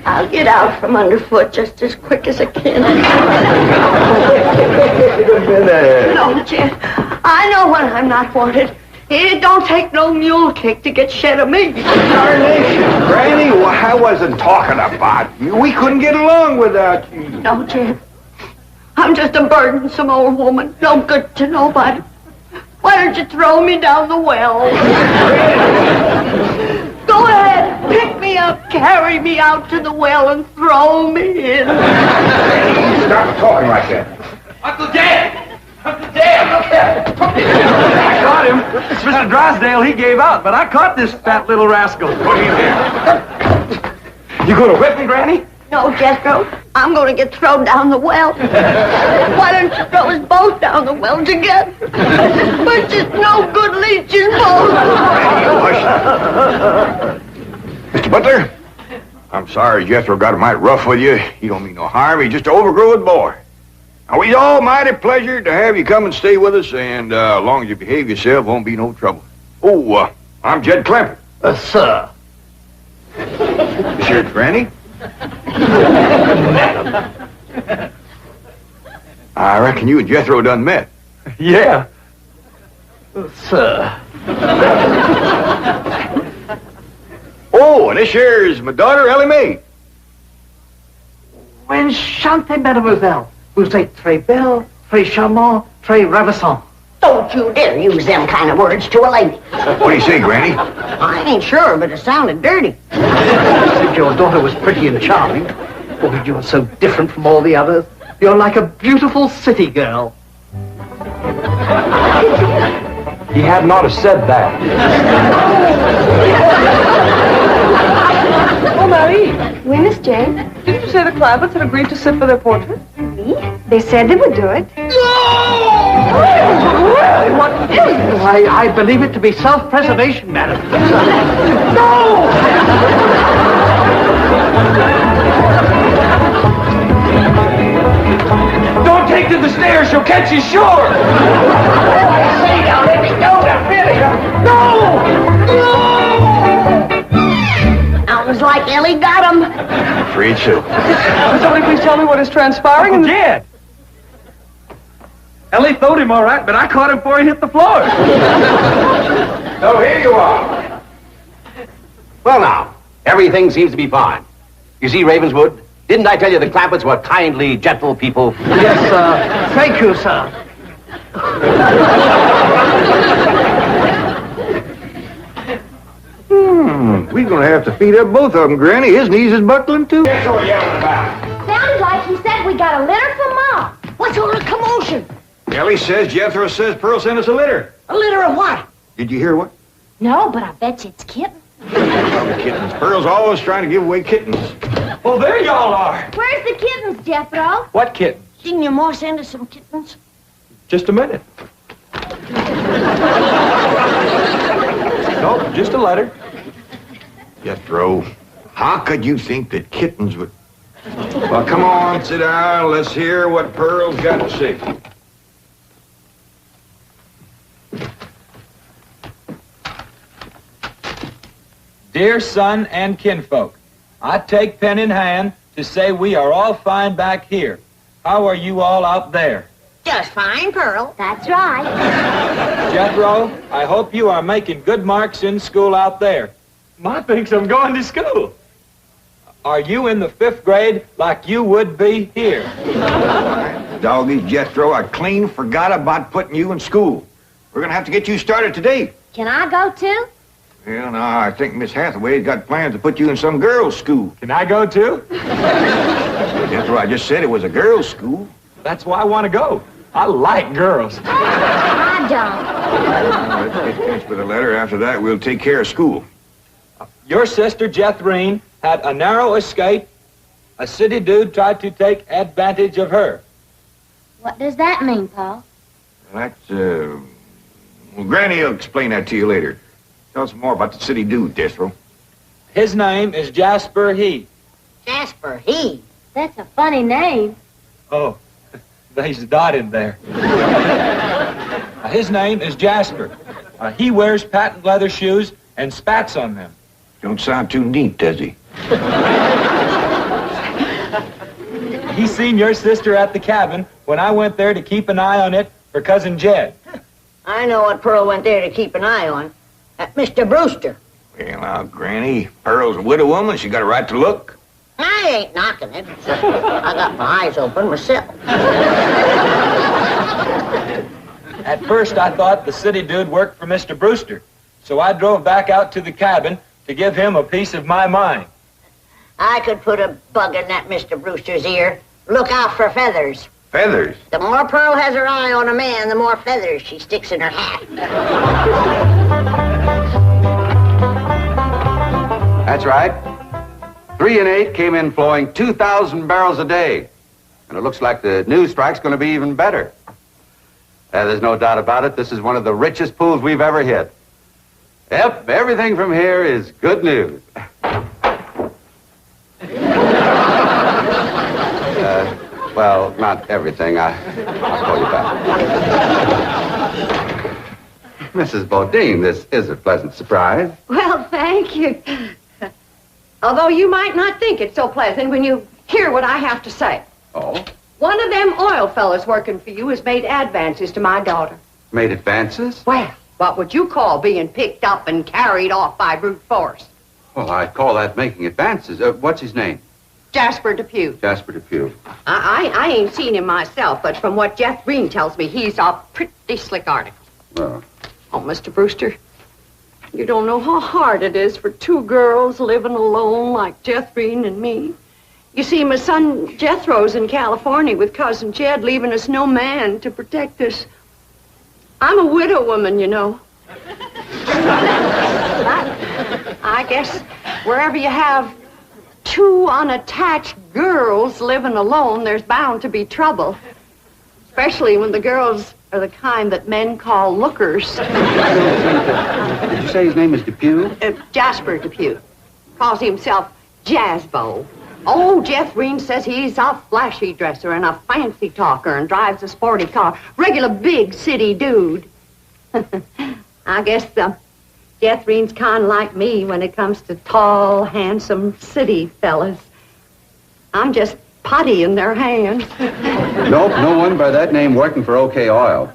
I'll get out from underfoot just as quick as I can. No, Jim. I know when I'm not wanted. It don't take no mule kick to get shed of me. Darnation, Granny, I wasn't talking about you. We couldn't get along without you. No, Jim. I'm just a burdensome old woman. No good to nobody. Why don't you throw me down the well? Go ahead, pick me up, carry me out to the well, and throw me in. Stop talking like that. Uncle Dad! Uncle Dad! I caught him. It's Mr. Drysdale. He gave out, but I caught this fat little rascal. Put him there. You gonna whip him, Granny? No, Jethro. I'm going to get thrown down the well. Why don't you throw us both down the well together? We're just no good leeches both. Mr. Butler, I'm sorry Jethro got mighty rough with you. He don't mean no harm. He's just an overgrown boy. Now, we's all mighty pleasure to have you come and stay with us, and as long as you behave yourself, won't be no trouble. Oh, I'm Jed Clampett. Sir. This shirt, Granny. I reckon you and Jethro done met. Yeah. Sir. Oh, and this here is my daughter, Ellie Mae. Enchantée, mademoiselle. Vous êtes très belle, très charmant, très ravissant. Don't you dare use them kind of words to a lady. What do you say, Granny? I ain't sure, but it sounded dirty. If your daughter was pretty and charming, oh, you're so different from all the others. You're like a beautiful city girl. He had not have said that. Oh, Marie, Oui, Miss Jane. didn't you say the Clampetts had agreed to sit for their portrait? Oui. They said they would do it. What? I believe it to be self-preservation, madam. No! Don't take to the stairs, she'll catch you sure. Say, don't let me go, really. No! Sounds like Ellie got him. Afraid so. Would somebody please tell me what is transpiring? Uncle Jed. Ellie throwed him all right, but I caught him before he hit the floor. So here you are. Well, now, everything seems to be fine. You see, Ravenswood, didn't I tell you the Clampetts were kindly, gentle people? Yes, sir. Thank you, sir. We're gonna have to feed up both of them, Granny. His knees is buckling, too. That's what we're yelling about. Sounds like he said we got a litter from Mom. What's all the commotion? Ellie says Jethro says Pearl sent us a litter. A litter of what? Did you hear what? No, but I bet you it's kitten. Probably kittens. Pearl's always trying to give away kittens. Well, there y'all are. Where's the kittens, Jethro? What kitten? Didn't your ma send us some kittens? Just a minute. No, just a letter. Jethro, how could you think that kittens would... Well, come on, sit down. Let's hear what Pearl's got to say. Dear son and kinfolk, I take pen in hand to say we are all fine back here. How are you all out there? Just fine, Pearl. That's right. Jethro, I hope you are making good marks in school out there. Ma thinks I'm going to school. Are you in the 5th grade like you would be here? Doggy, Jethro, I clean forgot about putting you in school. We're going to have to get you started today. Can I go too? Well, now, I think Miss Hathaway's got plans to put you in some girls' school. Can I go too? Jethro, I just said it was a girls' school. That's why I want to go. I like girls. I don't. Let's get finished with the letter. After that, we'll take care of school. Your sister, Jethrine, had a narrow escape. A city dude tried to take advantage of her. What does that mean, Paul? That's, well, Granny will explain that to you later. Tell us more about the city dude, Jethro. His name is Jasper Heath. Jasper Heath? That's a funny name. Oh, there's a dot in there. His name is Jasper. He wears patent leather shoes and spats on them. Don't sound too neat, does he? He seen your sister at the cabin when I went there to keep an eye on it for Cousin Jed. I know what Pearl went there to keep an eye on. Mr. Brewster. Well, now, Granny, Pearl's a widow woman. She got a right to look. I ain't knocking it. I got my eyes open myself. At first, I thought the city dude worked for Mr. Brewster, so I drove back out to the cabin to give him a piece of my mind. I could put a bug in that Mr. Brewster's ear. Look out for feathers. Feathers? The more Pearl has her eye on a man, the more feathers she sticks in her hat. That's right. 3 and 8 came in flowing 2,000 barrels a day. And it looks like the news strike's going to be even better. There's no doubt about it. This is one of the richest pools we've ever hit. Yep, everything from here is good news. Well, not everything. I'll call you back. Mrs. Bodine, this is a pleasant surprise. Well, thank you. Although you might not think it's so pleasant when you hear what I have to say. Oh? One of them oil fellas working for you has made advances to my daughter. Made advances? Well, what would you call being picked up and carried off by brute force? Well, I'd call that making advances. What's his name? Jasper Depew. Jasper Depew. I ain't seen him myself, but from what Jeff Green tells me, he's a pretty slick article. Well. Oh, Mr. Brewster, you don't know how hard it is for two girls living alone like Jeff Green and me. You see, my son Jethro's in California with Cousin Jed, leaving us no man to protect us. I'm a widow woman, you know. I guess wherever you have two unattached girls living alone, there's bound to be trouble. Especially when the girls are the kind that men call lookers. Did you say his name is Depew? Jasper Depew. Calls himself Jazzbo. Oh, Jeff Green says he's a flashy dresser and a fancy talker and drives a sporty car. Regular big city dude. I guess Jeff Green's kind of like me when it comes to tall, handsome city fellas. I'm just putty in their hands. Nope, no one by that name working for OK Oil.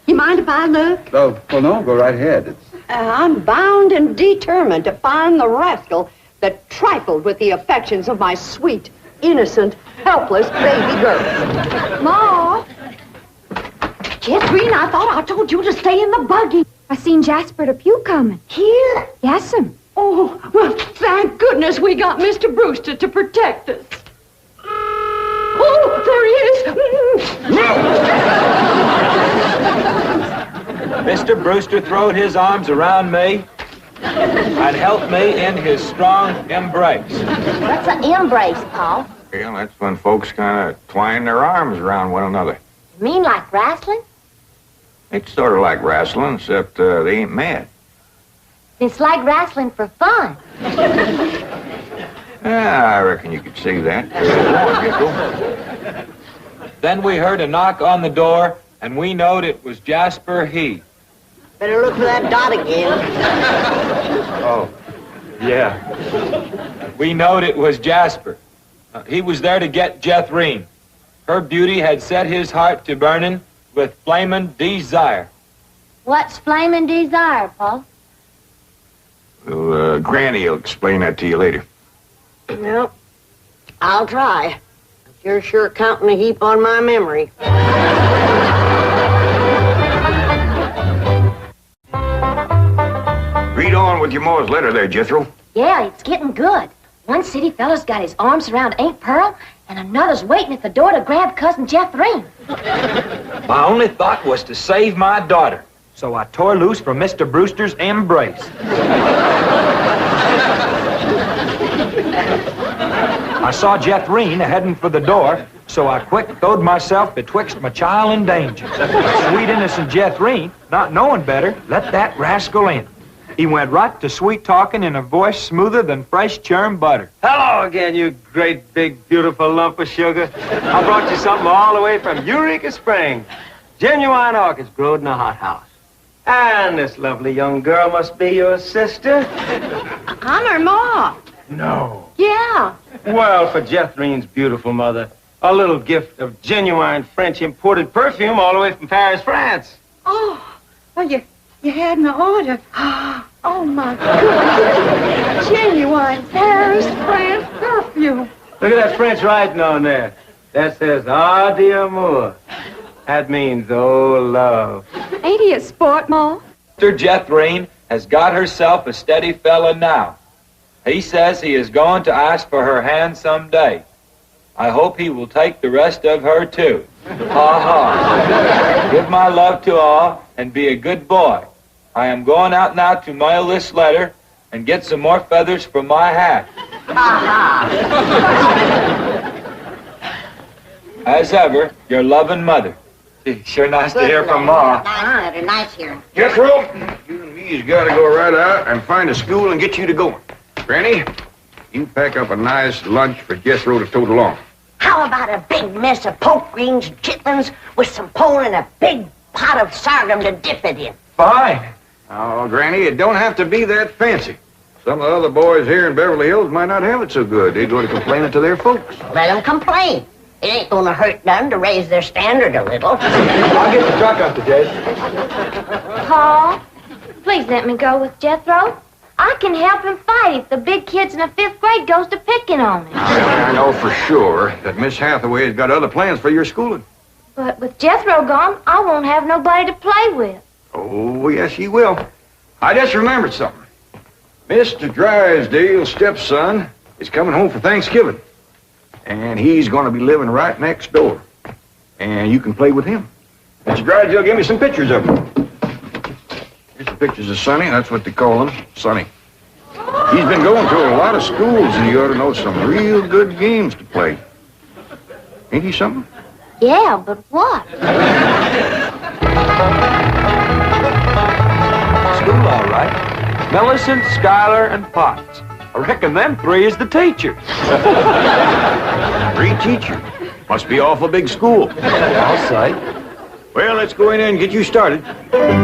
You mind if I look? Oh, well, no, go right ahead. I'm bound and determined to find the rascal that trifled with the affections of my sweet, innocent, helpless baby girl. Ma! Jeff Green, I thought I told you to stay in the buggy. I seen Jasper Depew coming. Here? Yes'm. Oh, well, thank goodness we got Mr. Brewster to protect us. Oh, there he is. Mr. Brewster throwed his arms around me and helped me in his strong embrace. What's an embrace, Paul? Well, that's when folks kind of twine their arms around one another. You mean like wrestling? It's sort of like wrestling, except they ain't mad. It's like wrestling for fun. I reckon you could see that. Then we heard a knock on the door, and we knowed it was Jasper He. Better look for that dot again. Oh, yeah. We knowed it was Jasper. He was there to get Jethrine. Her beauty had set his heart to burning with flamin' desire. What's flamin' desire, Paul? Well, Granny will explain that to you later. Well, I'll try. You're sure counting a heap on my memory. Read on with your Moore's letter there, Jethro. Yeah, it's getting good. One city fella's got his arms around Aunt Pearl, and another's waiting at the door to grab Cousin Jethrine. My only thought was to save my daughter, so I tore loose from Mr. Brewster's embrace. I saw Jethrine heading for the door, so I quick throwed myself betwixt my child and danger. Sweet innocent Jethrine, not knowing better, let that rascal in. He went right to sweet-talking in a voice smoother than fresh churned butter. Hello again, you great, big, beautiful lump of sugar. I brought you something all the way from Eureka Springs. Genuine orchids growed in a hothouse. And this lovely young girl must be your sister. I'm her ma. No. Yeah. Well, for Jethrine's beautiful mother, a little gift of genuine French imported perfume all the way from Paris, France. Oh, well, you had an order. Oh, my goodness. Genuine Paris, France perfume. Look at that French writing on there. That says, ah, d'amour. That means, oh, love. Ain't he a sport, Ma? Sister Jethrine has got herself a steady fella now. He says he is going to ask for her hand someday. I hope he will take the rest of her, too. Ha ha. Give my love to all and be a good boy. I am going out now to mail this letter and get some more feathers for my hat. As ever, your loving mother. Sure nice to hear from Ma. Nice hearing. Jethro, you and me's got to go right out and find a school and get you to going. Granny, you pack up a nice lunch for Jethro to tote along. How about a big mess of poke greens and chitlins with some pole and a big pot of sorghum to dip it in? Fine. Oh, Granny, it don't have to be that fancy. Some of the other boys here in Beverly Hills might not have it so good. They go to complaining to their folks. Let them complain. It ain't gonna hurt none to raise their standard a little. I'll get the truck up to Jed. Paul, please let me go with Jethro. I can help him fight if the big kids in the 5th grade goes to picking on him. I know for sure that Miss Hathaway has got other plans for your schooling. But with Jethro gone, I won't have nobody to play with. Oh, yes, you will. I just remembered something. Mr. Drysdale's stepson is coming home for Thanksgiving. And he's going to be living right next door. And you can play with him. Mr. Drysdale gave me some pictures of him. Here's some pictures of Sonny. That's what they call him, Sonny. He's been going to a lot of schools, and you ought to know some real good games to play. Ain't he something? Yeah, but what? School, all right. Millicent, Schuyler, and Potts. I reckon them 3 is the teachers. 3 teachers? Must be awful big school. I'll say. Well, let's go in there and get you started. There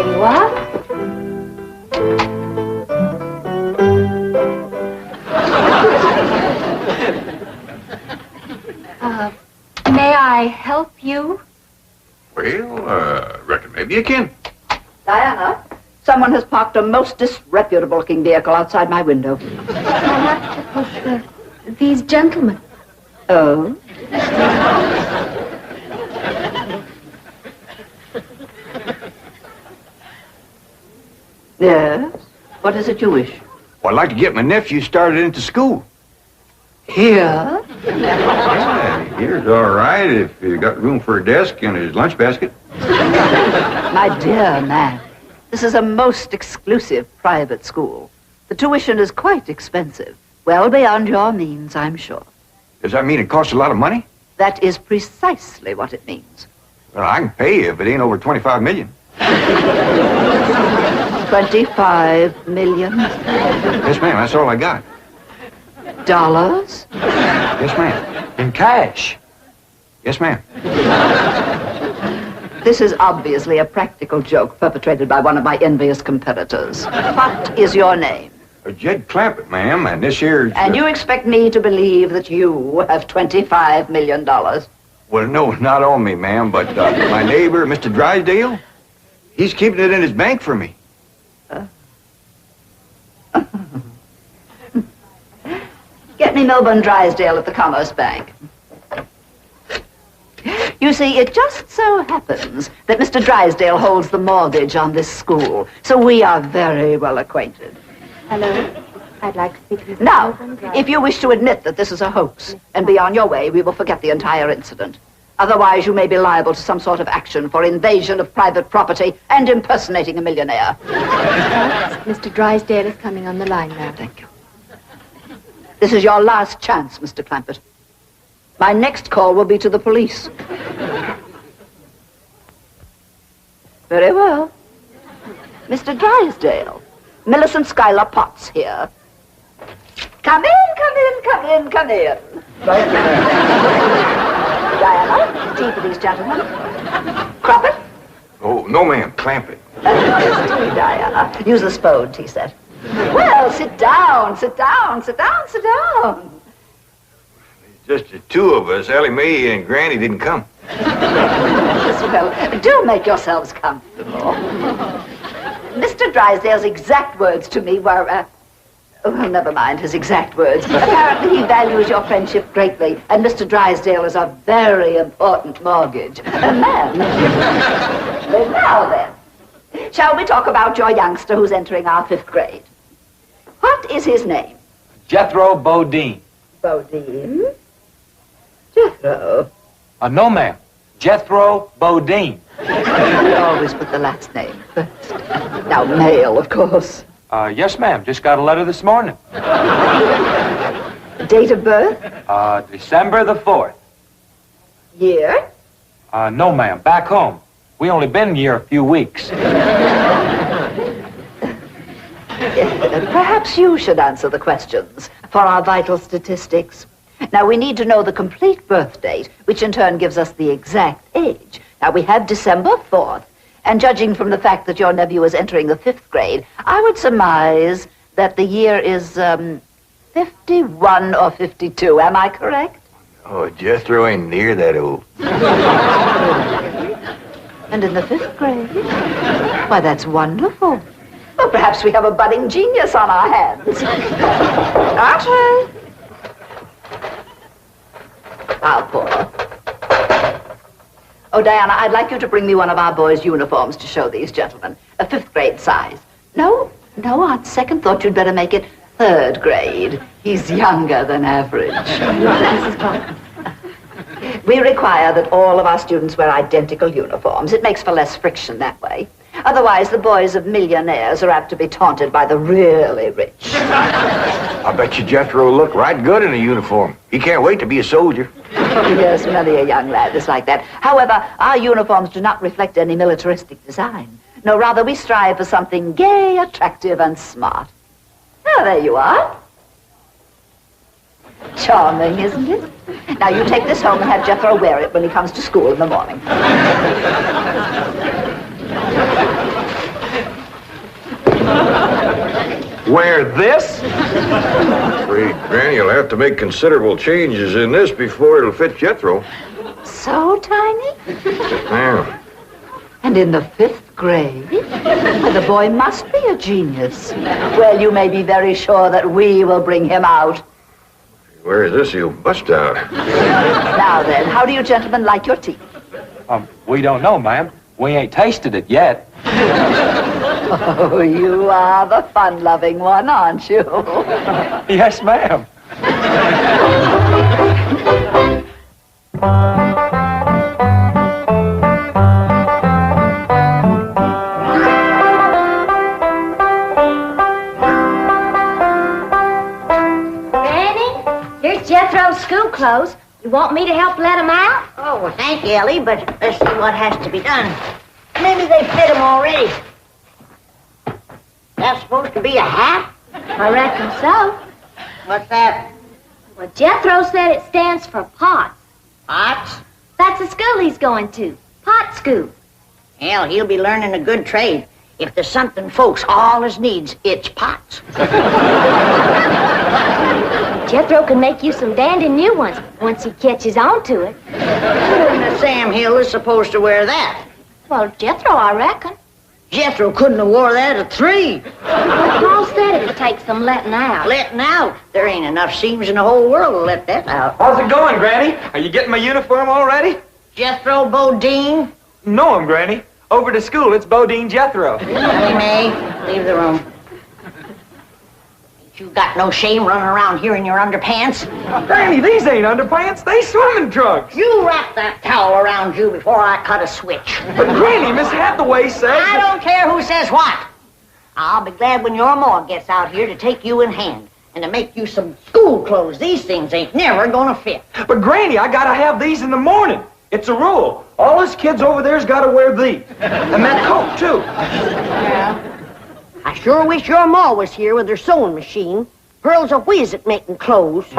you are. May I help you? Well, reckon maybe you can. Diana, someone has parked a most disreputable-looking vehicle outside my window. These gentlemen. Oh? Yes? What is it you wish? Well, I'd like to get my nephew started into school. Here? Yeah, here's all right if you got room for a desk and his lunch basket. My dear man, this is a most exclusive private school. The tuition is quite expensive. Well beyond your means, I'm sure. Does that mean it costs a lot of money? That is precisely what it means. Well, I can pay you if it ain't over 25 million. 25 million? Yes, ma'am, that's all I got. Dollars? Yes, ma'am. In cash. Yes, ma'am. This is obviously a practical joke perpetrated by one of my envious competitors. What is your name? Jed Clampett, ma'am, and this here's... And you expect me to believe that you have $25 million? Well, no, not on me, ma'am, but my neighbor, Mr. Drysdale, he's keeping it in his bank for me. Get me Melbourne Drysdale at the Commerce Bank. You see, it just so happens that Mr. Drysdale holds the mortgage on this school, so we are very well acquainted. Hello. I'd like to speak with you. Now, if you wish to admit that this is a hoax and be on your way, we will forget the entire incident. Otherwise, you may be liable to some sort of action for invasion of private property and impersonating a millionaire. Mr. Drysdale is coming on the line now. Thank you. This is your last chance, Mr. Clampett. My next call will be to the police. Very well. Mr. Drysdale, Millicent Schuyler Potts here. Come in, come in, come in, come in. Thank you, ma'am. Diana, tea for these gentlemen. Croppett? Oh, no, ma'am, Clampett. Tea, Diana. Use the Spode tea set. Well, sit down, sit down, sit down, sit down. Just the 2 of us. Ellie Mae and Granny didn't come. Yes, well, do make yourselves comfortable. Mr. Drysdale's exact words to me were, well, never mind his exact words. Apparently he values your friendship greatly, and Mr. Drysdale is a very important mortgage. Ma'am. Well, now then, shall we talk about your youngster who's entering our 5th grade? What is his name? Jethro Bodine. Bodine? Jethro. No, ma'am. Jethro Bodine. We always put the last name first. Now, male, of course. Yes, ma'am. Just got a letter this morning. Date of birth? December the 4th. Year? No, ma'am. Back home. We only been here a few weeks. Perhaps you should answer the questions for our vital statistics. Now, we need to know the complete birth date, which in turn gives us the exact age. Now, we have December 4th, and judging from the fact that your nephew is entering the 5th grade, I would surmise that the year is 51 or 52. Am I correct? Oh, Jethro ain't near that old. And in the 5th grade? Why, that's wonderful. Well, perhaps we have a budding genius on our hands. Archie! Now, Paul. Oh, Diana, I'd like you to bring me one of our boys' uniforms to show these gentlemen. A 5th grade size. No, on second thought, you'd better make it 3rd grade. He's younger than average. Mrs. Clark. We require that all of our students wear identical uniforms. It makes for less friction that way. Otherwise, the boys of millionaires are apt to be taunted by the really rich. I bet you Jethro will look right good in a uniform. He can't wait to be a soldier. Yes, many a young lad is like that. However, our uniforms do not reflect any militaristic design. No, rather, we strive for something gay, attractive, and smart. Oh, there you are. Charming, isn't it? Now, you take this home and have Jethro wear it when he comes to school in the morning. Wear this? Afraid Granny will have to make considerable changes in this before it'll fit Jethro. So tiny? Now, And in the 5th grade? Well, the boy must be a genius. Well, you may be very sure that we will bring him out. where is this? He'll bust out. Now then, how do you gentlemen like your tea? We don't know, ma'am. We ain't tasted it yet. Oh, you are the fun-loving one, aren't you? Yes, ma'am. Granny, here's Jethro's school clothes. You want me to help let him out? Oh, well, thank you, Ellie, but let's see what has to be done. Maybe they fit him already. That's supposed to be a hat? I reckon so. What's that? Well, Jethro said it stands for POTS. Pots? That's the school he's going to. Pot school. Hell, he'll be learning a good trade. If there's something folks always needs, it's pots. Jethro can make you some dandy new ones once he catches on to it. Who Sam Hill is supposed to wear that? Well, Jethro, I reckon. Jethro couldn't have wore that at 3. Well, Paul said it would take some letting out. Letting out? There ain't enough seams in the whole world to let that out. How's it going, Granny? Are you getting my uniform already? Jethro Bodine? No, Granny. Over to school, it's Bodine Jethro. May, leave the room. You got no shame running around here in your underpants? Granny, these ain't underpants. They swimming trunks. You wrap that towel around you before I cut a switch. But Granny, Miss Hathaway says... I don't care who says what. I'll be glad when your ma gets out here to take you in hand and to make you some school clothes. These things ain't never gonna fit. But Granny, I gotta have these in the morning. It's a rule. All us kids over there's gotta wear these. And that coat, too. Yeah. I sure wish your ma was here with her sewing machine. Pearl's a whiz at making clothes.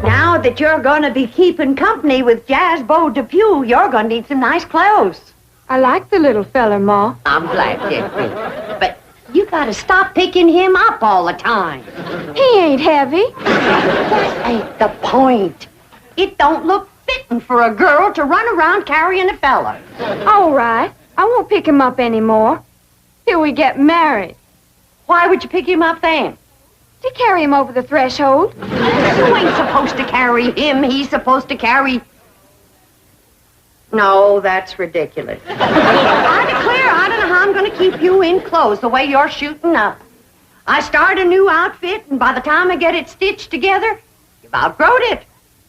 Now that you're going to be keeping company with Jazzbo Depew, you're going to need some nice clothes. I like the little fella, Ma. I'm glad, Jeffrey. But you got to stop picking him up all the time. He ain't heavy. That ain't the point. It don't look fitting for a girl to run around carrying a fella. All right. I won't pick him up anymore. Till we get married. Why would you pick him up then? To carry him over the threshold. You ain't supposed to carry him. He's supposed to carry... No, that's ridiculous. I declare, I don't know how I'm going to keep you in clothes the way you're shooting up. I start a new outfit, and by the time I get it stitched together, you've outgrown it.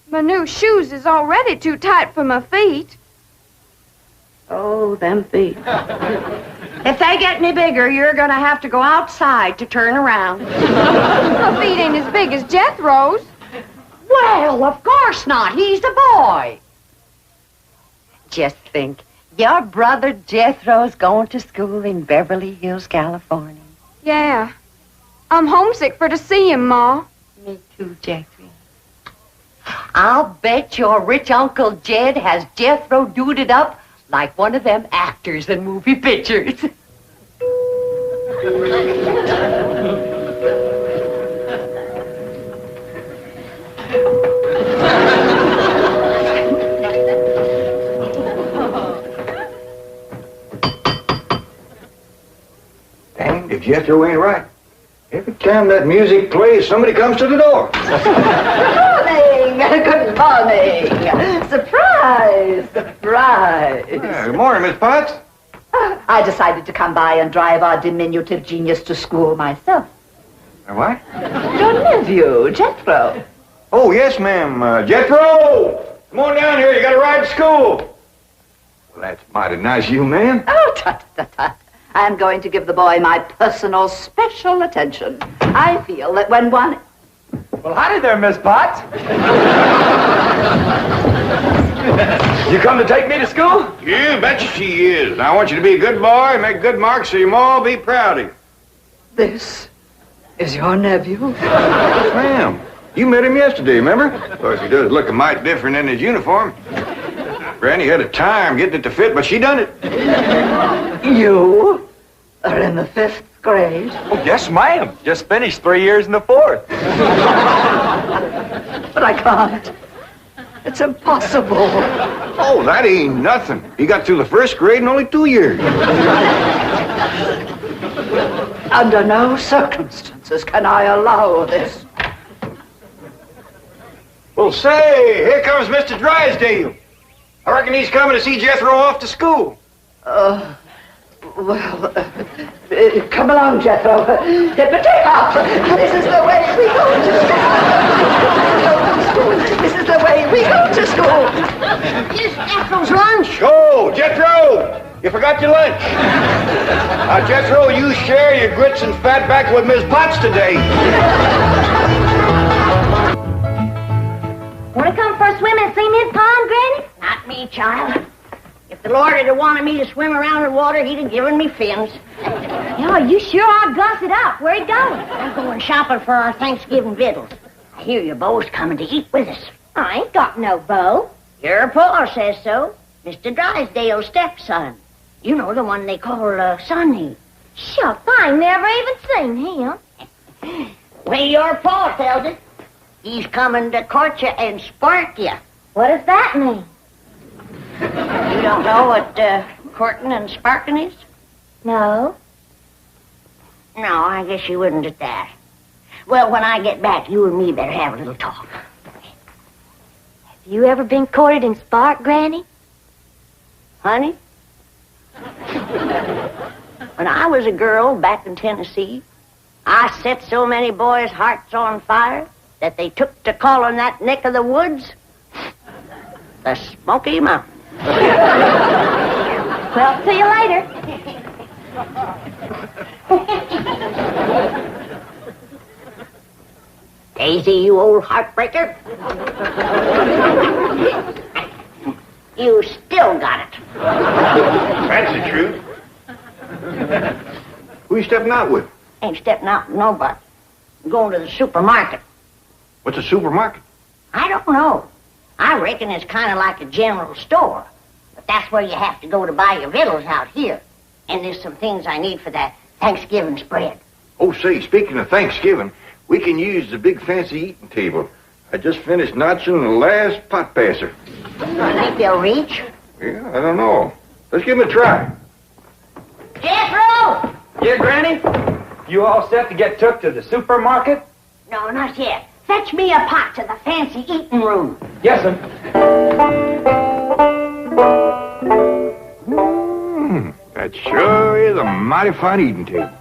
My new shoes is already too tight for my feet. Oh, them feet. If they get any bigger, you're going to have to go outside to turn around. My feet ain't as big as Jethro's. Well, of course not. He's a boy. Just think, your brother Jethro's going to school in Beverly Hills, California. Yeah. I'm homesick for to see him, Ma. Me too, Jeffrey. I'll bet your rich Uncle Jed has Jethro duded up like one of them actors in movie pictures. Dang, if Jethro ain't right. Every time that music plays, somebody comes to the door. Good morning. Surprise. Surprise. Good morning, Miss Potts. I decided to come by and drive our diminutive genius to school myself. What? Your nephew, Jethro. Oh, yes, ma'am. Jethro! Come on down here. You got to ride to school. Well, that's mighty nice of you, ma'am. Oh, tut. I am going to give the boy my personal special attention. I feel that when one... Well, howdy there, Miss Potts. You come to take me to school? You betcha she is. I want you to be a good boy, make good marks so your ma will be proud of you. This is your nephew? Yes, ma'am. You met him yesterday, remember? Of course, he does look a mite different in his uniform. Granny had a time getting it to fit, but she done it. You are in the 5th grade? Oh, yes, ma'am. Just finished 3 years in the 4th. But I can't. It's impossible. Oh, that ain't nothing. He got through the 1st grade in only 2 years. Under no circumstances can I allow this. Well, say, here comes Mr. Drysdale. I reckon he's coming to see Jethro off to school. Come along, Jethro. But take off. This is the way we go to school. This is the way we go to school. Here's Jethro's lunch. Oh, Jethro! You forgot your lunch. Now, Jethro, you share your grits and fat back with Miss Potts today. Want to come for a swim and see Miss Pond, Granny? Not me, child. If the Lord had wanted me to swim around in water, he'd have given me fins. Yeah, you sure are gussed up. Where you going? I'm going shopping for our Thanksgiving victuals. I hear your beau's coming to eat with us. I ain't got no beau. Your pa says so. Mr. Drysdale's stepson. You know, the one they call Sonny. Shucks, I ain't never even seen him. Well, your pa tells it. He's coming to court you and spark you. What does that mean? You don't know what courting and sparking is? No. No, I guess you wouldn't at that. Well, when I get back, you and me better have a little talk. Have you ever been courted and sparked, Granny? Honey? When I was a girl back in Tennessee, I set so many boys' hearts on fire that they took to calling that neck of the woods the Smoky Mountain. Well, see you later. Daisy, you old heartbreaker. You still got it. That's the truth. Who you stepping out with? Ain't stepping out with nobody. I'm going to the supermarket. What's a supermarket? I don't know. I reckon it's kind of like a general store. But that's where you have to go to buy your victuals out here. And there's some things I need for that Thanksgiving spread. Oh, say, speaking of Thanksgiving, we can use the big fancy eating table. I just finished notching the last pot passer. You think they'll reach? Yeah, I don't know. Let's give them a try. Jethro! Yeah, Granny? You all set to get took to the supermarket? No, not yet. Fetch me a pot to the fancy eating room. Yes, sir. That sure is a mighty fine eating table.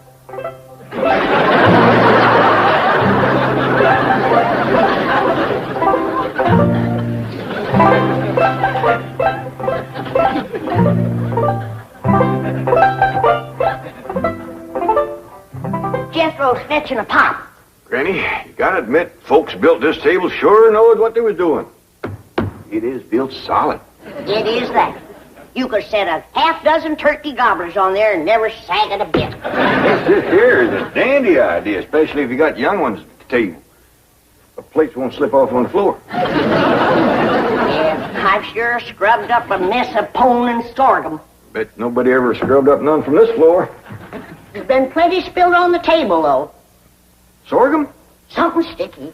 Jethro's fetching a pot. Granny, you gotta admit, folks built this table sure knowed what they was doing. It is built solid. It is that. You could set a half-dozen turkey gobblers on there and never sag it a bit. This here is a dandy idea, especially if you got young ones at the table. The plates won't slip off on the floor. I've sure scrubbed up a mess of pone and sorghum. Bet nobody ever scrubbed up none from this floor. There's been plenty spilled on the table, though. Sorghum? Something sticky.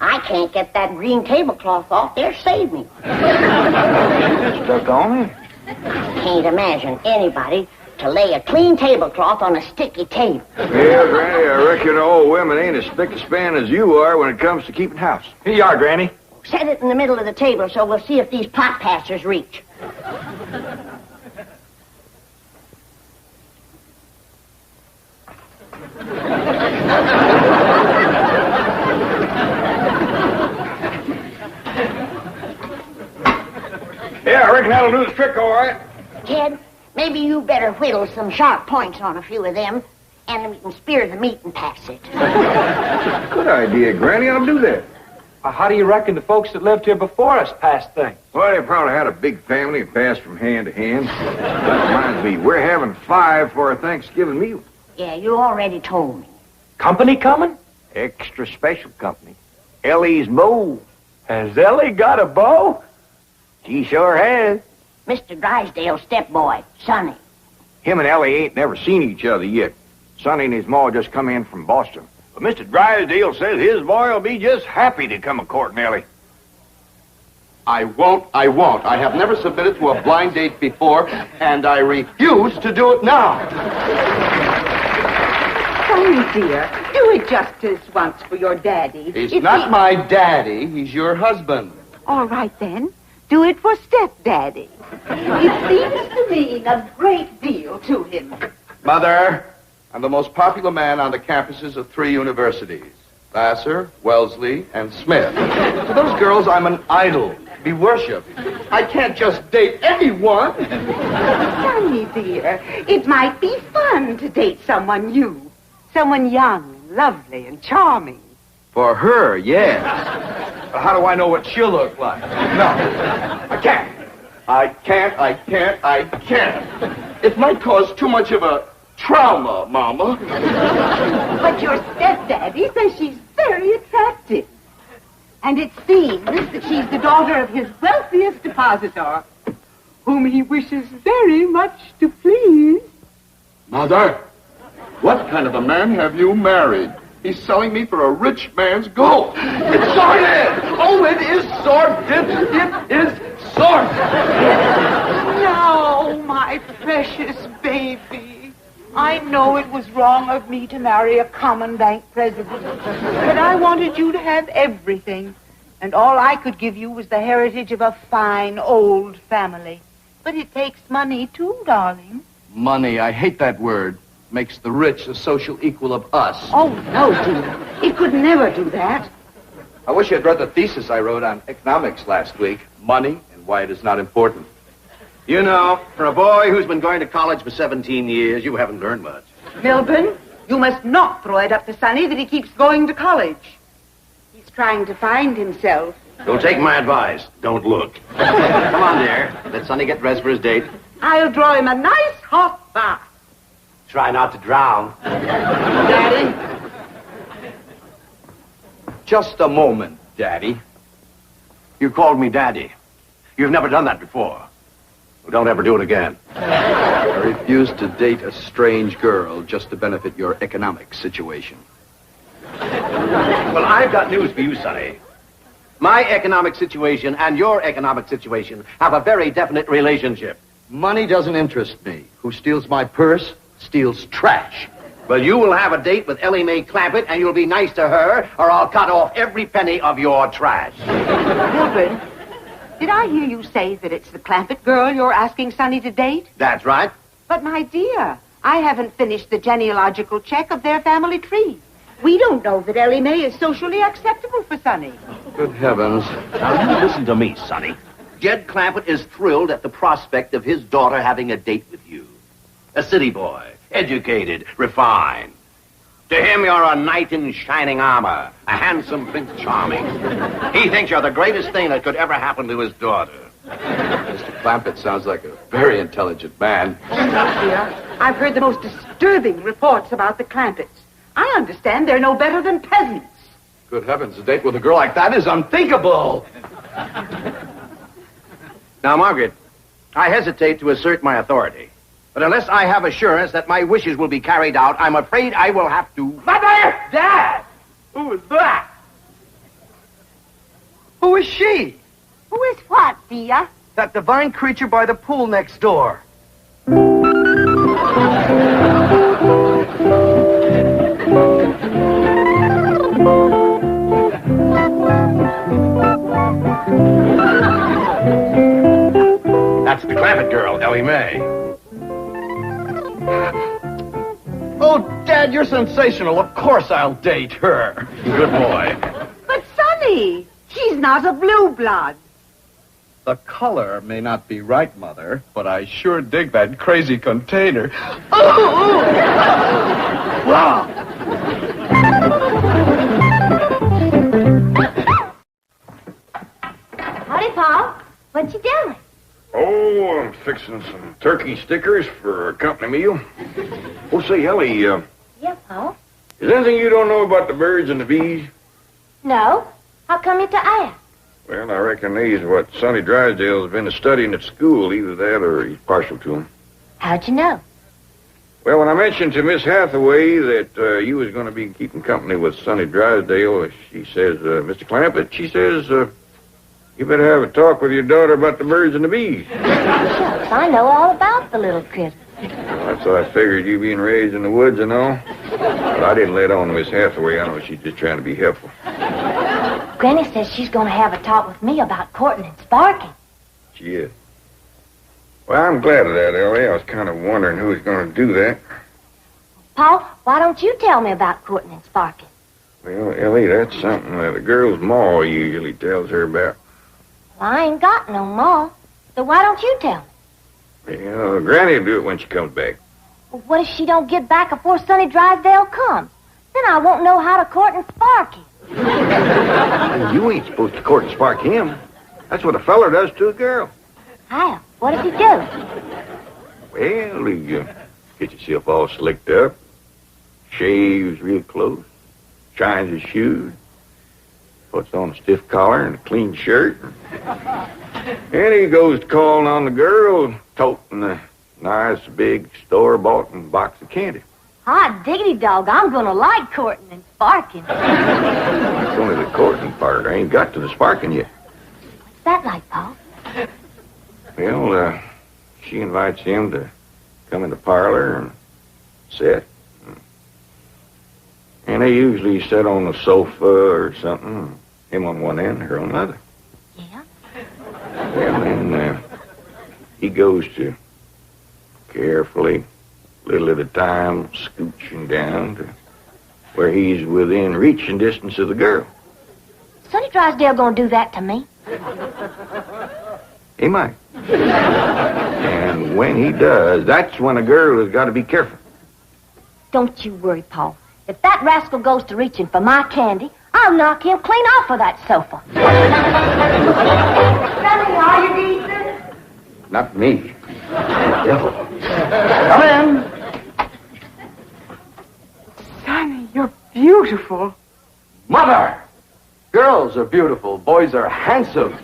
I can't get that green tablecloth off there. Save me. Stuck on me? Can't imagine anybody to lay a clean tablecloth on a sticky table. Yeah, Granny, I reckon all women ain't as thick a span as you are when it comes to keeping house. Here you are, Granny. Set it in the middle of the table so we'll see if these pot passers reach. Yeah, I reckon that'll do the trick, all right. Ted, maybe you better whittle some sharp points on a few of them, and we can spear the meat and pass it. Good idea, Granny. I'll do that. How do you reckon the folks that lived here before us passed things? Well, they probably had a big family and passed from hand to hand. That reminds me, we're having 5 for our Thanksgiving meal. Yeah, you already told me. Company coming? Extra special company. Ellie's beau. Has Ellie got a beau? She sure has. Mr. Drysdale's stepboy, Sonny. Him and Ellie ain't never seen each other yet. Sonny and his ma just come in from Boston. But Mr. Drysdale says his boy will be just happy to come a-courting Ellie. I won't. I have never submitted to a blind date before, and I refuse to do it now. Sonny, dear, do it justice once for your daddy. He's not my daddy. He's your husband. All right, then. Do it for stepdaddy. It seems to mean a great deal to him. Mother, I'm the most popular man on the campuses of 3 universities. Vassar, Wellesley, and Smith. To those girls, I'm an idol, to be worshipped. I can't just date anyone. Sonny, dear, it might be fun to date someone new. Someone young, lovely, and charming. For her, yes. But how do I know what she'll look like? No, I can't. I can't. It might cause too much of a trauma, Mama. But your stepdaddy says she's very attractive. And it seems that she's the daughter of his wealthiest depositor, whom he wishes very much to please. Mother, what kind of a man have you married? He's selling me for a rich man's gold. It's sordid! Oh, it is sordid! It is sordid! No, my precious baby. I know it was wrong of me to marry a common bank president, but I wanted you to have everything, and all I could give you was the heritage of a fine old family. But it takes money, too, darling. Money, I hate that word. Makes the rich the social equal of us. Oh, no, dear. It could never do that. I wish you'd read the thesis I wrote on economics last week. Money and why it is not important. You know, for a boy who's been going to college for 17 years, you haven't learned much. Milburn, you must not throw it up to Sonny that he keeps going to college. He's trying to find himself. Don't take my advice. Don't look. Come on, dear. Let Sonny get dressed for his date. I'll draw him a nice hot bath. Try not to drown. Daddy? Just a moment, Daddy. You called me Daddy. You've never done that before. Well, don't ever do it again. I refuse to date a strange girl just to benefit your economic situation. Well, I've got news for you, Sonny. My economic situation and your economic situation have a very definite relationship. Money doesn't interest me. Who steals my purse steals trash. Well, you will have a date with Ellie Mae Clampett, and you'll be nice to her, or I'll cut off every penny of your trash. Milburn, did I hear you say that it's the Clampett girl you're asking Sonny to date? That's right. But, my dear, I haven't finished the genealogical check of their family tree. We don't know that Ellie Mae is socially acceptable for Sonny. Good heavens. Now, you listen to me, Sonny. Jed Clampett is thrilled at the prospect of his daughter having a date with you. A city boy, educated, refined. To him, you're a knight in shining armor, a handsome Prince Charming. He thinks you're the greatest thing that could ever happen to his daughter. Mr. Clampett sounds like a very intelligent man. Dear, I've heard the most disturbing reports about the Clampetts. I understand they're no better than peasants. Good heavens, a date with a girl like that is unthinkable. Now, Margaret, I hesitate to assert my authority. But unless I have assurance that my wishes will be carried out, I'm afraid I will have to... Mother! Dad! Who is that? Who is she? Who is what, dear? That divine creature by the pool next door. That's the Clampett girl, Ellie Mae. Oh, Dad, you're sensational. Of course I'll date her. Good boy. But, Sonny, she's not a blue blood. The color may not be right, Mother, but I sure dig that crazy container. Oh! Wow! Howdy, Paul. What you doing? Oh, I'm fixing some turkey stickers for a company meal. Oh, say, Ellie, Yeah, Paul? is there anything you don't know about the birds and the bees? No. How come you to ask? Well, I reckon these what Sonny Drysdale's been studying at school. Either that or he's partial to them. How'd you know? Well, when I mentioned to Miss Hathaway that you was going to be keeping company with Sonny Drysdale, she says, Mr. Clampett, she says, you better have a talk with your daughter about the birds and the bees. Shucks, I know all about the little critter. Well, that's why I figured you being raised in the woods and all. But I didn't let on to Miss Hathaway. I know she's just trying to be helpful. Granny says she's going to have a talk with me about courting and sparking. She is. Well, I'm glad of that, Ellie. I was kind of wondering who was going to do that. Paul, why don't you tell me about courting and sparking? Well, Ellie, that's something that a girl's ma usually tells her about. Well, I ain't got no ma. So why don't you tell me? Well, Granny will do it when she comes back. Well, what if she don't get back before Sonny Drysdale comes? Then I won't know how to court and spark him. You ain't supposed to court and spark him. That's what a feller does to a girl. How? What does he do? Well, he gets himself all slicked up, shaves real close, shines his shoes, puts on a stiff collar and a clean shirt, and he goes to calling on the girl, toting a nice big store-bought box of candy. Hot diggity dog, I'm going to like courting and sparking. It's only the courting part. I ain't got to the sparking yet. What's that like, Paul? Well, she invites him to come in the parlor and sit. And they usually sit on the sofa or something, him on one end, her on the other. Yeah? Well, then he goes to carefully, little at a time, scooching down to where he's within reaching distance of the girl. Sonny Drysdale going to do that to me? He might. And when he does, that's when a girl has got to be careful. Don't you worry, Paul. If that rascal goes to reaching for my candy, I'll knock him clean off of that sofa. Sonny, are you decent? Not me. Devil. Come in. Sonny, you're beautiful. Mother! Girls are beautiful. Boys are handsome.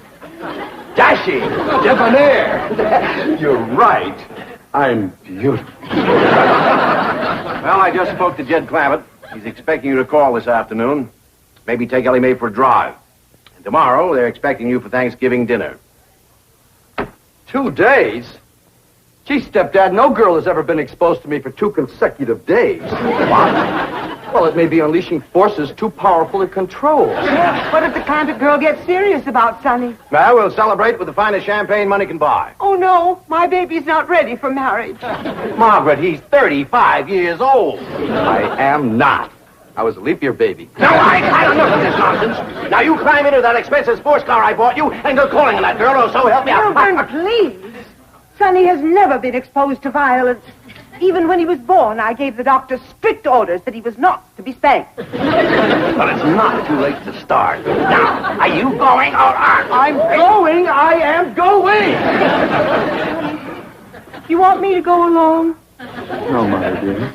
Dashing. Debonair. You're right. I'm beautiful. Well, I just spoke to Jed Clampett. He's expecting you to call this afternoon. Maybe take Ellie Mae for a drive. And tomorrow, they're expecting you for Thanksgiving dinner. 2 days? Gee, stepdad, no girl has ever been exposed to me for 2 consecutive days. What? Well, it may be unleashing forces too powerful to control. What if the Clampett girl gets serious about Sonny? Well, we'll celebrate with the finest champagne money can buy. Oh, no, my baby's not ready for marriage. Margaret, he's 35 years old. I am not. I was a leap year baby. No, I had enough of this nonsense. Now you climb into that expensive sports car I bought you and go calling on that girl, or so help me out. Children, please. Sonny has never been exposed to violence. Even when he was born, I gave the doctor strict orders that he was not to be spanked. But it's not too late to start. Now, are you going or aren't? I'm going. I am going. You want me to go along? No, my dear.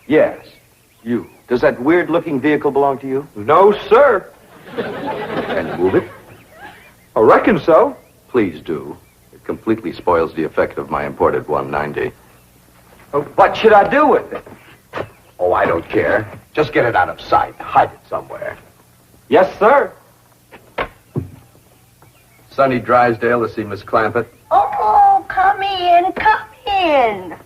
Yes, you. Does that weird-looking vehicle belong to you? No, sir. Can you move it? I reckon so. Please do. It completely spoils the effect of my imported 190. What should I do with it? Oh, I don't care. Just get it out of sight. Hide it somewhere. Yes, sir. Sonny Drysdale to see Miss Clampett. Oh, come in, come in.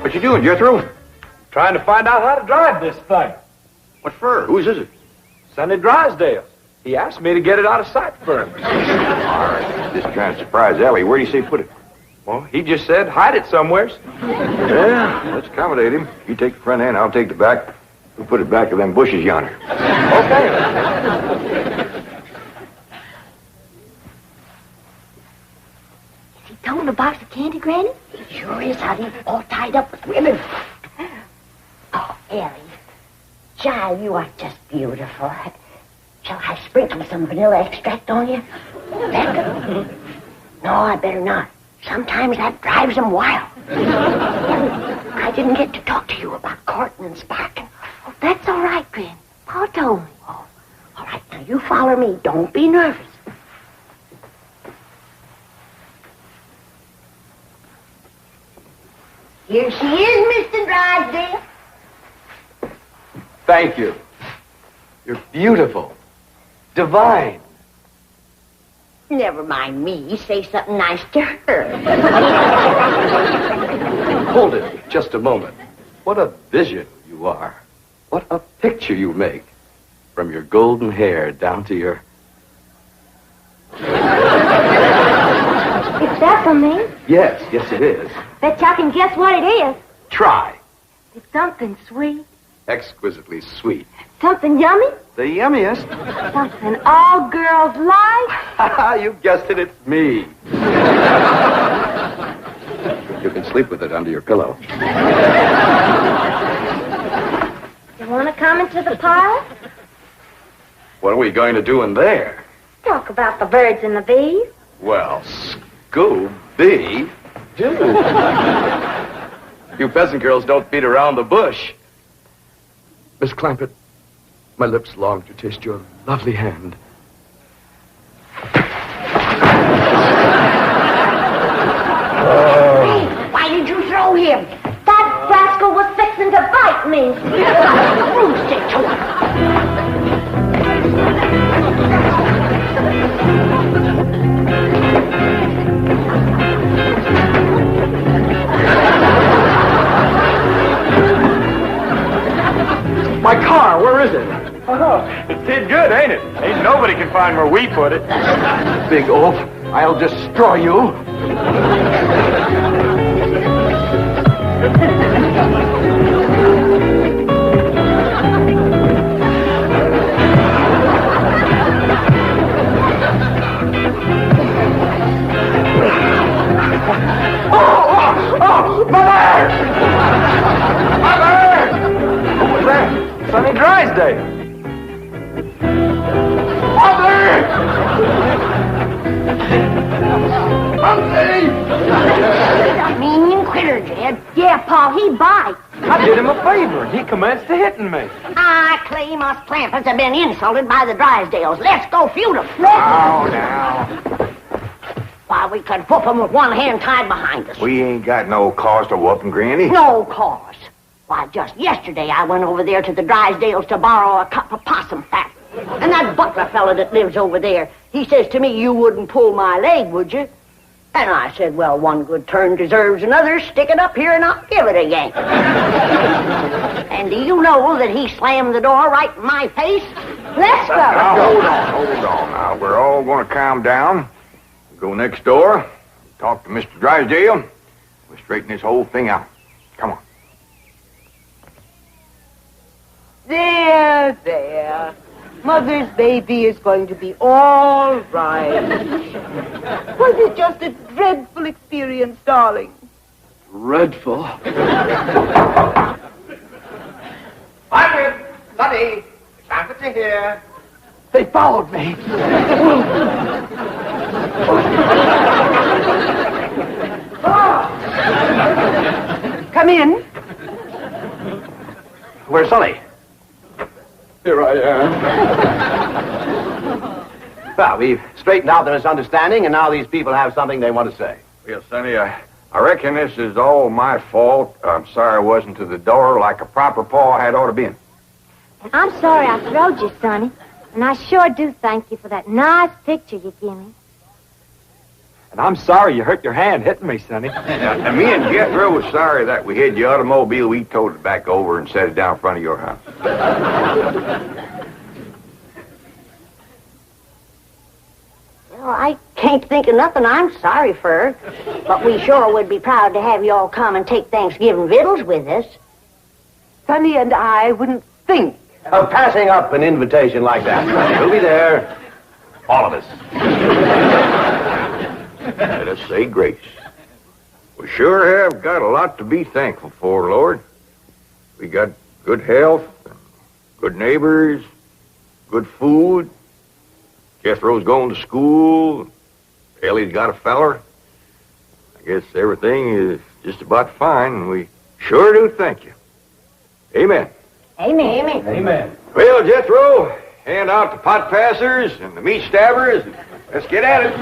What you doing, Jethro? Trying to find out how to drive this thing. What for? Whose is it? Sonny Drysdale. He asked me to get it out of sight for him. All right. Just trying to surprise Ellie. Where do you say put it? Well, he just said hide it somewheres. Yeah, let's accommodate him. You take the front end, I'll take the back. We'll put it back of them bushes yonder. Okay. Is he towing a box of candy, Granny? He sure is, honey. All tied up with ribbon. Oh, Ellie. Child, you are just beautiful. Shall I sprinkle some vanilla extract on you? That good? No, I better not. Sometimes that drives them wild. I didn't get to talk to you about courting and sparking. Oh, that's all right, Granny. Pa told me. Oh, all right, now you follow me. Don't be nervous. Here she is, Mr. Drysdale. Thank you. You're beautiful. Divine. Never mind me. Say something nice to her. Hold it just a moment. What a vision you are. What a picture you make. From your golden hair down to your... It's that for me? Yes, it is. Bet y'all can guess what it is. Try. It's something sweet. Exquisitely sweet. Something yummy. The yummiest. Something all girls like. You guessed it, it's me. You can sleep with it under your pillow. You want to come into the parlor? What are we going to do in there? Talk about the birds and the bees. Well, Scooby Doo. You peasant girls don't beat around the bush. Miss Clampett, my lips long to taste your lovely hand. Hey, why did you throw him? That rascal was fixing to bite me. Stick to him. My car, where is it? Oh, it did good, ain't it? Ain't nobody can find where we put it. Big oaf, I'll destroy you. Oh, Mother! Mother! Who was that? Sonny Drysdale. Mother! That mean critter, Jed. Yeah, Pa, he bites. I did him a favor, and he commenced to hitting me. I claim us Clampetts have been insulted by the Drysdales. Let's go feud them. Oh, now. Why, we could whoop them with one hand tied behind us. We ain't got no cause to whoop 'em, Granny. No cause. Why, just yesterday I went over there to the Drysdales to borrow a cup of possum fat. And that butler fella that lives over there, he says to me, you wouldn't pull my leg, would you? And I said, well, one good turn deserves another. Stick it up here and I'll give it a yank. And do you know that he slammed the door right in my face? Let's go. Now, hold on. Now, we're all going to calm down. Go next door, talk to Mr. Drysdale. We'll straighten this whole thing out. Come on. There. Mother's baby is going to be all right. Was it just a dreadful experience, darling? Dreadful. Everybody, Clampetts are here. They followed me. Come in. Where's Sully? Here I am. Well, we've straightened out the misunderstanding, and now these people have something they want to say. Well, Sonny, I reckon this is all my fault. I'm sorry I wasn't to the door like a proper paw had ought to been. I'm sorry I throwed you, Sonny. And I sure do thank you for that nice picture you give me. And I'm sorry you hurt your hand hitting me, Sonny. And me and Jethro was sorry that we hid your automobile. We towed it back over and set it down in front of your house. Well, I can't think of nothing I'm sorry for. But we sure would be proud to have you all come and take Thanksgiving victuals with us. Sonny and I wouldn't think Of passing up an invitation like that. We'll be there, all of us. Let us say grace. We sure have got a lot to be thankful for, Lord. We got good health, good neighbors, good food. Jethro's going to school. Ellie's got a feller. I guess everything is just about fine, and we sure do thank you. Amen. Amen. Amen. Amen. Well, Jethro, hand out the pot passers and the meat stabbers. And let's get at it.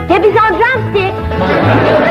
Debbie's on drumstick.